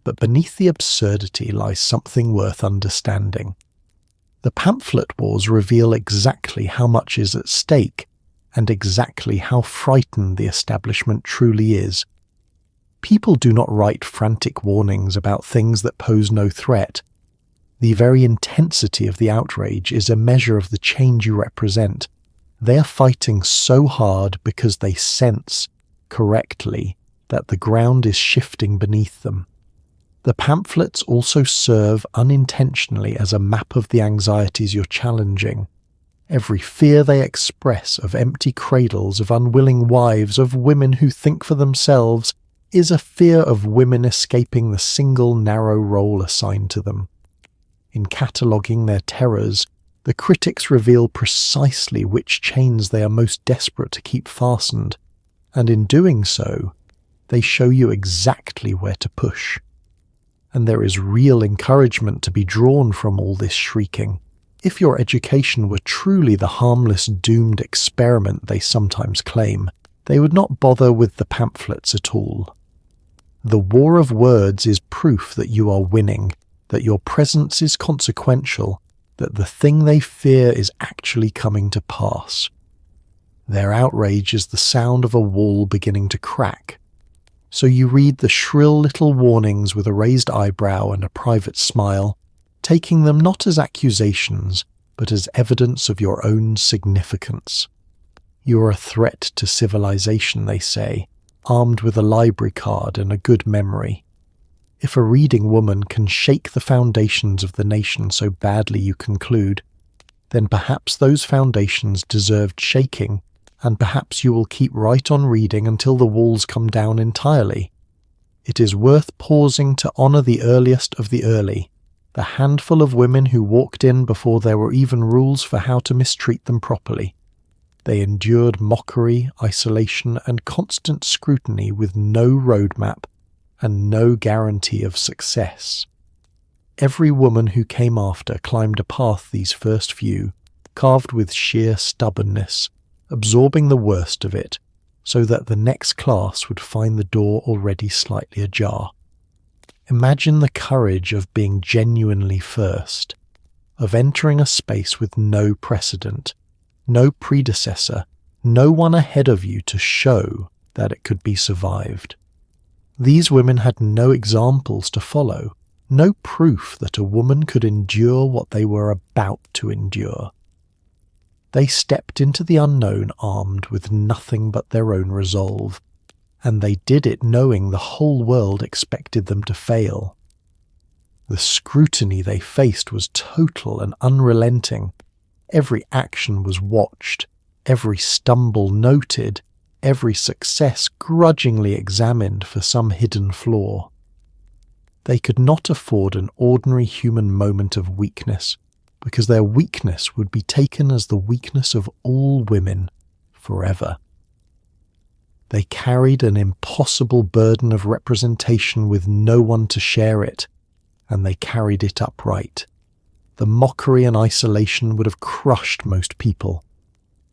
But beneath the absurdity lies something worth understanding. The pamphlet wars reveal exactly how much is at stake, and exactly how frightened the establishment truly is. People do not write frantic warnings about things that pose no threat. The very intensity of the outrage is a measure of the change you represent. They are fighting so hard because they sense, correctly, that the ground is shifting beneath them. The pamphlets also serve unintentionally as a map of the anxieties you're challenging. Every fear they express of empty cradles, of unwilling wives, of women who think for themselves, is a fear of women escaping the single narrow role assigned to them. In cataloguing their terrors, the critics reveal precisely which chains they are most desperate to keep fastened, and in doing so, they show you exactly where to push. And there is real encouragement to be drawn from all this shrieking. If your education were truly the harmless doomed experiment they sometimes claim, they would not bother with the pamphlets at all. The war of words is proof that you are winning, that your presence is consequential, that the thing they fear is actually coming to pass. Their outrage is the sound of a wall beginning to crack. So you read the shrill little warnings with a raised eyebrow and a private smile, taking them not as accusations, but as evidence of your own significance. You are a threat to civilization, they say, armed with a library card and a good memory. If a reading woman can shake the foundations of the nation so badly you conclude, then perhaps those foundations deserved shaking, and perhaps you will keep right on reading until the walls come down entirely. It is worth pausing to honour the earliest of the early, the handful of women who walked in before there were even rules for how to mistreat them properly. They endured mockery, isolation, and constant scrutiny with no roadmap and no guarantee of success. Every woman who came after climbed a path these first few, carved with sheer stubbornness, absorbing the worst of it, so that the next class would find the door already slightly ajar. Imagine the courage of being genuinely first, of entering a space with no precedent, no predecessor, no one ahead of you to show that it could be survived. These women had no examples to follow, no proof that a woman could endure what they were about to endure. They stepped into the unknown armed with nothing but their own resolve, and they did it knowing the whole world expected them to fail. The scrutiny they faced was total and unrelenting. Every action was watched, every stumble noted, every success grudgingly examined for some hidden flaw. They could not afford an ordinary human moment of weakness, because their weakness would be taken as the weakness of all women forever. They carried an impossible burden of representation with no one to share it, and they carried it upright. The mockery and isolation would have crushed most people.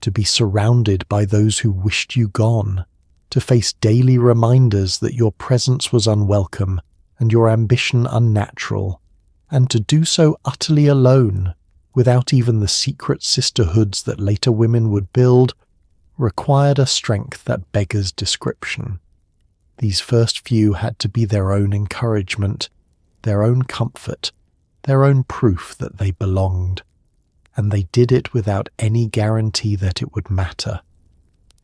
To be surrounded by those who wished you gone, to face daily reminders that your presence was unwelcome and your ambition unnatural, and to do so utterly alone, without even the secret sisterhoods that later women would build, required a strength that beggars description. These first few had to be their own encouragement, their own comfort, their own proof that they belonged, and they did it without any guarantee that it would matter.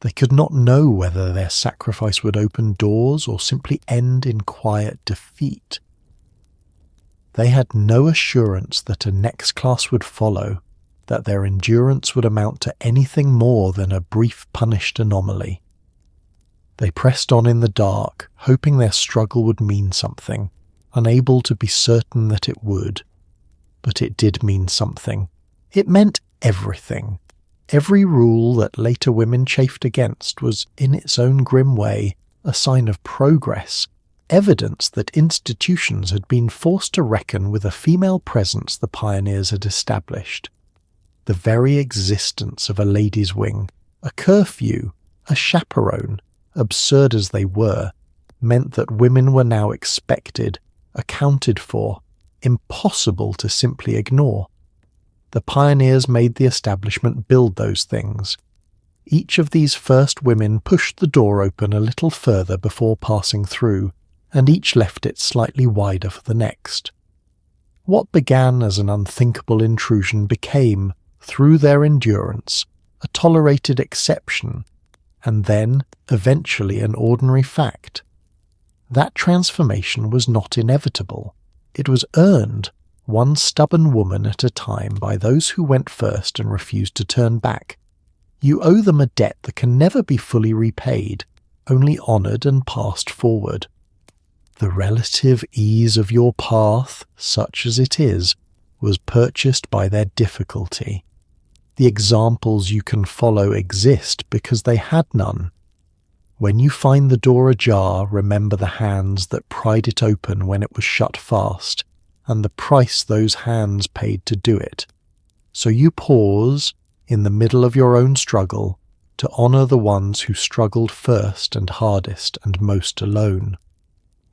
They could not know whether their sacrifice would open doors or simply end in quiet defeat. They had no assurance that a next class would follow, that their endurance would amount to anything more than a brief punished anomaly. They pressed on in the dark, hoping their struggle would mean something, unable to be certain that it would. But it did mean something. It meant everything. Every rule that later women chafed against was, in its own grim way, a sign of progress, evidence that institutions had been forced to reckon with a female presence the pioneers had established. The very existence of a ladies' wing, a curfew, a chaperone, absurd as they were, meant that women were now expected, accounted for, impossible to simply ignore. The pioneers made the establishment build those things. Each of these first women pushed the door open a little further before passing through, and each left it slightly wider for the next. What began as an unthinkable intrusion became, through their endurance, a tolerated exception, and then, eventually, an ordinary fact. That transformation was not inevitable. It was earned, one stubborn woman at a time, by those who went first and refused to turn back. You owe them a debt that can never be fully repaid, only honoured and passed forward. The relative ease of your path, such as it is, was purchased by their difficulty. The examples you can follow exist because they had none. When you find the door ajar, remember the hands that pried it open when it was shut fast, and the price those hands paid to do it. So you pause, in the middle of your own struggle, to honour the ones who struggled first and hardest and most alone.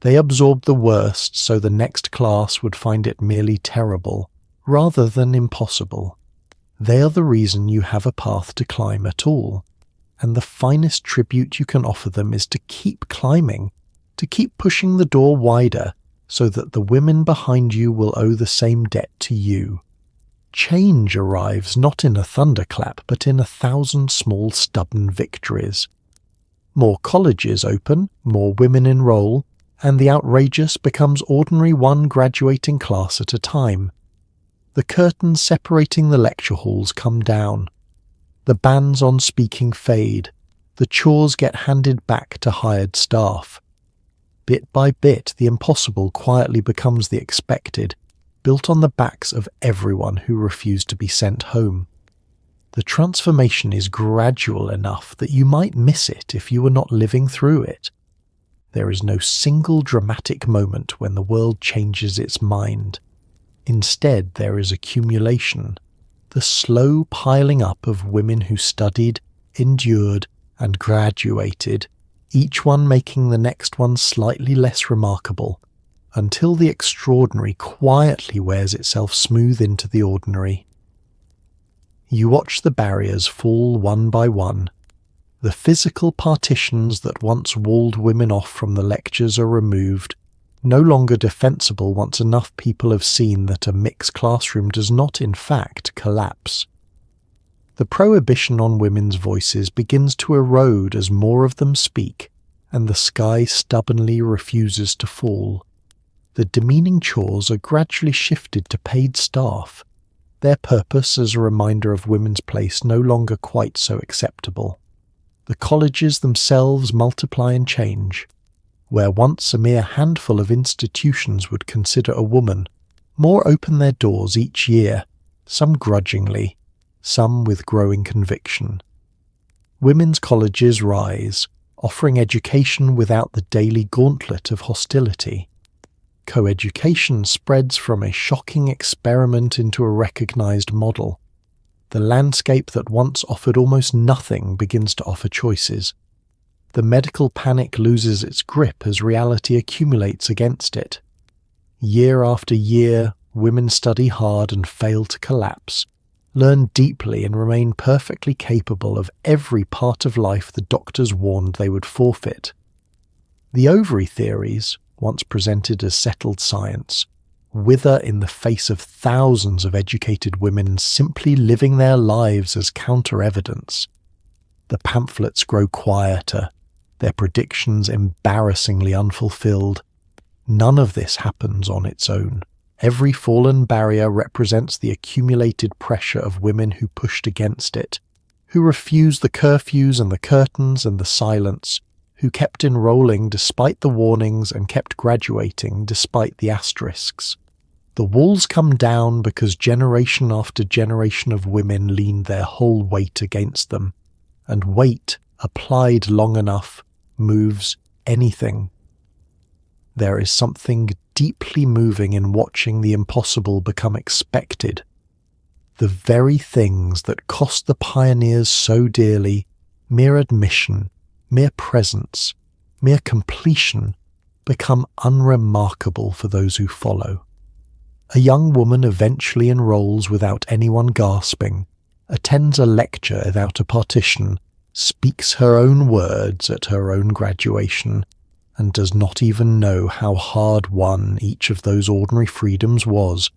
They absorbed the worst so the next class would find it merely terrible, rather than impossible. They are the reason you have a path to climb at all, and the finest tribute you can offer them is to keep climbing, to keep pushing the door wider, so that the women behind you will owe the same debt to you. Change arrives not in a thunderclap, but in 1,000 small stubborn victories. More colleges open, more women enroll, and the outrageous becomes ordinary, one graduating class at a time. The curtains separating the lecture halls come down. The bans on speaking fade. The chores get handed back to hired staff. Bit by bit, the impossible quietly becomes the expected, built on the backs of everyone who refused to be sent home. The transformation is gradual enough that you might miss it if you were not living through it. There is no single dramatic moment when the world changes its mind. Instead, there is accumulation, the slow piling up of women who studied, endured, and graduated, each one making the next one slightly less remarkable, until the extraordinary quietly wears itself smooth into the ordinary. You watch the barriers fall one by one. The physical partitions that once walled women off from the lectures are removed, no longer defensible once enough people have seen that a mixed classroom does not in fact collapse. The prohibition on women's voices begins to erode as more of them speak, and the sky stubbornly refuses to fall. The demeaning chores are gradually shifted to paid staff, their purpose as a reminder of women's place no longer quite so acceptable. The colleges themselves multiply and change. Where once a mere handful of institutions would consider a woman, more open their doors each year, some grudgingly, some with growing conviction. Women's colleges rise, offering education without the daily gauntlet of hostility. Coeducation spreads from a shocking experiment into a recognized model. The landscape that once offered almost nothing begins to offer choices. The medical panic loses its grip as reality accumulates against it. Year after year, women study hard and fail to collapse, learn deeply and remain perfectly capable of every part of life the doctors warned they would forfeit. The ovary theories, once presented as settled science, wither in the face of thousands of educated women simply living their lives as counter-evidence. The pamphlets grow quieter, their predictions embarrassingly unfulfilled. None of this happens on its own. Every fallen barrier represents the accumulated pressure of women who pushed against it, who refused the curfews and the curtains and the silence, who kept enrolling despite the warnings and kept graduating despite the asterisks. The walls come down because generation after generation of women leaned their whole weight against them, and weight, applied long enough, moves anything. There is something deeply moving in watching the impossible become expected. The very things that cost the pioneers so dearly, mere admission, mere presence, mere completion, become unremarkable for those who follow. A young woman eventually enrolls without anyone gasping, attends a lecture without a partition, speaks her own words at her own graduation, and does not even know how hard won each of those ordinary freedoms was.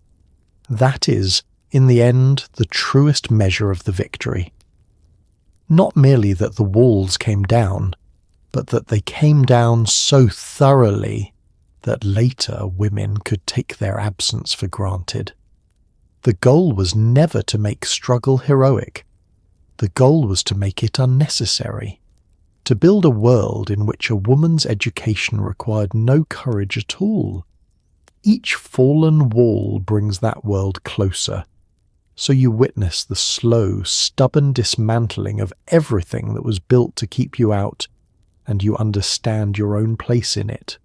That is, in the end, the truest measure of the victory. Not merely that the walls came down, but that they came down so thoroughly that later women could take their absence for granted. The goal was never to make struggle heroic. The goal was to make it unnecessary, to build a world in which a woman's education required no courage at all. Each fallen wall brings that world closer, so you witness the slow, stubborn dismantling of everything that was built to keep you out, and you understand your own place in it.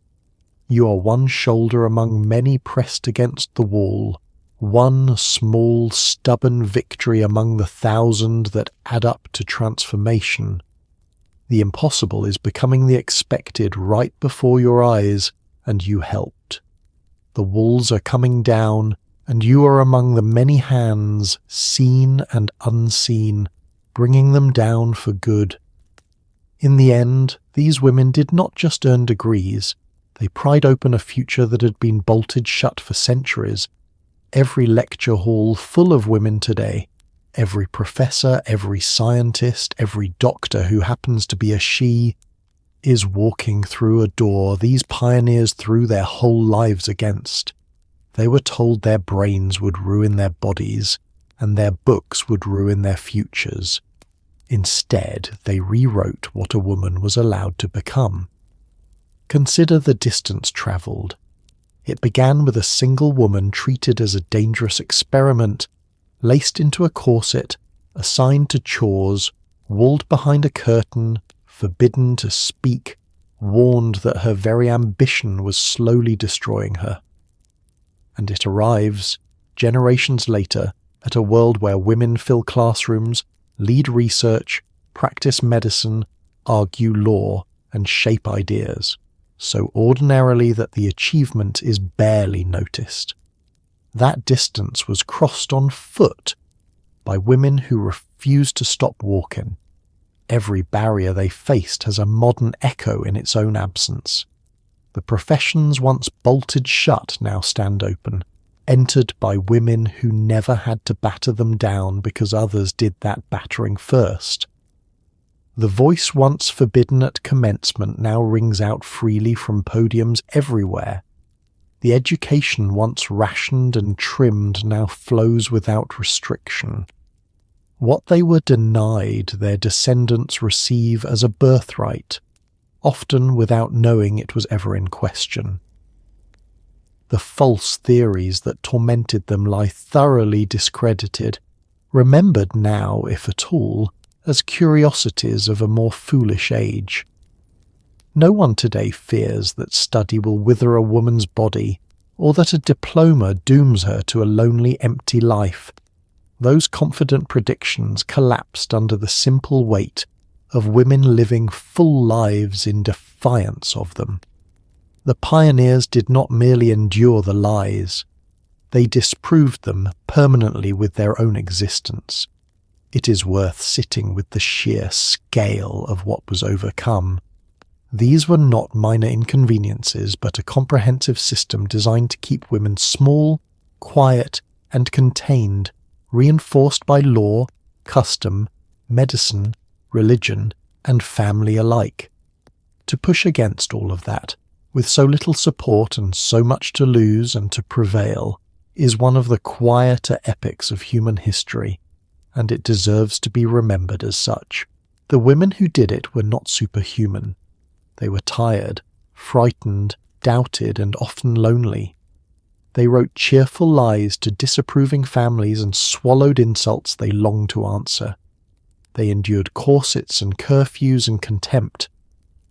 You are one shoulder among many pressed against the wall, one small, stubborn victory among the thousand that add up to transformation. The impossible is becoming the expected right before your eyes, and you helped. The walls are coming down, and you are among the many hands, seen and unseen, bringing them down for good. In the end, these women did not just earn degrees, they pried open a future that had been bolted shut for centuries. Every lecture hall full of women today, every professor, every scientist, every doctor who happens to be a she, is walking through a door these pioneers threw their whole lives against. They were told their brains would ruin their bodies, and their books would ruin their futures. Instead, they rewrote what a woman was allowed to become. Consider the distance travelled. It began with a single woman treated as a dangerous experiment, laced into a corset, assigned to chores, walled behind a curtain, forbidden to speak, warned that her very ambition was slowly destroying her. And it arrives, generations later, at a world where women fill classrooms, lead research, practice medicine, argue law, and shape ideas, so ordinarily that the achievement is barely noticed. That distance was crossed on foot by women who refused to stop walking. Every barrier they faced has a modern echo in its own absence. The professions once bolted shut now stand open, entered by women who never had to batter them down because others did that battering first. The voice once forbidden at commencement now rings out freely from podiums everywhere. The education once rationed and trimmed now flows without restriction. What they were denied, their descendants receive as a birthright, often without knowing it was ever in question. The false theories that tormented them lie thoroughly discredited, remembered now, if at all, as curiosities of a more foolish age. No one today fears that study will wither a woman's body, or that a diploma dooms her to a lonely, empty life. Those confident predictions collapsed under the simple weight of women living full lives in defiance of them. The pioneers did not merely endure the lies, They disproved them permanently with their own existence. It is worth sitting with the sheer scale of what was overcome. These were not minor inconveniences, but a comprehensive system designed to keep women small, quiet, and contained, reinforced by law, custom, medicine, religion, and family alike. To push against all of that, with so little support and so much to lose and to prevail, is one of the quieter epics of human history, and it deserves to be remembered as such. The women who did it were not superhuman. They were tired, frightened, doubted, and often lonely. They wrote cheerful lies to disapproving families and swallowed insults they longed to answer. They endured corsets and curfews and contempt,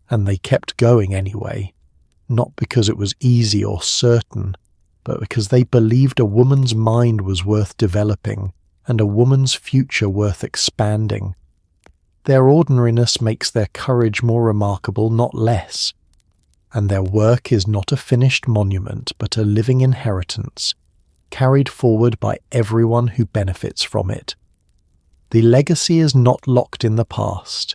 and they kept going anyway, not because it was easy or certain, but because they believed a woman's mind was worth developing and a woman's future worth expanding. Their ordinariness makes their courage more remarkable, not less, and their work is not a finished monument but a living inheritance, carried forward by everyone who benefits from it. The legacy is not locked in the past.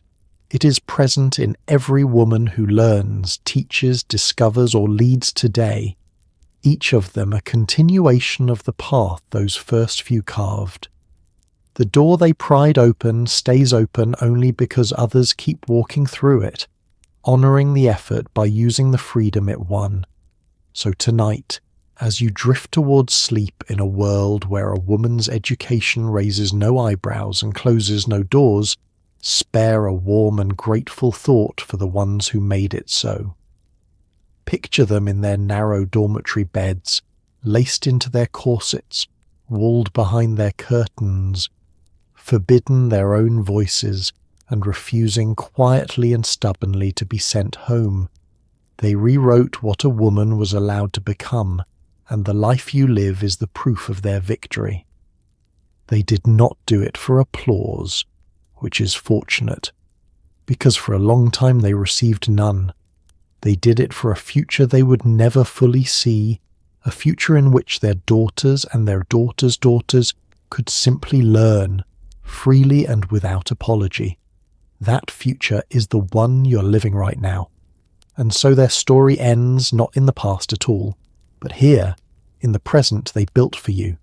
It is present in every woman who learns, teaches, discovers, or leads today, each of them a continuation of the path those first few carved. The door they pried open stays open only because others keep walking through it, honouring the effort by using the freedom it won. So tonight, as you drift towards sleep in a world where a woman's education raises no eyebrows and closes no doors, spare a warm and grateful thought for the ones who made it so. Picture them in their narrow dormitory beds, laced into their corsets, walled behind their curtains, forbidden their own voices, and refusing quietly and stubbornly to be sent home. They rewrote what a woman was allowed to become, and the life you live is the proof of their victory. They did not do it for applause, which is fortunate, because for a long time they received none. They did it for a future they would never fully see, a future in which their daughters and their daughters' daughters could simply learn, freely and without apology. That future is the one you're living right now. And so their story ends not in the past at all, but here, in the present they built for you,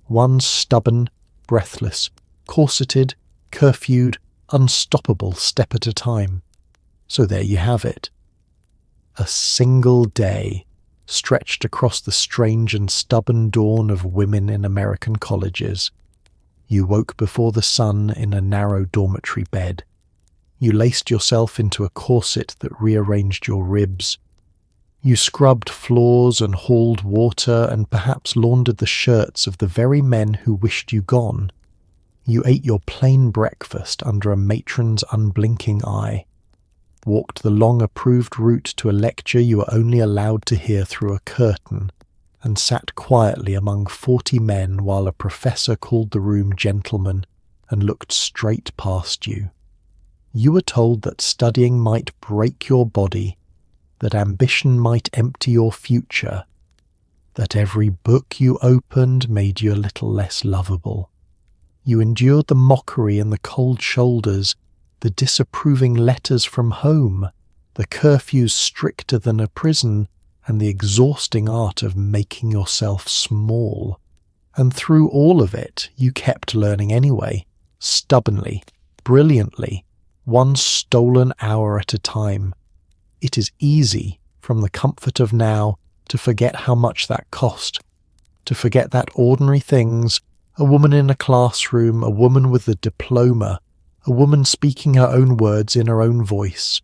one stubborn, breathless, corseted, curfewed, unstoppable step at a time. So there you have it. A single day stretched across the strange and stubborn dawn of women in American colleges. You woke before the sun in a narrow dormitory bed. You laced yourself into a corset that rearranged your ribs. You scrubbed floors and hauled water and perhaps laundered the shirts of the very men who wished you gone. You ate your plain breakfast under a matron's unblinking eye, walked the long-approved route to a lecture you were only allowed to hear through a curtain, and sat quietly among 40 men while a professor called the room gentleman and looked straight past you. You were told that studying might break your body, that ambition might empty your future, that every book you opened made you a little less lovable. You endured the mockery and the cold shoulders, the disapproving letters from home, the curfews stricter than a prison, and the exhausting art of making yourself small. And through all of it, you kept learning anyway, stubbornly, brilliantly, one stolen hour at a time. It is easy, from the comfort of now, to forget how much that cost, to forget that ordinary things, a woman in a classroom, a woman with a diploma, a woman speaking her own words in her own voice,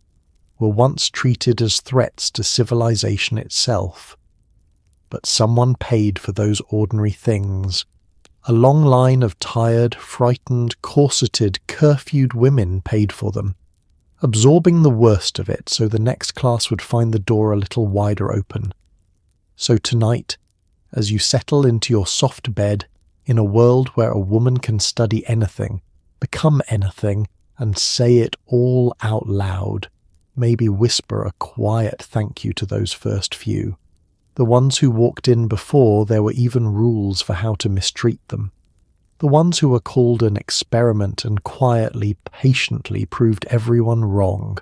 were once treated as threats to civilization itself. But someone paid for those ordinary things. A long line of tired, frightened, corseted, curfewed women paid for them, absorbing the worst of it so the next class would find the door a little wider open. So tonight, as you settle into your soft bed, in a world where a woman can study anything, become anything, and say it all out loud, maybe whisper a quiet thank you to those first few. The ones who walked in before there were even rules for how to mistreat them. The ones who were called an experiment and quietly, patiently proved everyone wrong.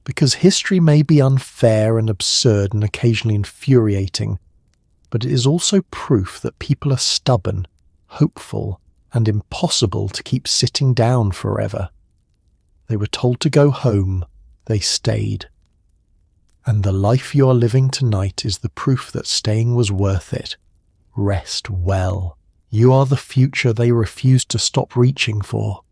Because history may be unfair and absurd and occasionally infuriating, but it is also proof that people are stubborn, hopeful, and impossible to keep sitting down forever. They were told to go home, they stayed. And the life you are living tonight is the proof that staying was worth it. Rest well. You are the future they refused to stop reaching for.